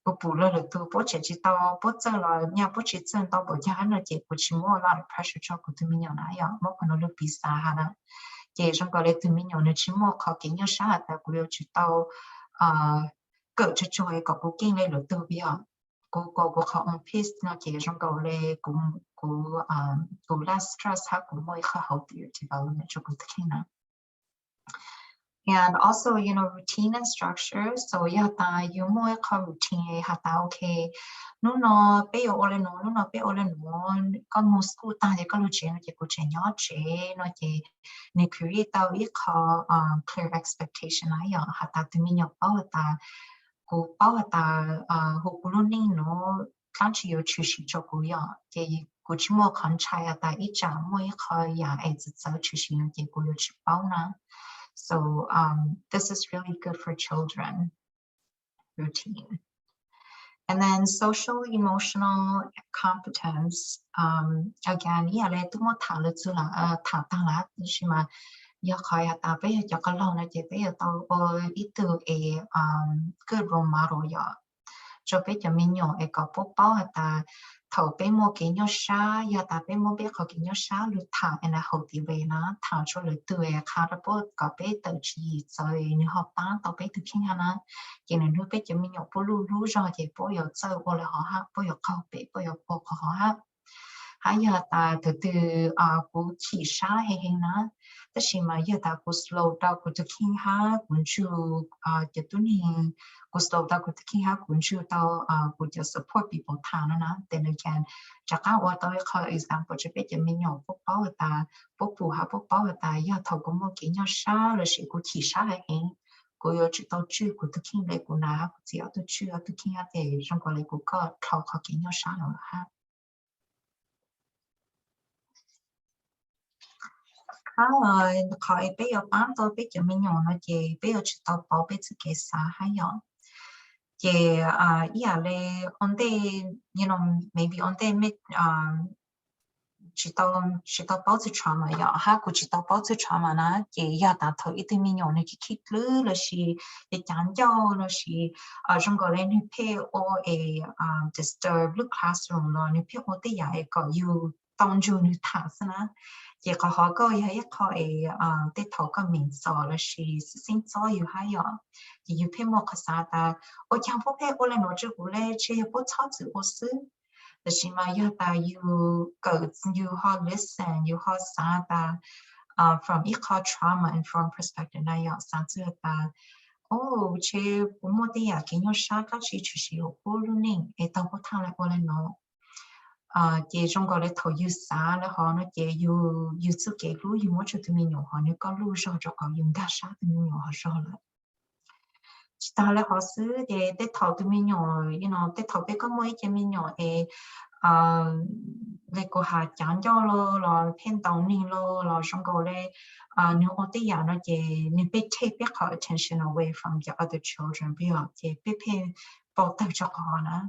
bố bố là từ bố chỉ tao bố chơi là nhà bố chỉ chơi tao bố nhà nó chỉ bố chỉ mua là pressure cho của tụi mình nhỏ này à mỗi con nó được bị sa ha nè chỉ trong cái tụi mình nhỏ nó chỉ mua khó kiến nhau sa ta của chỉ tao cỡ cho cái của kinh này là từ bây giờ của họ on peace nó chỉ trong cái này của less stress ha của mỗi khó healthy development cho của tụi nó. And also, you know, routine and structure. So yeah, you more routine hata okay. No pe ole no pe ole no. Có một school ta thì có routine nó chỉ có chuyện nhỏ chế nó chỉ nên create tao ít có clear expectation ấy ya hata tụi mình nhập bảo ta học learning nó khá nhiều chú ý cho cô ya thì cô chỉ mua con trai ta ít trả mỗi cái ya ấy chỉ cho chú ý nó chỉ cô yêu chỉ bảo na. So this is really good for children, routine. And then social emotional competence. Again, yeah, le tu mo thảo le chu la thảo tăng la nhưng mà giờ khỏi ta bây giờ cho cái lâu này chỉ bây giờ tao ít từ cái role model giờ cho bây giờ mình nhỏ có bố bảo ta thầu bé mua cái nhau sa giờ ta bé mua bé có cái nhau sa lu thảo en là hậu tỷ về nó thảo cho lời từ khá là bố có bé tự chỉ rồi nếu học bán tao bé từ khi nào cho nên lúc bé cho mình nhỏ bố lu rồi thì bố giờ chơi bố là họ ha bố giờ không bé bố giờ bố họ ha hay giờ ta từ cũng chỉ sa hay nó tất nhiên mà giờ ta cũng slow down cũng từ khi ha cũng chưa cho tôi nhìn cũng slow down cũng từ khi ha cũng chưa tao cũng cho support people thằng nó then again chắc là ở tao có example cho biết cho mình nhỏ bố bảo ta bố bảo ta giờ thầu cũng một cái nhau sa rồi sẽ cũng chỉ sa hay cũng giờ chỉ tao chưa cũng từ khi này cũng nào cũng chỉ ở tôi chưa từ khi ha thì trong cái này cũng có thầu có cái nhau sa nữa ha. khỏi bây giờ bán tôi bây giờ mình nhỏ nó chị bây giờ chỉ tao bảo bây giờ cái xã hay nhở chị yeah on day you know maybe on day make chỉ tao bảo chứ trauma ya ha cũng chỉ tao bảo chứ trauma na chị ya đã thở ít mình nhỏ này cái khít lư là gì để chán cho là gì trong cái lên pay or a disturb look classroom là như pay or cái ya có you tông ju như thằng sana chị có họ có ya có để thầu cái mình sợ là gì sinh sợ you hay ya chị you pay more cái sao ta ở trong phố pay or là nó chỉ cũng là chỉ có tháo chữ ở xứ the shima yata you go you ha listen you ha sata from eco trauma informed perspective na ya santuata oh che pomote ya kinyo shaka chi chi o poluning e ta ko thang la ko le no che trong ko le tho yu sa le ho no che yu su ke lu yu mo chu tu mi nyo ho ne ko lu sho cho ko yung da sha tu mi nyo ho sho le chỉ ta là họ xứ để thầu tụi mình nhỏ, you know, để thầu cái có mấy cái mình nhỏ để cô hà chán cho lo phen tàu ni lo xong rồi đây nếu ở đây nó chỉ nếu bị take back her attention away from the other children bây giờ chỉ bị phen bảo tập cho họ nữa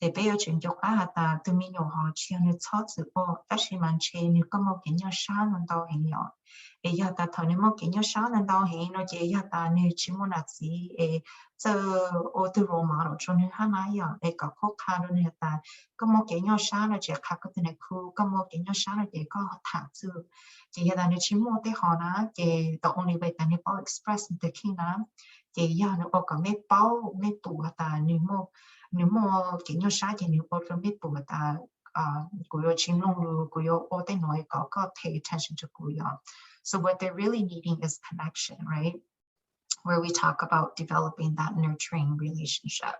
để bây giờ chuyện cho cả ta tụi mình nhỏ họ chỉ nên chọn sự bảo tất nhiên mình chỉ nếu có một cái nhỏ sáng nên đâu hình nhỏ bây giờ ta thấy nếu một cái nhỏ sáng nên đâu hình nó chỉ giờ ta nếu chỉ muốn là gì giờ ở từ Roma rồi cho nên hắn nói để có khó khăn rồi nè ta có một cái nhỏ sáng là chỉ khác cái này khu có một cái nhỏ sáng là chỉ có thả chữ chỉ hiện tại nếu chỉ muốn để họ nói chỉ the only way ta nếu có express the khi nói chỉ giờ nó có mấy bao mấy tủ ta nếu mà cái nhỏ sáng thì nếu có mấy tủ ta cô yêu chim lông lu cô yêu ở đây nói có pay attention to cô yêu so what they're really needing is connection, right? Where we talk about developing that nurturing relationship.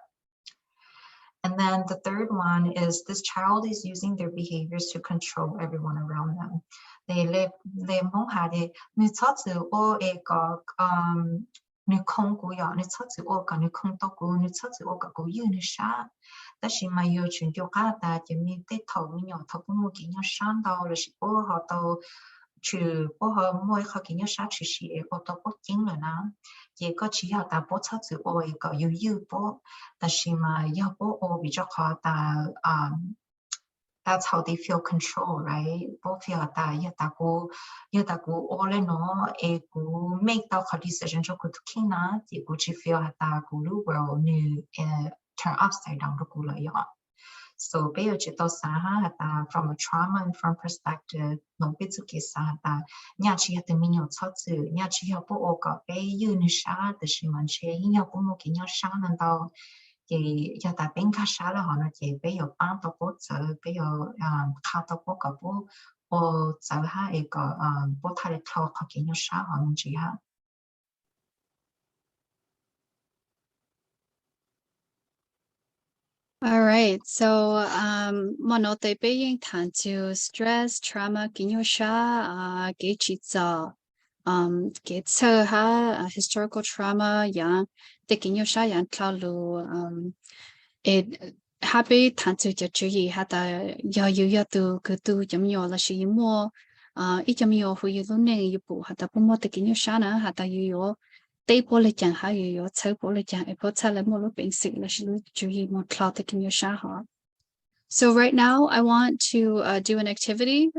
And then the third one is this child is using their behaviors to control everyone around them. They mong hà để như thoát sự ô có như không của họ như thoát sự ô cả như không to của như thoát sự ô cả của như sao. Đó là mà yêu chuyện cho cả ta chỉ mình tết thầu mình nhỏ thầu cũng một cái nhỏ sáng đâu là chỉ ô họ tàu trừ bố họ mỗi họ cái nhau sát chỉ sĩ ở đó bố chính là nó chỉ có chỉ họ ta bố sát sự ôi có yêu bố ta chỉ mà yêu bố ôi vì cho họ ta that's how they feel control, right? Bố feel ta yêu ta cô ôi lên nó cô make tao khó decision cho cô thực hiện nó chỉ cô chỉ feel ta cô lu world như turn upside down đó cô lại vậy. So bây giờ chỉ tao xã ta from a trauma informed perspective nó biết sự cái xã ta nhà chỉ hạt mình nhiều thoát sự nhà chỉ học bộ ô có bây giờ như xã từ khi mình chơi nhà bộ một cái nhà xã nên tao thì giờ ta bên khác xã là họ nói chỉ bây giờ bán tao bộ giờ bây giờ khao tao bộ có bộ ô giờ ha có bộ thay để thao có cái nhà xã họ mình chỉ ha. All right, so monote being tan to stress, trauma, kinyosha, gechiza, getsa ha historical trauma, yang the kinyosha yang klalu it happy tan to jachi hata ya yu ya tu kutu jamyo la shi mo I jamyo hu yu lune yu pu hata pumo the kinyosha na hata yu yo Tây bố lê chẳng hả yếu chơi bố lê chẳng bố cha lấy một lúc bệnh sĩ là chỉ chú ý một cloud in your shahar. So right now I want to do an activity,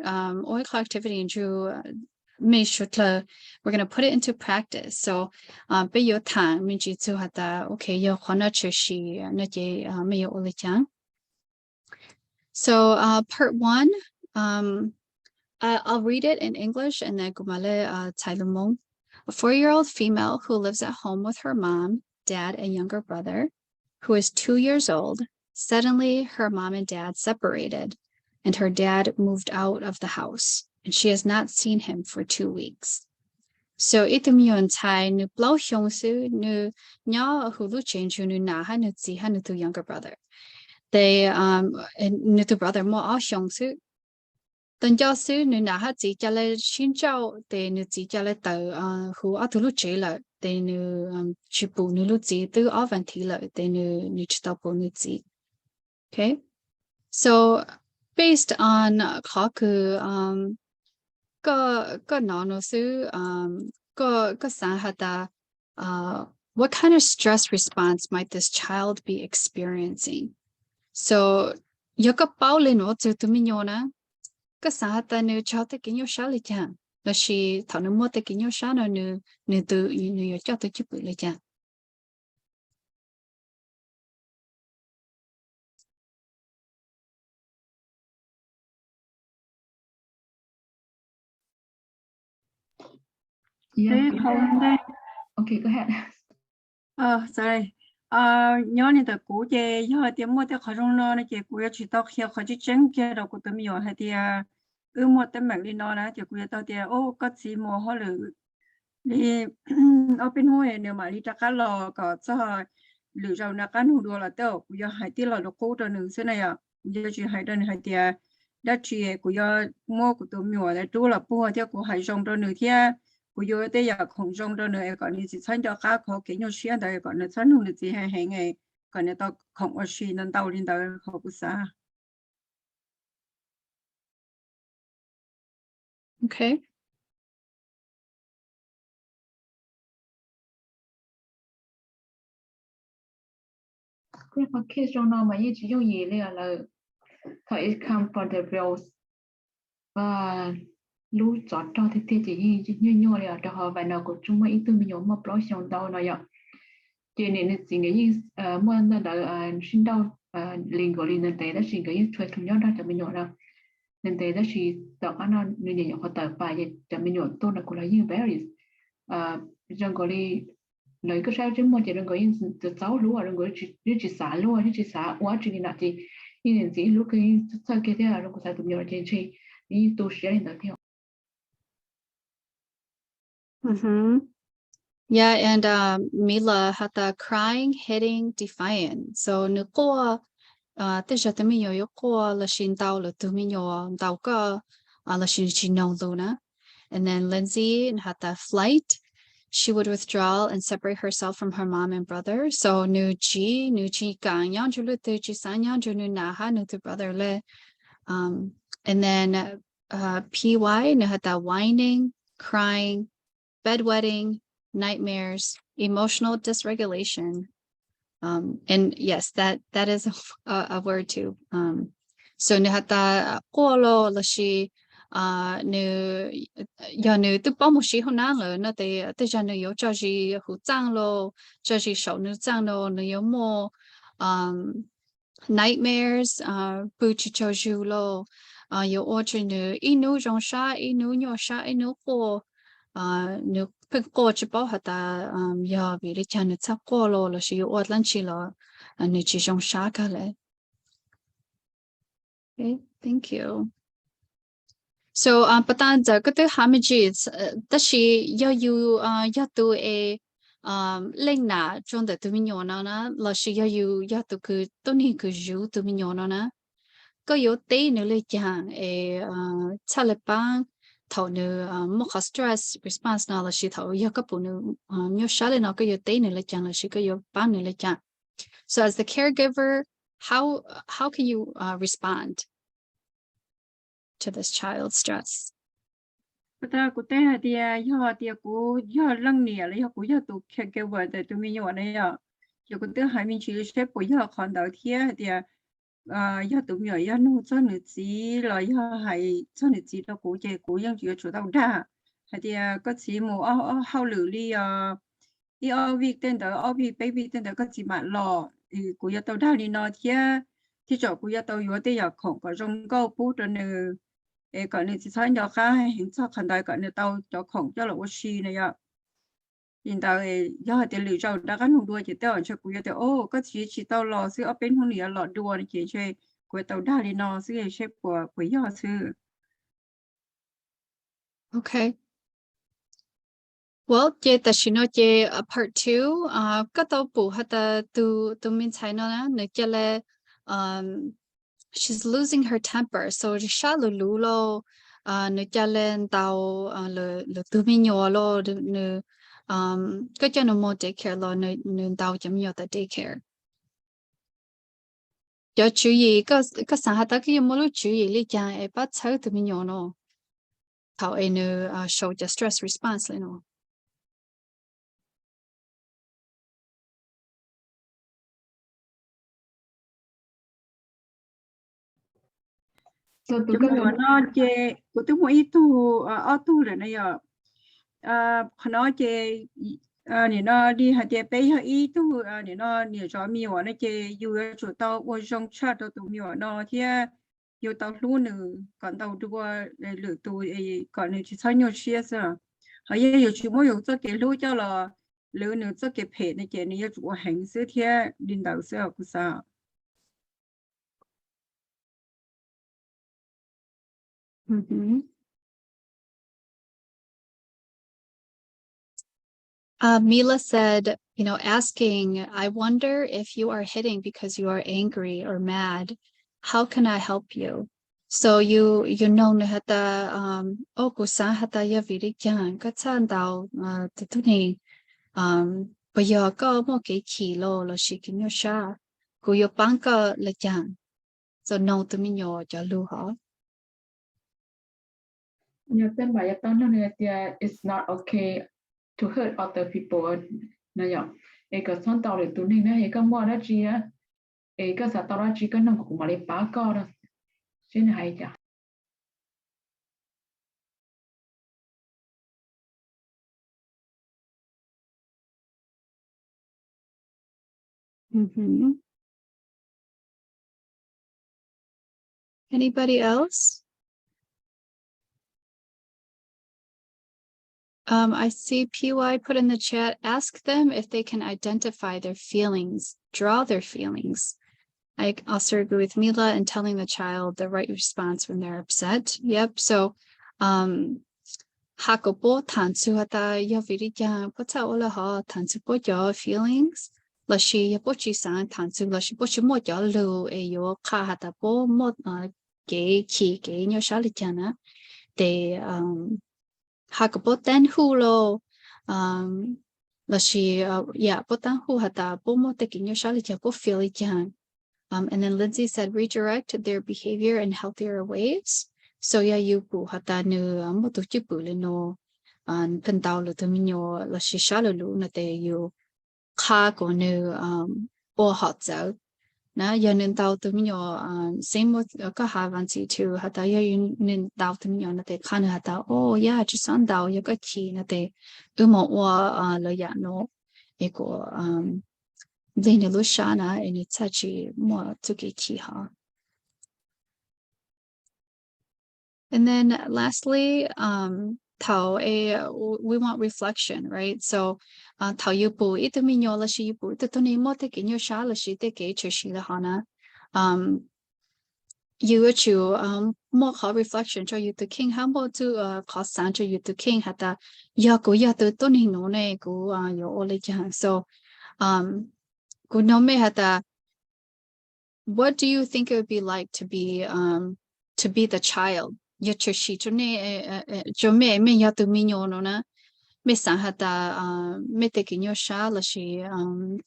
oil activity and Drew make sure we're going to put it into practice. So bây giờ thang mình chỉ cho hata okay yo khona cheshi na je mấy yo lê chẳng. So part 1 I'll read it in English and then gumale tai Hmong. A 4-year-old female who lives at home with her mom, dad, and younger brother, who is 2 years old. Suddenly, her mom and dad separated, and her dad moved out of the house, and she has not seen him for 2 weeks. So, itumyon tai nu blau hyongsu nu nya hulu change nu na ha nu zi ha nu tu younger brother. They nu tu brother mo a hyongsu. Tân giáo sư nữ nà hát chỉ cho lên xin chào để nữ chỉ cho lên tờ hú ở từ lúc chế lợi để nữ chỉ bù nữ lúc chỉ từ ở văn thị lợi để nữ chỉ tao bù nữ chỉ. Okay, so based on khó cứ có nó sư có sáng hata what kind of stress response might this child be experiencing? So yo có bao lên nó từ tụi mình nhỏ na có sáng hata nếu cho tới cái nhau sáng lên chăng là chỉ thằng nó mua tới cái nhau sáng nó nếu từ nếu cho tới chụp lên chăng. Yeah. Thế không đây. Okay, go ahead. Sorry. Nhớ nên là cú chế giờ thì mua tới khởi trong nó chế cú chỉ tao khi khởi chỉ chân kia đâu cú tụi mình hay thì mua tới mạng đi nó nè thì cú tao thì có gì mua họ lử đi ở bên ngoài nếu mà đi ra cá lò có cho lử rau nè cá hủ đồ là tao cú giờ hay thì là đồ cũ rồi nữa thế này à giờ chỉ hay đơn hay thì đã chỉ cú giờ mua cú tụi mình là chú là mua thì cú hay trong rồi nữa thì cú giờ tới giờ không trong rồi nữa còn đi chỉ sang cho cá có cái nhau xuyên đấy còn nó sang luôn thì hay ngày còn nó tao không có xuyên nên tao lên tao không có sao. Okay. Cái phần case trong nó mà như chỉ dùng gì là thấy comfortable và lúc chọn cho thì chỉ như là cho họ và nó cũng chung mấy từ mình nhóm mà pro xong đâu nó vậy cho nên làสิ่งนี้muốn là sinh đâu liên quan đến nên làสิ่งนี้ช่วยทุนยอดได้จะไม่หยอดนะnên là chỉ tạo anh nó như nhỏ họ tạo bàiจะไม่หยอดตัวlà cũng là như berries rằng gọi lấy cái sao chứ mà chỉ rằng gọi từ sáu lúa rằng gọi chỉ xả lúa chỉ xả quá chuyện nào thì như gì lúc cái sau kia thế là rồi cũng tụi nhỏ trên chơi đi tôi sẽ lên tới theo. Yeah, and Mila had the crying, hitting, defiant. So nếu cô tới giờ tụi mình nhớ cô là xin tao là tụi mình nhớ tao có là xin nông luôn á. And then Lindsay had the flight. She would withdraw and separate herself from her mom and brother. So nếu chi càng nhau cho lúc từ chi sáng nhau cho nếu na ha nếu từ brother le. And then PY nếu had the whining, crying, bedwetting, nightmares, emotional dysregulation. And yes, that is a word too. So nếu hata qolo là shi nếu tu bao một xí hôm nào rồi nó thì cho nếu có cho gì hữu trang lo cho gì sầu nếu trang lo nếu có mua nightmares bu chi cho ju lo có ở trên nếu inu trong sa inu nhỏ sa inu cô nếu cô chỉ bảo hata giờ vì để cho nó sắp cô lo là chỉ ở lần chỉ lo nếu chỉ trong sa cả lẽ. Okay, thank you. So, but then the good hamages, that she you tu a linh na trong the tu mignona na, la she you tu ku toni ku ju tu mignona na. Có yếu tế nữa lấy chàng Taliban thầu nữa một stress response nào là she thầu yếu các bộ nữa nhiều sáng lên nó có yếu tế nữa lấy chàng là she có yếu bán nữa lấy chàng. So as the caregiver, how can you respond to this child's stress? Ta cụ thể là thì cụ lăng nè là cụ tụ cái vấn đề tụi mình nhỏ này à, giờ cụ thể hai mình chỉ sẽ bồi còn đầu tiên thì tụi mình nó cho nữ gì là hay cho nữ gì là cụ chỉ cụ chỉ chủ động ra, thì có chỉ một hậu lử đi đi việc tên đó việc baby tên đó có chỉ mà lo thì cụ tàu ra đi nó thì cho cụ tàu yếu thì không có trong câu bút rồi nữa. Còn này chỉ thấy nhỏ khá hiện cho khẩn đại còn này tao cho khổng cho là ô xì này ạ hiện tại do tiền lựa chọn đã gắn hùng đua chỉ tao cho cô tao ô có chỉ tao lo xứ ở bên hông này lọ đua này chỉ chơi của tao đa đi nó xứ xếp của do xứ. Okay. Well, je ta shino je part 2 ka to bu hata tu min chai no na ne chale she's losing her temper, so sha lu lo ne chale tao le tu min yo lo ne có cho nó mo daycare lo ne tao chấm yo ta daycare. Cho chú ý có sáng hata cái mo lu chú ý li chang e ba chau tu min yo no. thảo ai nu show the stress response you know. So chúng mình nó chê của tôi mỗi tu ở tu rồi này giờ nó chê nè nó đi hạt chê bé hạt ý tu nè nó nè cho mi nó chê yêu chủ tàu ở trong chat tụ mi nó thì yêu tàu luôn nữa còn tàu đua lựa tu còn nữa chỉ sai nhiều chia sao hay yêu chủ mỗi yêu cho cái lưu cho là lựa nữa cho cái phe này chê này chủ hành sự thì领导sao cũng sao. Mila said, you know, asking, I wonder if you are hitting because you are angry or mad. How can I help you? So you know hata kusa hata ya viri kyan ka chan dao tutuni bây giờ có một cái chỉ lo shi kinh yo sha ku yo bang ka la kyan. So no to mi yo cho lu ho. Yeah, then by your tongue, it's not okay to hurt other people. Này nhở, cái son tàu để tụi mình này, cái mua đó chi á, cái sản tàu đó chi cái năng của mà lấy bá co đó, xin hay chả. Anybody else? I see PY put in the chat, ask them if they can identify their feelings, draw their feelings. I also agree with Mila in telling the child the right response when they're upset. Yep. So, hakobo tansu hata ya virija pota ola ha tansu po your feelings. La shi ya pochi san tansu la shi pochi mo ya lu e yo ka hata po mo ge ki ge nyo shali jana. They hakobo ten hulo la shi yeah potan hu hata po mo te ki nyo shali jana po feel jan. And then Lindsay said, redirect their behavior in healthier ways. So yeah, you pu hata nu motu chipu le no an pentau lo to minyo la shisha lu na te you ka ko nu o hot so na ya nin tau to minyo same with ka havansi too hata ya you nin tau to minyo na te kana hata oh yeah just on tau ya ka chi na te umo wa lo ya no eko Lena Lushana and Itachi more Tukichiha. And then lastly, Tao we want reflection, right? So Tao Yupu itaminyo la shi yupu itutuni mote kinyo sha la shi te ke chishi la hana. You chu more reflection cho you to king humble to cost sancho you to king hata yaku yatu tuni no ne ku yo ole jan. So what do you think it would be like to be the child? Yachoshi jome me yatu minyo no na me san hata me taking your sha la shi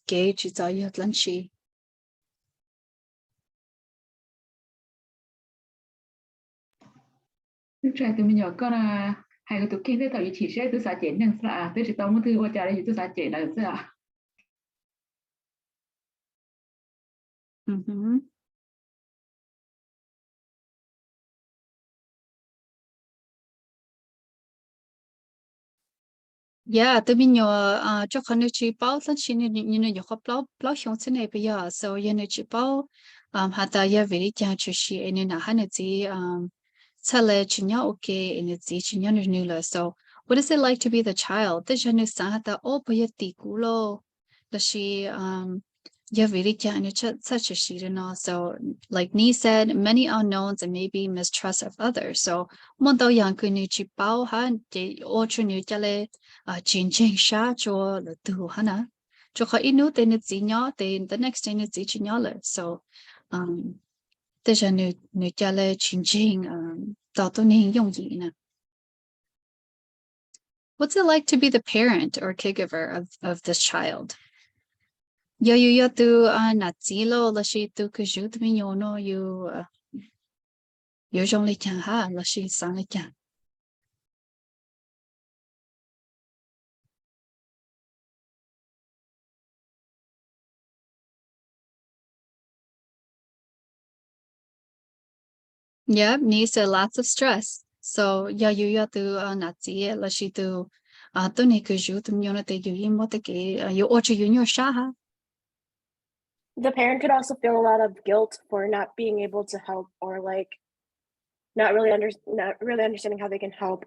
gauge it's all yat lan shi. Lúc trẻ tụi mình nhỏ con là hai cái tụi kia tới tàu chỉ sẽ từ xã chế năng xã, tới chỉ tàu một thứ qua trả lại từ xã chế là được chưa? Yeah, tụi mình nhỏ cho con nước chỉ bao lần chỉ như như có bao xong thế này bây giờ, so như nước chỉ bao hata ya về cha cho chị nên là hắn chỉ Tele chinya okay and it's chinya nula. So what is it like to be the child? The janu sahata oh payati kulo the she ya virika and it's such a she no. So like Nee said, many unknowns and maybe mistrust of others. So mondo yanku ni chi pao han de ochu ni jale chin ching sha cho le tu hana. Cho ka inu then it's then the next thing it's chinyala. So What's it like to be the parent or caregiver of this child? You tu natsilo la shi tu kujut mi no you usually can ha la shi sang Yep, needs lots of stress. So yeah, you have to not see it, let you do to make you to me te you mo te ke you or you your shaha. The parent could also feel a lot of guilt for not being able to help, or like not really understanding how they can help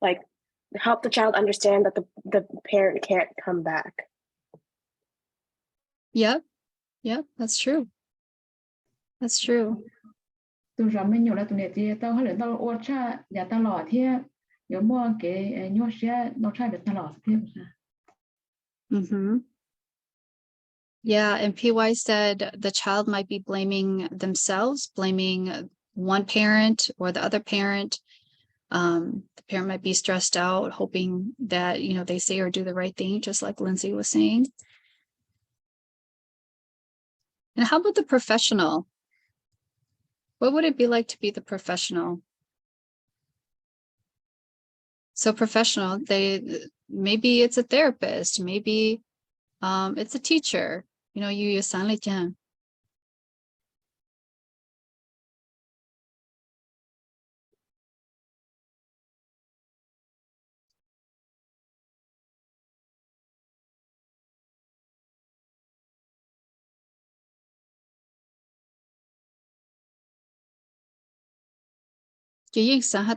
like help the child understand that the parent can't come back. Yep, that's true. That's true. Tôi rằng mình nhiều là tụi này thì tao hay là tao ô cha nhà tao lò thế nếu mua cái nhua xe nó cha được tao lò thế Mm-hmm. Yeah, and PY said the child might be blaming themselves, blaming one parent or the other parent. The parent might be stressed out, hoping that they say or do the right thing, just like Lindsay was saying. And how about the professional? What would it be like to be the professional? So professional, maybe it's a therapist, maybe it's a teacher. You suddenly can. You have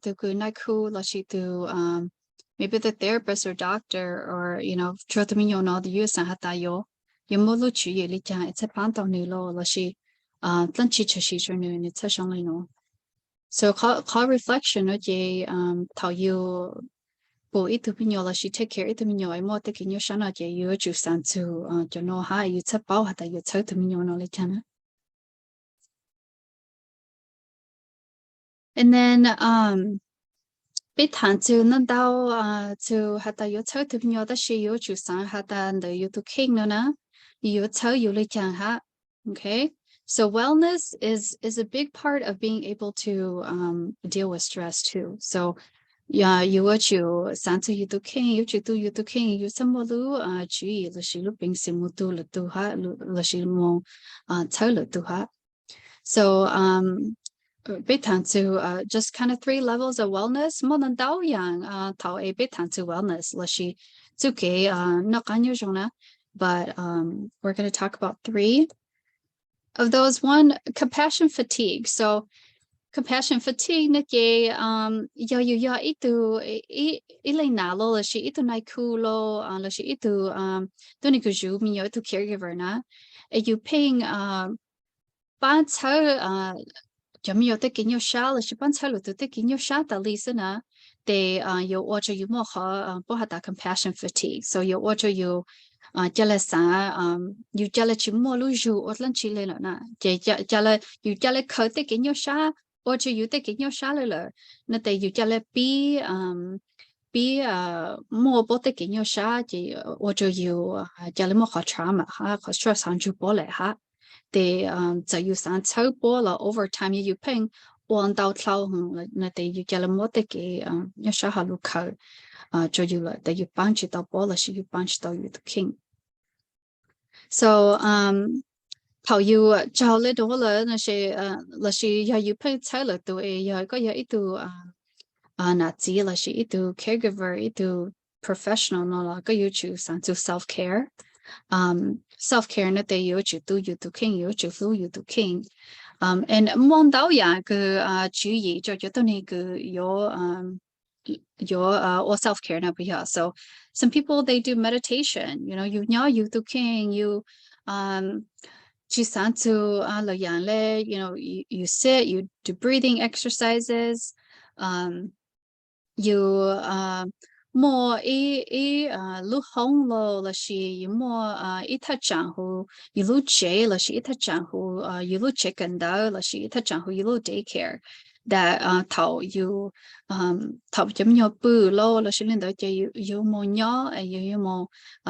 to go like who maybe the therapist or doctor or it's a so call reflection take care and then bị thản zu nó đau zu hạt ta yếu chơi từ nhỏ ta sẽ yếu chủ sáng hạt ta để yếu tu kinh nữa nè yếu chơi yếu lấy chẳng ha. Okay, so wellness is a big part of being able to deal with stress too. So yeah, yếu chủ sáng tu yếu tu kinh yếu tu kinh yếu xem bao lu chú ý là sự lúc bình sinh tu là tu ha là sự mong chơi là tu ha. So just kind of 3 levels of wellness. More than Dao Yang Tao A wellness. But we're going to talk about 3 of those. 1, compassion fatigue. So compassion fatigue caregiver na. You paying chấm nhiều tới kinh nhiều sao là chỉ bán sao được tới kinh nhiều sao ta lý sơn à để yêu ở cho yêu mua họ bảo hạt compassion fatigue. So yêu ở cho yêu cho là sao yêu cho là chỉ mua lưu ju ở lần chỉ lên rồi nè để cho là yêu cho là khởi tới kinh nhiều sao ở cho yêu tới kinh nhiều sao rồi nè để yêu cho là mua bảo tới kinh nhiều sao chỉ ở cho yêu cho là mua họ trauma ha họ stress hàng chục bảo lại ha. They you san chau bola over time you ping on dao tlau na they you get a mote ke ya sha halu ka cho you la that you punch it up bola she you punch you the king. So how you chao le do la na she ya you pay chai la to e ya ko ya itu na zi la she itu caregiver itu professional no la ko you choose san to self-care. Self-care na te yo chu tu you tu king yo chu flu you tu king and mong dao ya ke chú ý cho to ni ke your or self-care na bia. So some people they do meditation, you know you tu king you chi san tu la yang le, you sit, you do breathing exercises, you more lu hong lo la shi you more ita chang hu you lu che la shi ita chang hu you lu chicken da la shi ita chang hu you lu daycare that tao you tao chấm nhau bự lo la shi lên đó chơi you more nhỏ you more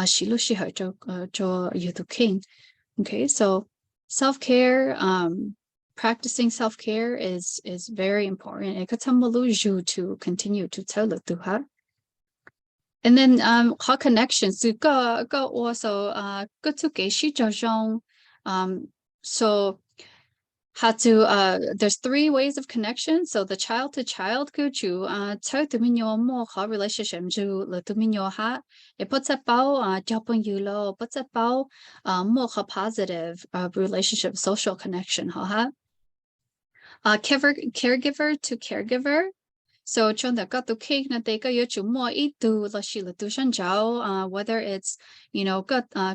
shi lu shi hai cho you to king. Okay, so self-care practicing self-care is very important. It could to continue to tell it to her. And then how connections go also go to ge shi so how to there's 3 ways of connection. So the child to child cứ chủ chơi tụi mình nhau mua khó relationship chủ là tụi mình nhau ha it puts a bao cho bọn you lo puts a bao more positive relationship social connection ha caregiver to caregiver. So trong đó có tụ khi nó thấy có yếu chủ mua ít từ là chỉ là tụ sân giáo whether it's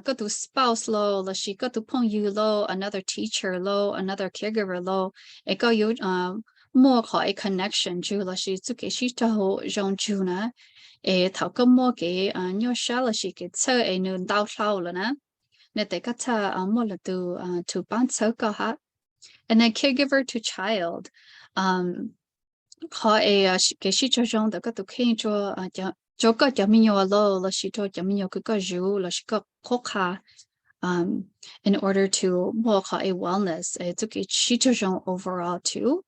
có tụ spouse lo là chỉ có tụ phong you lo another teacher lo another caregiver lo ấy có yếu mua khỏi connection chú là chỉ tụ cái chỉ cho họ dùng chú nè ấy thảo có mua cái nhau sao là chỉ cái chơi ấy nên đau sau rồi nè nên thấy có thà mua là từ bán sớ có ha and then caregiver to child họ cái sĩ cho trong đó có tụ khi cho có cho mình nhiều lo là sĩ cho mình nhiều cái dữ là sĩ có khó khăn in order to more họ wellness it's okay sĩ cho trong overall too.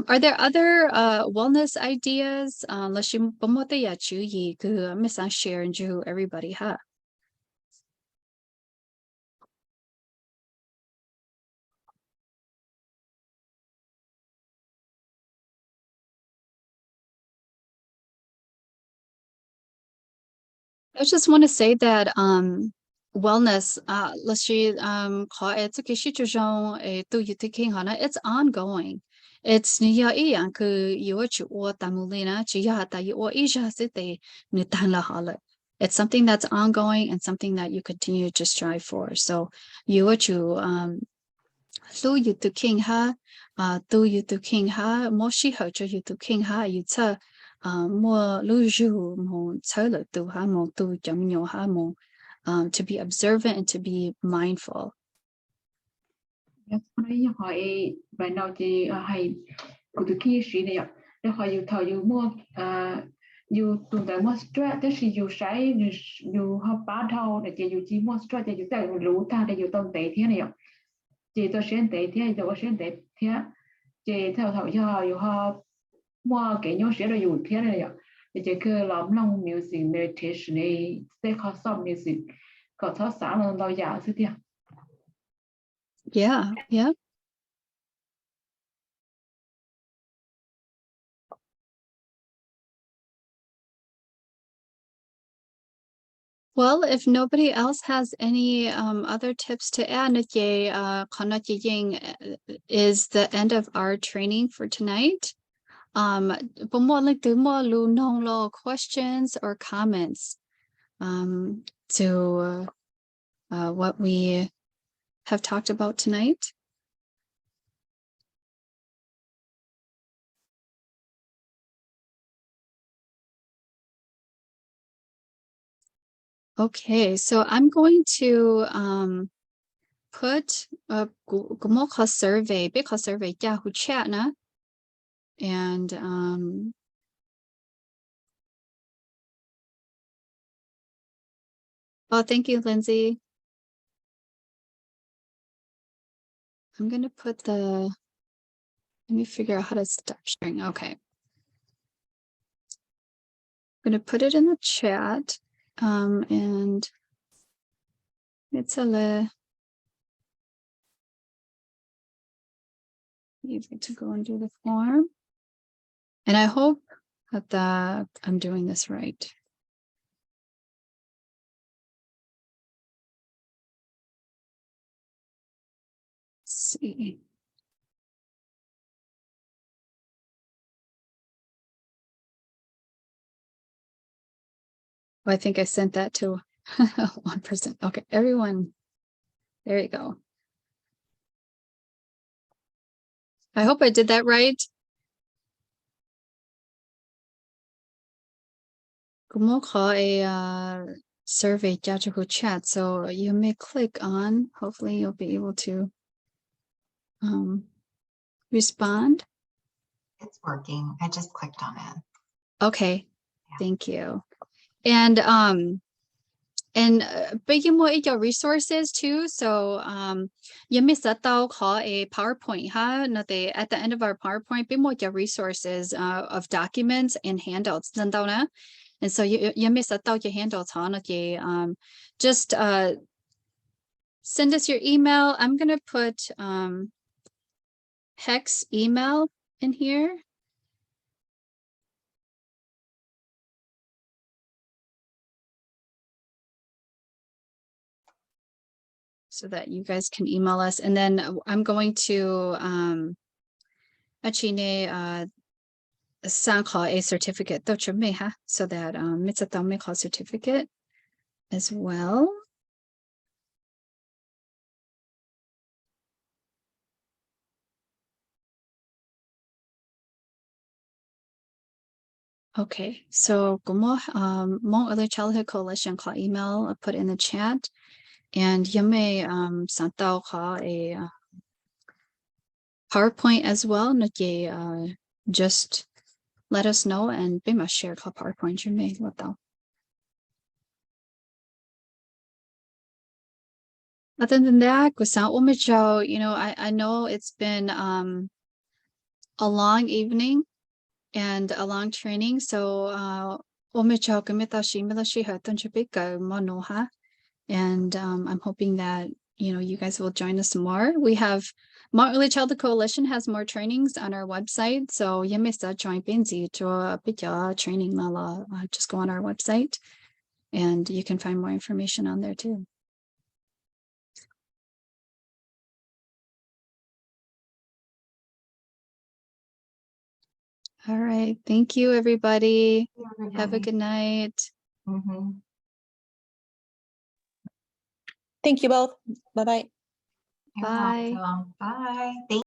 Are there other wellness ideas là sĩ bấm một cái chú ý cứ mình sang share to everybody ha. I just want to say that wellness let's see it's ongoing. It's it's something that's ongoing and something that you continue to strive for. So you to king ha moshi ho to king ha more to be observant and to be mindful. Yes, hỏi bài nào thì hay của tụi kia sĩ này ạ. Để hỏi yêu thầu yêu mua yêu tụi tại mua stress thế thì yêu sai yêu học bá thâu để chỉ mua stress để yêu tại lũ ta để yêu tông tệ thế này ạ. Chỉ tôi xem tệ thế tôi xem tệ thế chỉ theo thầu yêu học mua cái nhau sẽ là yêu thế này ạ. Chỉ cứ làm lòng music meditation này sẽ khó xong music có thoát sáng là lâu dài thế ạ. Yeah. Well, if nobody else has any other tips to add, is the end of our training for tonight. But more like the more questions or comments to what we have talked about tonight. Okay, so I'm going to put a Google survey, big survey, Yahoo chat na, and oh, thank you, Lindsay. I'm going to put let me figure out how to stop sharing. Okay. I'm going to put it in the chat. And it's easy to go and do the form. And I hope that I'm doing this right. Let's see. I think I sent that to one person. Okay, everyone. There you go. I hope I did that right. Kumo call a survey chat, so you may click on. Hopefully, you'll be able to respond. It's working. I just clicked on it. Okay, yeah. Thank you. And biggie more your resources too. So you miss that call a PowerPoint ha at the end of our PowerPoint be more your resources of documents and handouts and so you miss that your handouts on just send us your email. I'm gonna put hex email in here. So that you guys can email us. And then I'm going to sang a certificate so that it's a certificate as well. Okay, so Hmong Early Childhood Coalition call email put in the chat, and Yame sent out a PowerPoint as well. Just let us know and be my share call PowerPoint you may let down. Other than that, I know it's been a long evening and a long training, so and I'm hoping that you guys will join us more. We have Hmong Early Childhood Coalition has more trainings on our website, so join training just go on our website and you can find more information on there too. All right. Thank you, everybody. Have a good night. Thank you both. Bye-bye. You're Bye. welcome. Bye. Thank